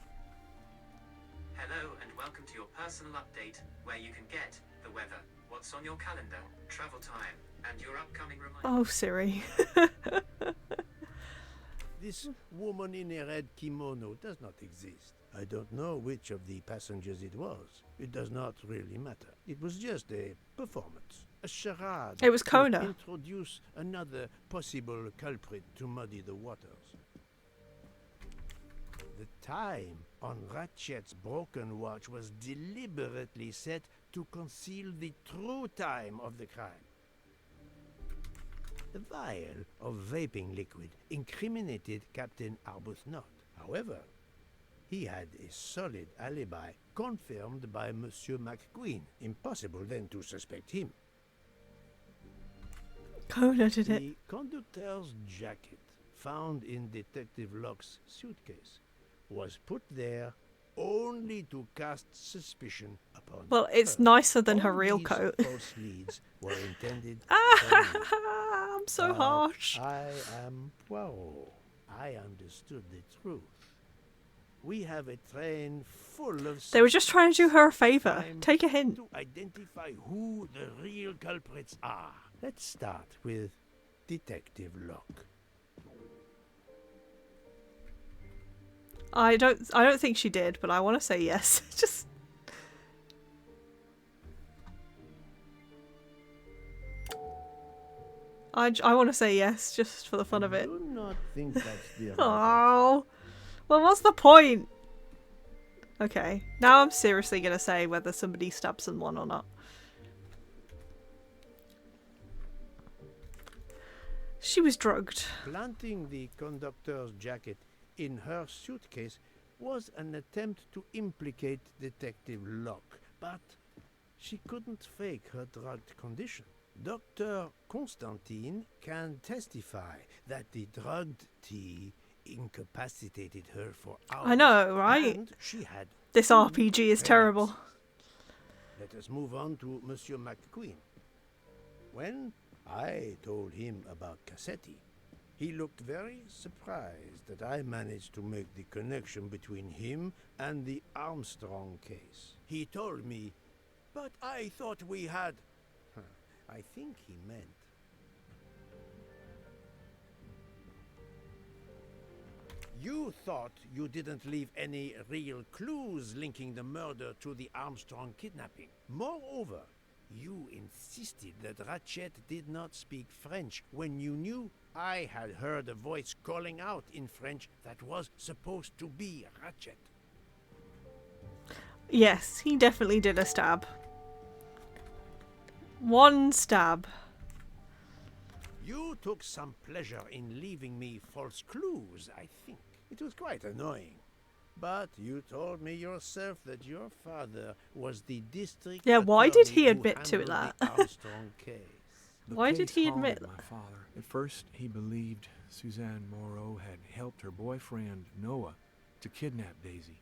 Hello and welcome to your personal update, where you can get the weather, what's on your calendar, travel time, and your upcoming reminders. Oh, Siri. This woman in a red kimono does not exist. I don't know which of the passengers it was. It does not really matter. It was just a performance, a charade. It was to Kona. introduce another possible culprit to muddy the waters. The time on Ratchet's broken watch was deliberately set to conceal the true time of the crime. The vial of vaping liquid incriminated Captain Arbuthnot. However, he had a solid alibi confirmed by Monsieur McQueen. Impossible then to suspect him. Kona did it. The conductor's jacket found in Detective Locke's suitcase was put there only to cast suspicion upon Well, it's her. nicer than her All real these coat. false leads were intended for me. I'm so But harsh. I am Poirot. I understood the truth. We have a train full of They were just trying to do her a favour. Time Take a hint. to identify who the real culprits are. Let's start with Detective Locke. I don't think she did, but I want to say yes. Just I want to say yes, just for the fun of it. Do not think that's the right Oh, well, what's the point? Okay, now I'm seriously gonna say whether somebody stabs someone or not. She was drugged. Planting the conductor's jacket in her suitcase was an attempt to implicate Detective Locke, but she couldn't fake her drugged condition. Dr. Constantine can testify that the drugged tea incapacitated her for hours. I know, right? And she had This 2 RPG is terrible. relapses. Let us move on to Monsieur McQueen. When I told him about Cassetti, he looked very surprised that I managed to make the connection between him and the Armstrong case. He told me, "But I thought we had..." I think he meant... You thought you didn't leave any real clues linking the murder to the Armstrong kidnapping. Moreover, you insisted that Ratchet did not speak French when you knew I had heard a voice calling out in French that was supposed to be Ratchet. Yes, he definitely did a stab. One stab. You took some pleasure in leaving me false clues, I think. It was quite annoying. But you told me yourself that your father was the district Yeah, why did he attorney who admit to handled that? the Armstrong case. The Why did case he haunted admit my father? At first, he believed Suzanne Moreau had helped her boyfriend, Noah, to kidnap Daisy,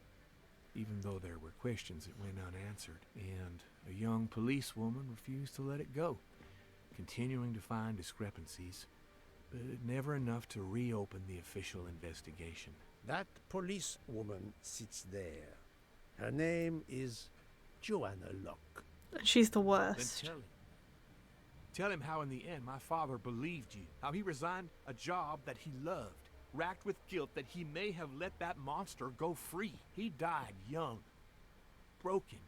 even though there were questions that went unanswered, and a young policewoman refused to let it go, continuing to find discrepancies, but never enough to reopen the official investigation. That policewoman sits there. Her name is Joanna Locke. She's the Then worst. tell him. Tell him how in the end my father believed you, how he resigned a job that he loved, racked with guilt that he may have let that monster go free. He died young, broken,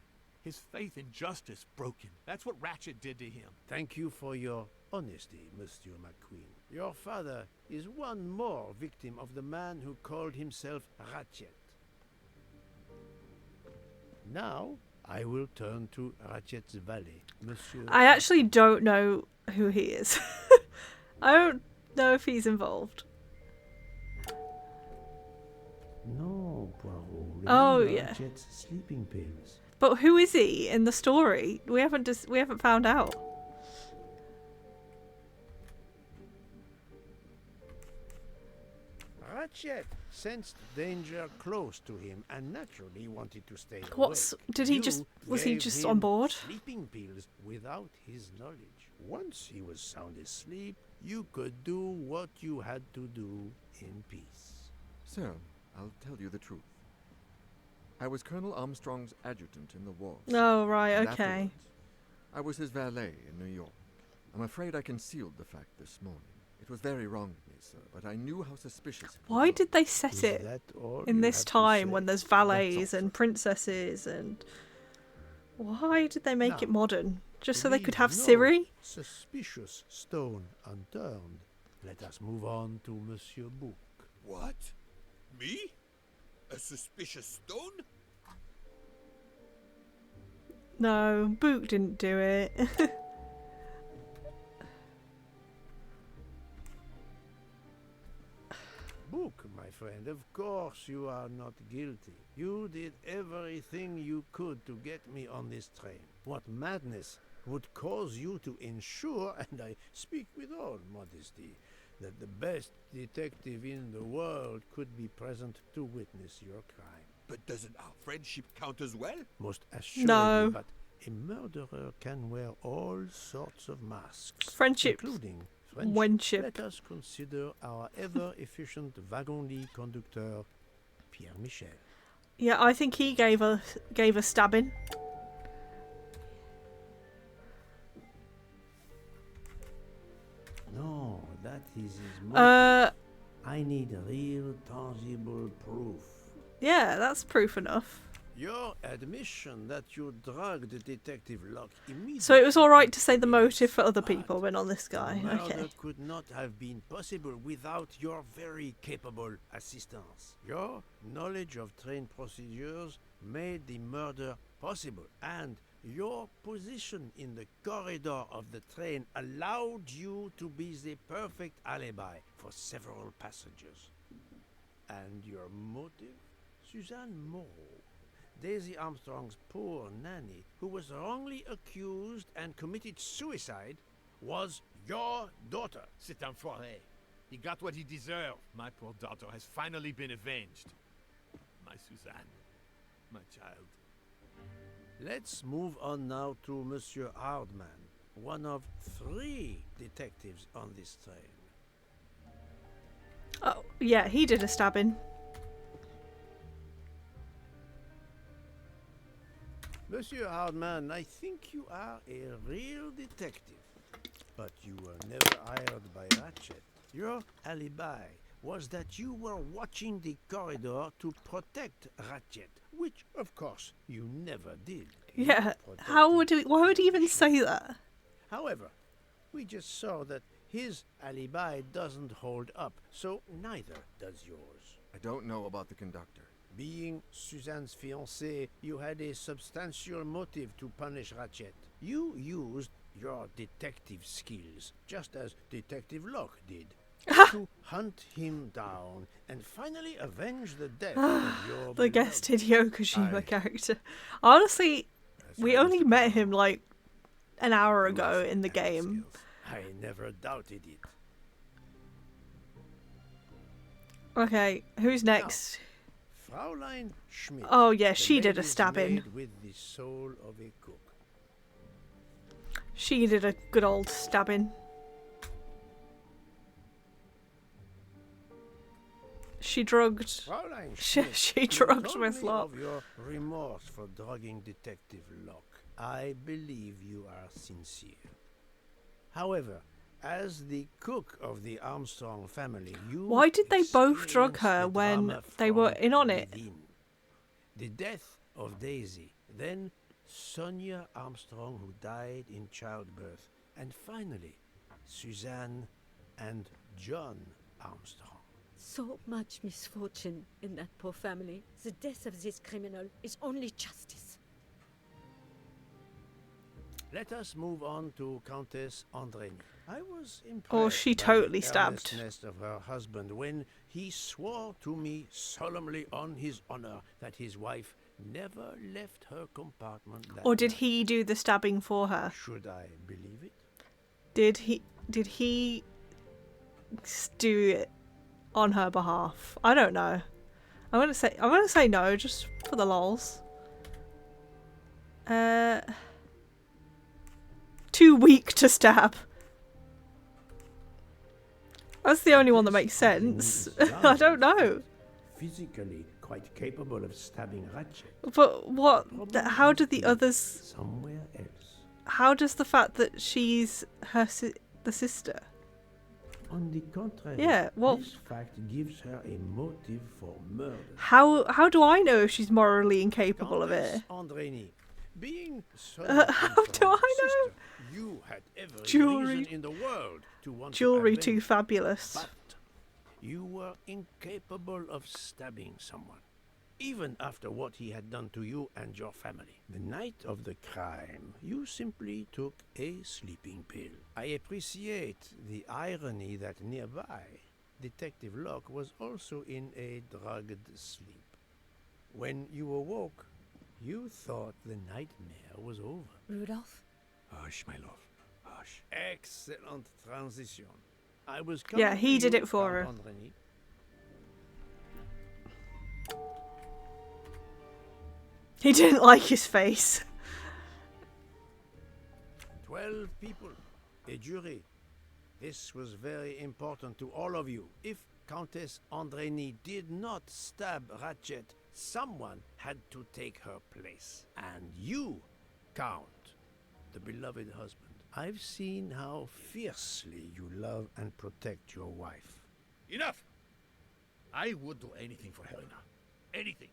his faith in justice broken. That's what Ratchet did to him. Thank you for your honesty, Monsieur McQueen. Your father is one more victim of the man who called himself Ratchet. Now, I will turn to Ratchet's valet, Monsieur... I actually don't know who he is. I don't know if he's involved. No, Poirot. Oh, Remember yeah. Ratchet's sleeping pills. But who is he in the story? We haven't found out. Ratchet sensed danger close to him and naturally wanted to stay What's awake. did he You just was he gave just him on board? sleeping pills without his knowledge. Once he was sound asleep, you could do what you had to do in peace. Sir, I'll tell you the truth. I was Colonel Armstrong's adjutant in the war. Oh, right, and okay. afterwards, I was his valet in New York. I'm afraid I concealed the fact this morning. It was very wrong of me, sir, but I knew how suspicious it Why was. did they set Is it that all in you this have to time say? when there's That's all, valets and princesses and why did they make it Now, modern? Just so they could Leave have no Siri? suspicious stone unturned. Let us move on to Monsieur Bouc. What? Me? A suspicious stone? No, Book didn't do it. Book, my friend, of course you are not guilty. You did everything you could to get me on this train. What madness would cause you to ensure, and I speak with all modesty, that the best detective in the world could be present to witness your crime? But doesn't our friendship count as well? Most assuredly, No. but a murderer can wear all sorts of masks, Friendship. including friendship. Friendship. Let us consider our ever-efficient wagon-lit conductor, Pierre Michel. Yeah, I think he gave a stabbing. No, that is his motive. I need real, tangible proof. Yeah, that's proof enough. Your admission that you drugged Detective Locke immediately. So it was all right to say the motive for other people, but not this guy. The murder Okay. could not have been possible without your very capable assistance. Your knowledge of train procedures made the murder possible, and your position in the corridor of the train allowed you to be the perfect alibi for several passengers. And your motive? Suzanne Moreau, Daisy Armstrong's poor nanny, who was wrongly accused and committed suicide, was your daughter. C'est un foiré. He got what he deserved. My poor daughter has finally been avenged. My Suzanne. My child. Let's move on now to Monsieur Hardman, one of 3 detectives on this train. Oh, yeah, he did a stabbing. Monsieur Hardman, I think you are a real detective, but you were never hired by Ratchet. Your alibi was that you were watching the corridor to protect Ratchet, which, of course, you never did. Yeah, why would he even say that? However, we just saw that his alibi doesn't hold up, so neither does yours. I don't know about the conductor. Being Suzanne's fiancé, you had a substantial motive to punish Ratchet. You used your detective skills, just as Detective Locke did, to hunt him down and finally avenge the death of your The guest Hideo Kojima character. Honestly, we only met him like an hour ago in the game. I never doubted it. Okay, who's next? Fraulein Schmidt. Oh yeah, she the did a lady's stabbing. maid with the soul of a cook. She did a good old stabbing. She drugged. Fraulein She Schmidt, drugged you told Miss me Locke. of your remorse for drugging Detective Locke. I believe you are sincere. However, as the cook of the Armstrong family, you Why did they both drug experienced her the when drama they were from in on it? within. The death of Daisy, then Sonia Armstrong, who died in childbirth, and finally Suzanne and John Armstrong. So much misfortune in that poor family. The death of this criminal is only justice. Let us move on to Countess Andreni. I was impressed Oh, she by totally the stabbed. earnestness of her husband when he swore to me solemnly on his honor that his wife never left her compartment that Or did night. he do the stabbing for her? Should I believe it? Did he do it on her behalf? I don't know. I'm gonna say no, just for the lols. Too weak to stab. That's the only one that makes sense. I don't know. Physically quite capable of stabbing Ratchet. But what? How do the others? Somewhere else. How does the fact that she's the sister? On the contrary, Yeah, well- this fact gives her a motive for murder. How do I know if she's morally incapable of it? Countess Andreni, being so How do I know? you had every Jewelry. reason in the world to want Jewelry to too avenge, fabulous. but you were incapable of stabbing someone, even after what he had done to you and your family. The night of the crime, you simply took a sleeping pill. I appreciate the irony that nearby, Detective Locke was also in a drugged sleep. When you awoke, you thought the nightmare was over. Rudolph? Hush, my love. Hush. Excellent transition. I was Yeah, coming he to did you, it for her. Count Andreni. He didn't like his face. 12 people, a jury. This was very important to all of you. If Countess Andreni did not stab Ratchet, someone had to take her place. And you, Count, the beloved husband. I've seen how fiercely you love and protect your wife. Enough! I would do anything for Helena. Anything.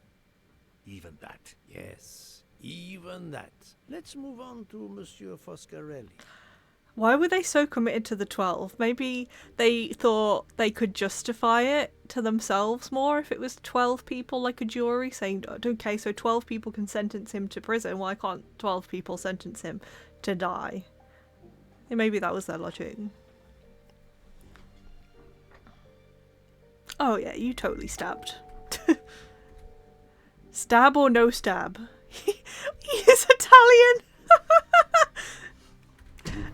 Even that. Yes, even that. Let's move on to Monsieur Foscarelli. Why were they so committed to the 12? Maybe they thought they could justify it to themselves more if it was 12 people like a jury saying, okay, so 12 people can sentence him to prison, why can't 12 people sentence him to die? And maybe that was their logic. Oh yeah, you totally stabbed. Stab or no stab? He is Italian!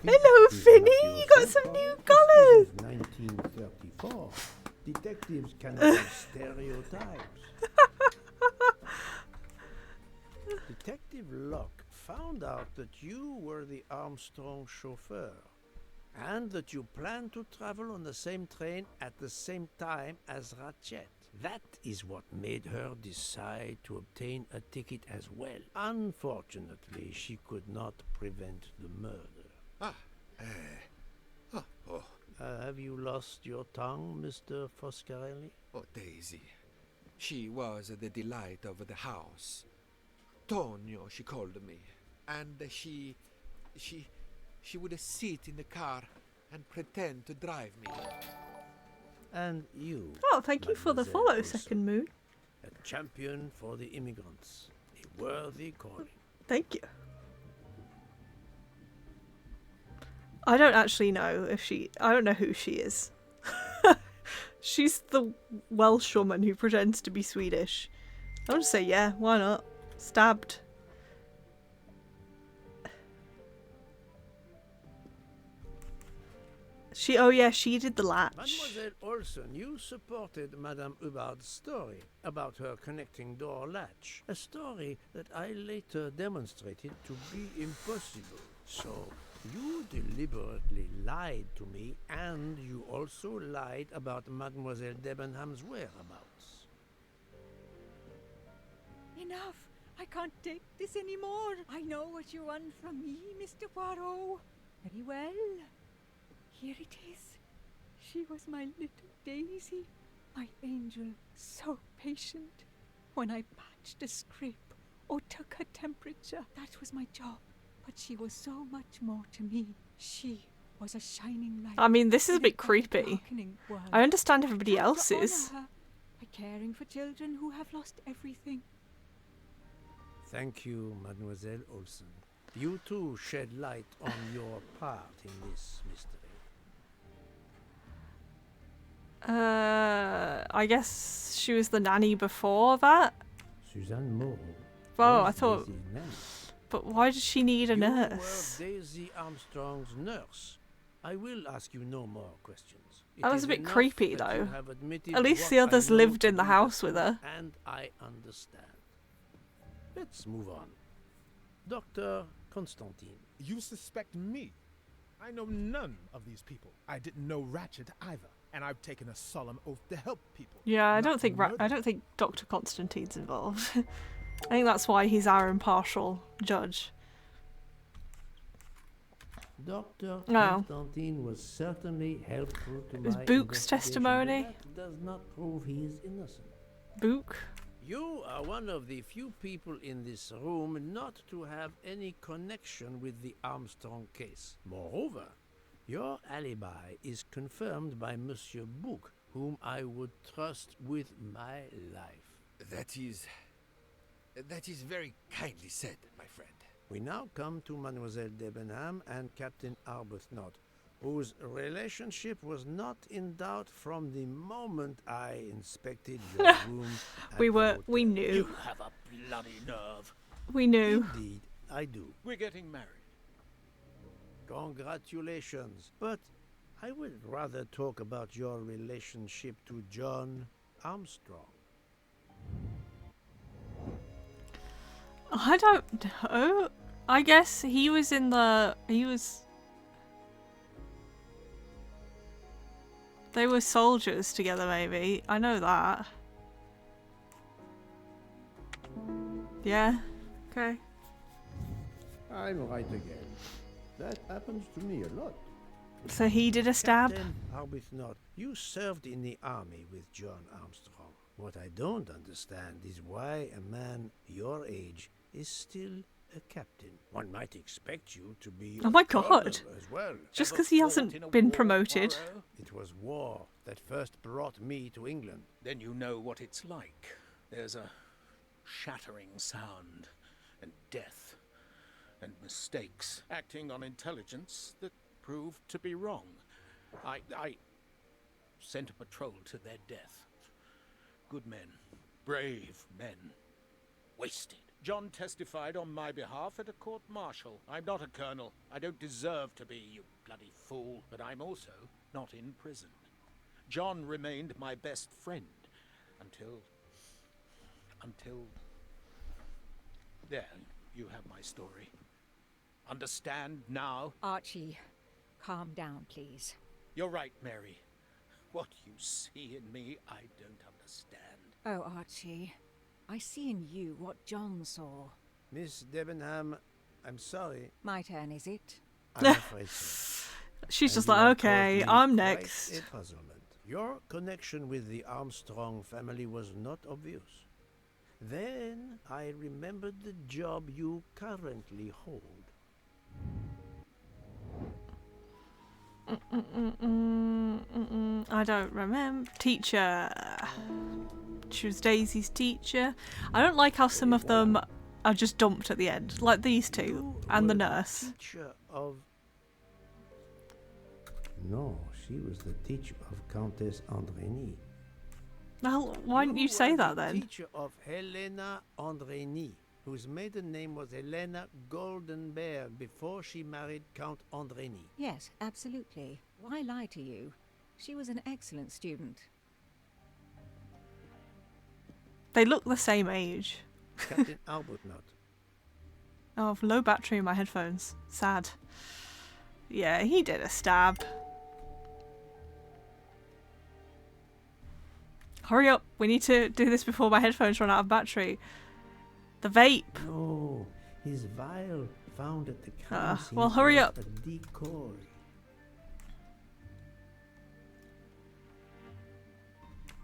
Hello, Finny! You got some new colours! 1934. Detectives cannot have stereotypes. Detective Locke found out that you were the Armstrong chauffeur, and that you planned to travel on the same train at the same time as Ratchet. That is what made her decide to obtain a ticket as well. Unfortunately, she could not prevent the murder. Have you lost your tongue, Mr. Foscarelli? Oh, Daisy. She was the delight of the house. Tonio, she called me. And she would sit in the car and pretend to drive me. And you. Oh, thank you for the follow, Olsen, Second Moon. A champion for the immigrants. A worthy calling. Thank you. I don't actually know I don't know who she is. She's the Welsh woman who pretends to be Swedish. I'll just say, yeah, why not? Stabbed. She did the latch. Mademoiselle Olsen, you supported Madame Hubbard's story about her connecting door latch. A story that I later demonstrated to be impossible. So, you deliberately lied to me, and you also lied about Mademoiselle Debenham's whereabouts. Enough! I can't take this anymore. I know what you want from me, Mr. Poirot. Very well. Here it is. She was my little Daisy, my angel, so patient. When I patched a scrape or took her temperature, that was my job. But she was so much more to me. She was a shining light. I mean, this is a bit creepy. I understand everybody Time to else's. honor her by caring for children who have lost everything. Thank you, Mademoiselle Olsen. You too shed light on your part in this mystery. I guess she was the nanny before that? Suzanne Moreau. Oh, was I thought... Daisy's nanny. But why did she need a You nurse? were Daisy Armstrong's nurse. I will ask you no more questions. It That was is a bit enough creepy, that you though. have admitted At least what the I others know lived to in the be house with truth, her. And I understand. Let's move on. Dr. Constantine. You suspect me? I know none of these people. I didn't know Ratchet either. And I've taken a solemn oath to help people. Yeah, I not don't think murder. I don't think Dr. Constantine's involved. I think that's why he's our impartial judge. Dr. No. Constantine was certainly helpful to was my Book's investigation, testimony. but that does not prove he is innocent. Book? You are one of the few people in this room not to have any connection with the Armstrong case. Moreover, your alibi is confirmed by Monsieur Book, whom I would trust with my life. That is very kindly said, my friend. We now come to Mademoiselle Debenham and Captain Arbuthnot, whose relationship was not in doubt from the moment I inspected your room. We knew. You have a bloody nerve. We knew. Indeed, I do. We're getting married. Congratulations. But I would rather talk about your relationship to John Armstrong. I don't know. I guess he was in the... They were soldiers together, maybe. I know that. Yeah. Okay. I'm right again. That happens to me a lot. So he did a stab? Captain Arbuthnot, you served in the army with John Armstrong. What I don't understand is why a man your age is still a captain. One might expect you to be Oh a my colonel god. as well. Just because he hasn't been promoted. It was war that first brought me to England. Then you know what it's like. There's a shattering sound, and death, and mistakes, acting on intelligence that proved to be wrong. I sent a patrol to their death. Good men, brave men, wasted. John testified on my behalf at a court-martial. I'm not a colonel. I don't deserve to be, you bloody fool. But I'm also not in prison. John remained my best friend until... There, you have my story. Understand now? Archie, calm down, please. You're right, Mary. What you see in me, I don't understand. Oh, Archie, I see in you what John saw. Miss Debenham, I'm sorry. My turn, is it? I'm afraid so. She's just And you like, have okay, caused me I'm quite next. a puzzlement. Your connection with the Armstrong family was not obvious. Then I remembered the job you currently hold. I don't remember. Teacher. She was Daisy's teacher. I don't like how some of them are just dumped at the end, like these two and the nurse. Teacher of... No, she was the teacher of Countess Andrény. Well, why didn't you say that the then? Teacher of Helena Andrény, whose maiden name was Helena Goldenberg before she married Count Andrény. Yes, absolutely. Why lie to you? She was an excellent student. They look the same age. Captain Arbuthnot. Oh, I've low battery in my headphones. Sad. Yeah, he did a stab. Hurry up, we need to do this before my headphones run out of battery. The vape. No, his vial found at the crime scene well, hurry was up. a decoy.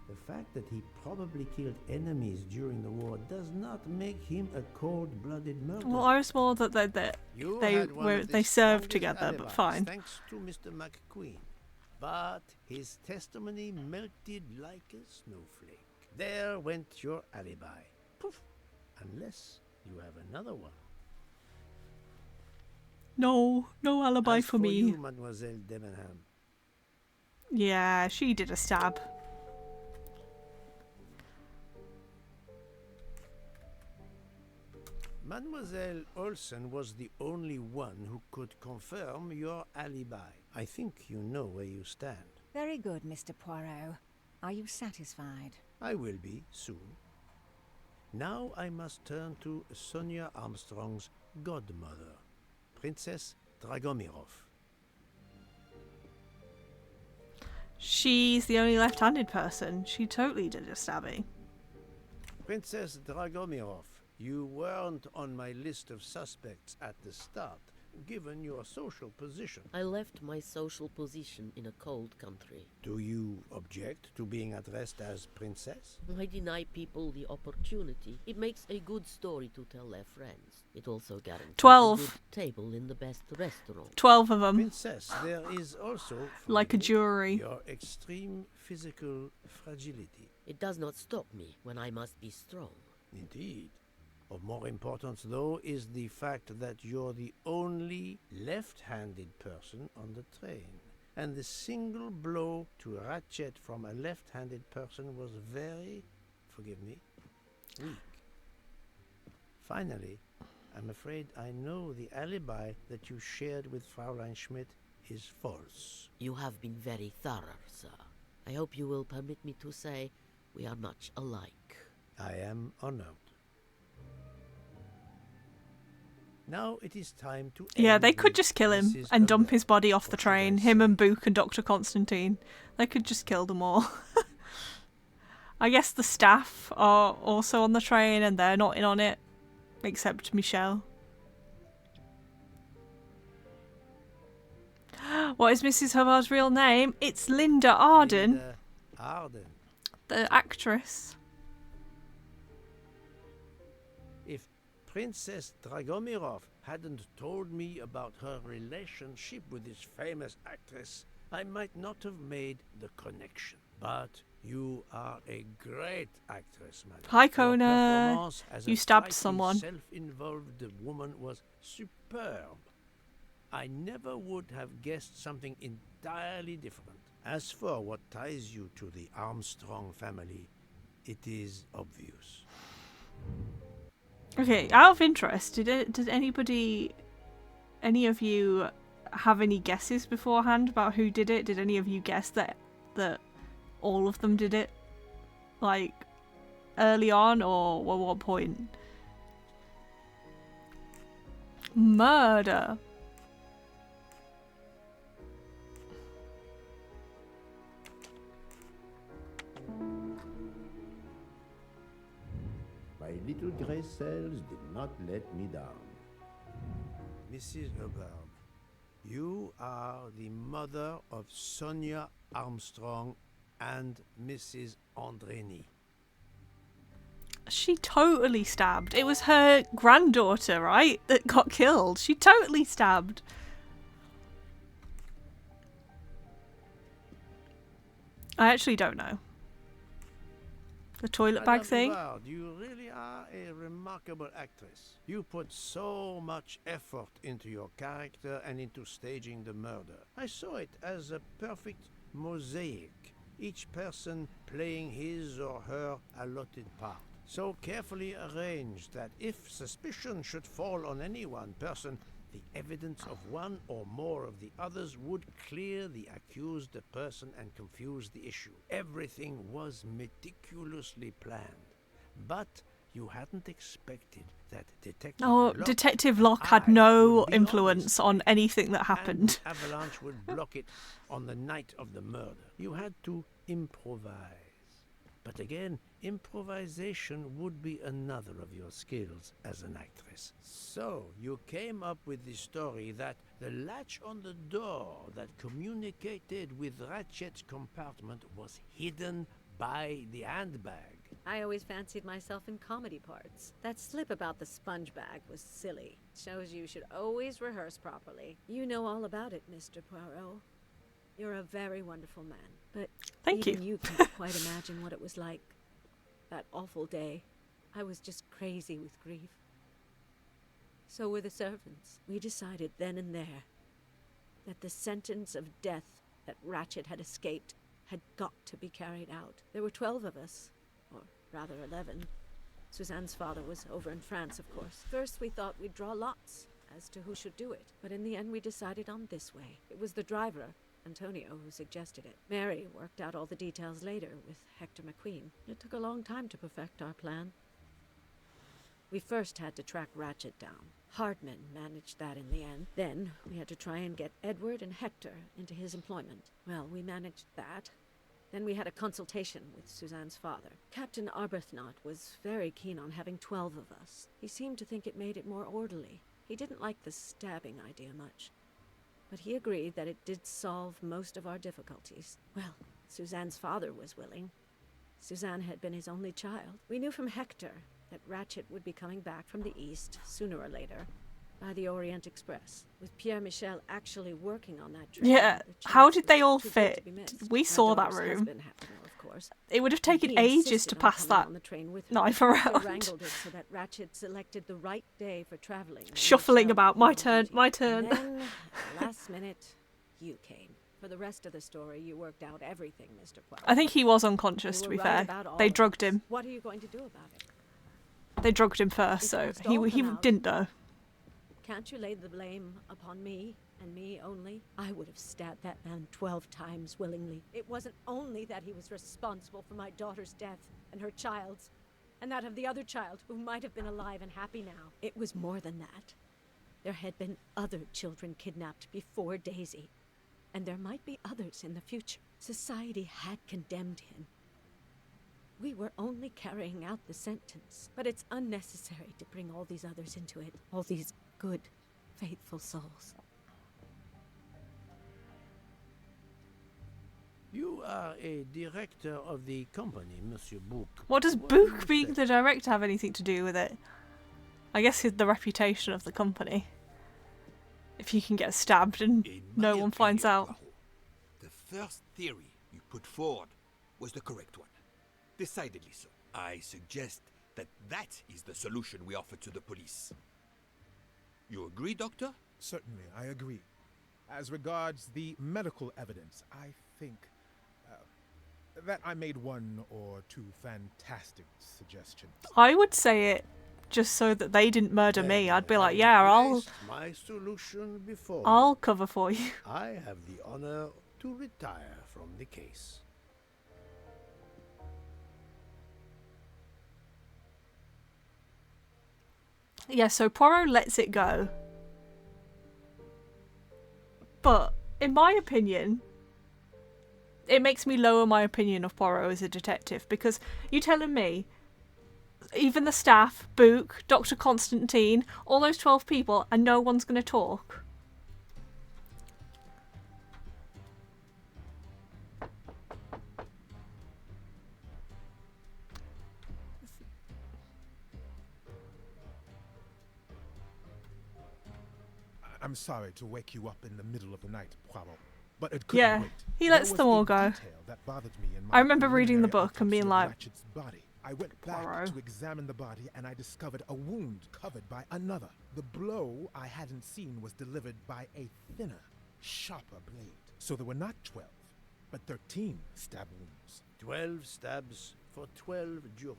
The fact that he probably killed enemies during the war does not make him a cold-blooded murderer. Well, I was more that You they had one were of the they served strongest together, but alibis, fine. Thanks to Mr. McQueen. But his testimony melted like a snowflake. There went your alibi. Poof. Unless you have another one. No alibi As for me. You, Mademoiselle Debenham. Yeah, she did a stab. Mademoiselle Olsen was the only one who could confirm your alibi. I think you know where you stand. Very good, Mr. Poirot. Are you satisfied? I will be soon. Now I must turn to Sonia Armstrong's godmother, Princess Dragomirov. She's the only left-handed person. She totally did a stabbing. Princess Dragomirov, you weren't on my list of suspects at the start, given your social position. I left my social position in a cold country. Do you object to being addressed as princess? I deny people the opportunity. It makes a good story to tell their friends. It also guarantees 12. a good table in the best restaurant. 12 of them. Princess, there is also Like a jury. your extreme physical fragility. It does not stop me when I must be strong. Indeed. Of more importance, though, is the fact that you're the only left-handed person on the train. And the single blow to ratchet from a left-handed person was very, forgive me, weak. Finally, I'm afraid I know the alibi that you shared with Fraulein Schmidt is false. You have been very thorough, sir. I hope you will permit me to say we are much alike. I am honored. Now it is time to Yeah, end they could with just kill him Mrs. and dump Abel. his body off the What should I train. Him say? and Book and Dr. Constantine. They could just kill them all. I guess the staff are also on the train and they're not in on it, except Michelle. What is Mrs. Hubbard's real name? It's Linda Arden, Linda Arden. the actress. If Princess Dragomirov hadn't told me about her relationship with this famous actress, I might not have made the connection. But you are a great actress, madam. Hi, Your Kona. performance as You a stabbed slightly someone. self-involved woman was superb. I never would have guessed something entirely different. As for what ties you to the Armstrong family, it is obvious. Okay, out of interest, did any of you have any guesses beforehand about who did it? Did any of you guess that all of them did it? Like, early on, or at what point? Murder. My little grey cells did not let me down. Mrs. Hubbard, you are the mother of Sonia Armstrong and Mrs. Andreni. She totally stabbed. It was her granddaughter, right, that got killed. She totally stabbed. I actually don't know. The toilet bag Madame thing? Hubbard, you really are a remarkable actress. You put so much effort into your character and into staging the murder. I saw it as a perfect mosaic, each person playing his or her allotted part. So carefully arranged that if suspicion should fall on any one person, the evidence of one or more of the others would clear the accused person and confuse the issue. Everything was meticulously planned. But you hadn't expected that Detective Locke had no influence on anything that and happened. the avalanche would block it on the night of the murder. You had to improvise. But again, improvisation would be another of your skills as an actress. So you came up with the story that the latch on the door that communicated with Ratchet's compartment was hidden by the handbag. I always fancied myself in comedy parts. That slip about the sponge bag was silly. Shows you should always rehearse properly. You know all about it, Mr. Poirot. You're a very wonderful man, but Thank even you. you can't quite imagine what it was like. That awful day. I was just crazy with grief. So were the servants. We decided then and there that the sentence of death that Ratchet had escaped had got to be carried out. There were 12 of us, or rather 11. Suzanne's father was over in France, of course. First we thought we'd draw lots as to who should do it, but in the end we decided on this way. It was the driver, Antonio, who suggested it. Mary worked out all the details later with Hector McQueen. It took a long time to perfect our plan. We first had to track Ratchet down. Hardman managed that in the end. Then we had to try and get Edward and Hector into his employment. Well, we managed that. Then we had a consultation with Suzanne's father. Captain Arbuthnot was very keen on having 12 of us. He seemed to think it made it more orderly. He didn't like the stabbing idea much, but he agreed that it did solve most of our difficulties. Well, Suzanne's father was willing. Suzanne had been his only child. We knew from Hector that Ratchet would be coming back from the east sooner or later by the Orient Express. With Pierre Michel actually working on that train. Yeah, the how chance did they was all too good fit? to be missed. We Our saw that daughter's room. husband happened, of course. It would have And taken he ages to insisted on pass coming that on the train with her. knife We around. wrangled it so that Ratchet selected the right day for traveling. and Shuffling Michel about, would my be on turn, duty. my turn. And then, at the last minute, you came. For the rest of the story, you worked out everything, Mr. Poirot. I think he was unconscious, You to were be right fair. about all They of drugged us. him. What are you going to do about it? They drugged him first, If so it must he all he come out, didn't know. Can't you lay the blame upon me and me only? I would have stabbed that man 12 times willingly. It wasn't only that he was responsible for my daughter's death and her child's, and that of the other child who might have been alive and happy now. It was more than that. There had been other children kidnapped before Daisy, and there might be others in the future. Society had condemned him. We were only carrying out the sentence, but it's unnecessary to bring all these others into it. All these good, faithful souls. You are a director of the company, Monsieur Book. What does Book being the director have anything to do with it? I guess it's the reputation of the company. If you can get stabbed and no one finds out. The first theory you put forward was the correct one. Decidedly so. I suggest that is the solution we offer to the police. You agree, Doctor? Certainly, I agree. As regards the medical evidence, I think that I made one or two fantastic suggestions. I would say it just so that they didn't murder me. I'd be like, yeah, my solution before I'll cover for you. I have the honor to retire from the case. Yeah, so Poirot lets it go. But, in my opinion, it makes me lower my opinion of Poirot as a detective, because you telling me, even the staff, Book, Dr. Constantine, all those 12 people, and no one's going to talk? I'm sorry to wake you up in the middle of the night, Poirot, but it couldn't Yeah, wait. he lets them all go. That bothered me in I remember reading the preliminary book and being autopsy of like, Ratchet's body. I went back Poirot. to examine the body and I discovered a wound covered by another. The blow I hadn't seen was delivered by a thinner, sharper blade. So there were not 12, but 13 stab wounds. 12 stabs for 12 jurors.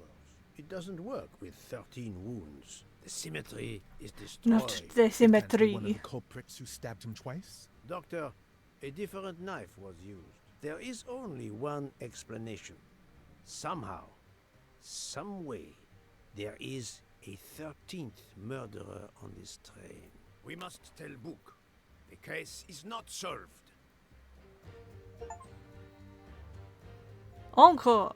It doesn't work with 13 wounds. The symmetry is destroyed. Not the It can't be one of symmetry. the culprits who stabbed him twice? Doctor, a different knife was used. There is only one explanation. Somehow, some way, there is a 13th murderer on this train. We must tell Book. The case is not solved. Encore!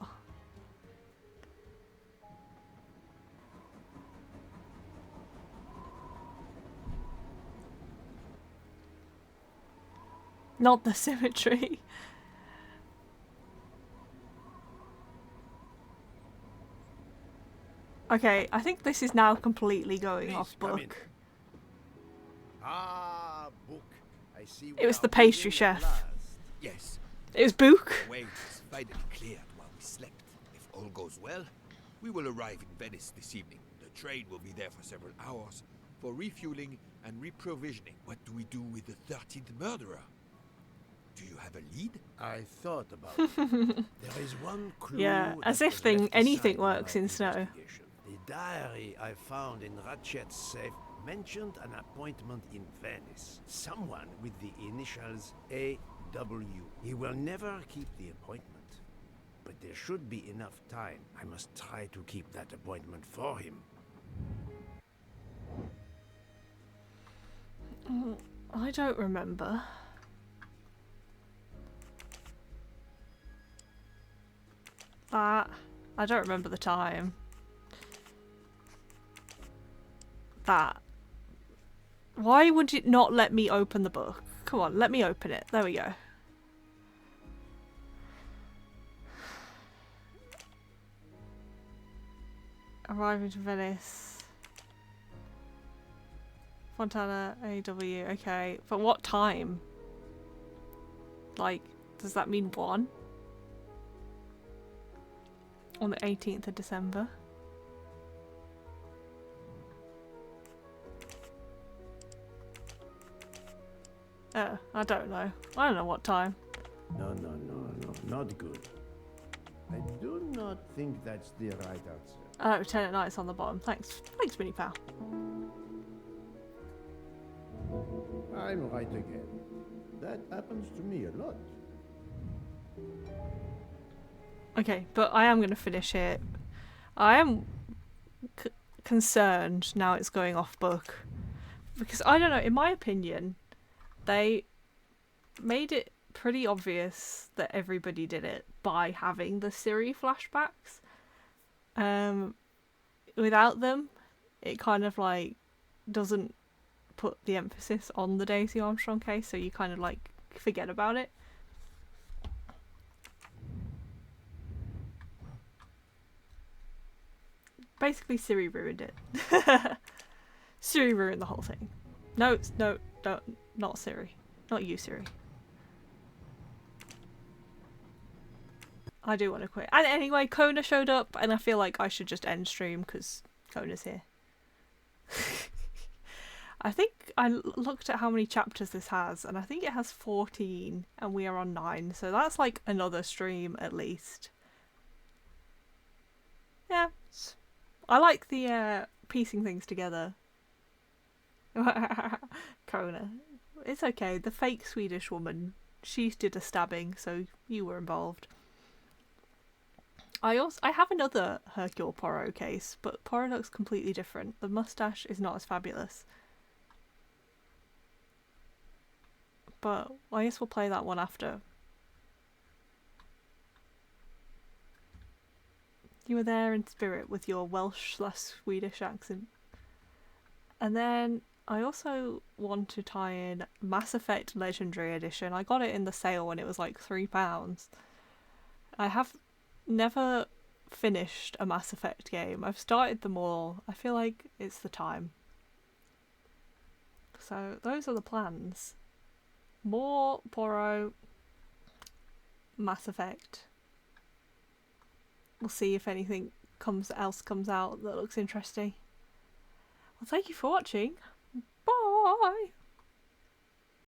Not the symmetry. Okay, I think this is now completely going Please off come in. book. Ah, Book. I see. It was the pastry chef. Yes. It was Book. The way was finally cleared while we slept. If all goes well, we will arrive in Venice this evening. The train will be there for several hours for refueling and reprovisioning. What do we do with the 13th murderer? Do you have a lead? I thought about it. There is one clue. Yeah, as that if was left anything aside works my in snow. investigation. The diary I found in Ratchet's safe mentioned an appointment in Venice. Someone with the initials AW. He will never keep the appointment. But there should be enough time. I must try to keep that appointment for him. I don't remember. That. I don't remember the time. That. Why would it not let me open the book? Come on, let me open it. There we go. Arriving to Venice. Fontana, AW, okay. But what time? Like, does that mean 1? On the 18th of December. I don't know. I don't know what time. No, not good. I do not think that's the right answer. Oh, Lieutenant Knight's on the bottom. Thanks, Minnie Pal. I'm right again. That happens to me a lot. Okay, but I am going to finish it. I am concerned now it's going off book. because I don't know, in my opinion, they made it pretty obvious that everybody did it by having the Siri flashbacks. Without them, it kind of like doesn't put the emphasis on the Daisy Armstrong case, so you kind of like forget about it. Basically, Siri ruined it. Siri ruined the whole thing. No, not Siri. Not you, Siri. I do want to quit. And anyway, Kona showed up, and I feel like I should just end stream because Kona's here. I think I looked at how many chapters this has, and I think it has 14, and we are on 9, so that's like another stream at least. Yeah, I like the piecing things together. Kona. It's okay, the fake Swedish woman, she did a stabbing, so you were involved. I have another Hercule Poirot case, but Poirot looks completely different. The mustache is not as fabulous. But I guess we'll play that one after. You were there in spirit with your Welsh/Swedish accent. And then I also want to tie in Mass Effect Legendary Edition. I got it in the sale when it was like £3. I have never finished a Mass Effect game. I've started them all. I feel like it's the time. So those are the plans. More Poirot, Mass Effect. We'll see if anything else comes out that looks interesting. Well, thank you for watching. Bye!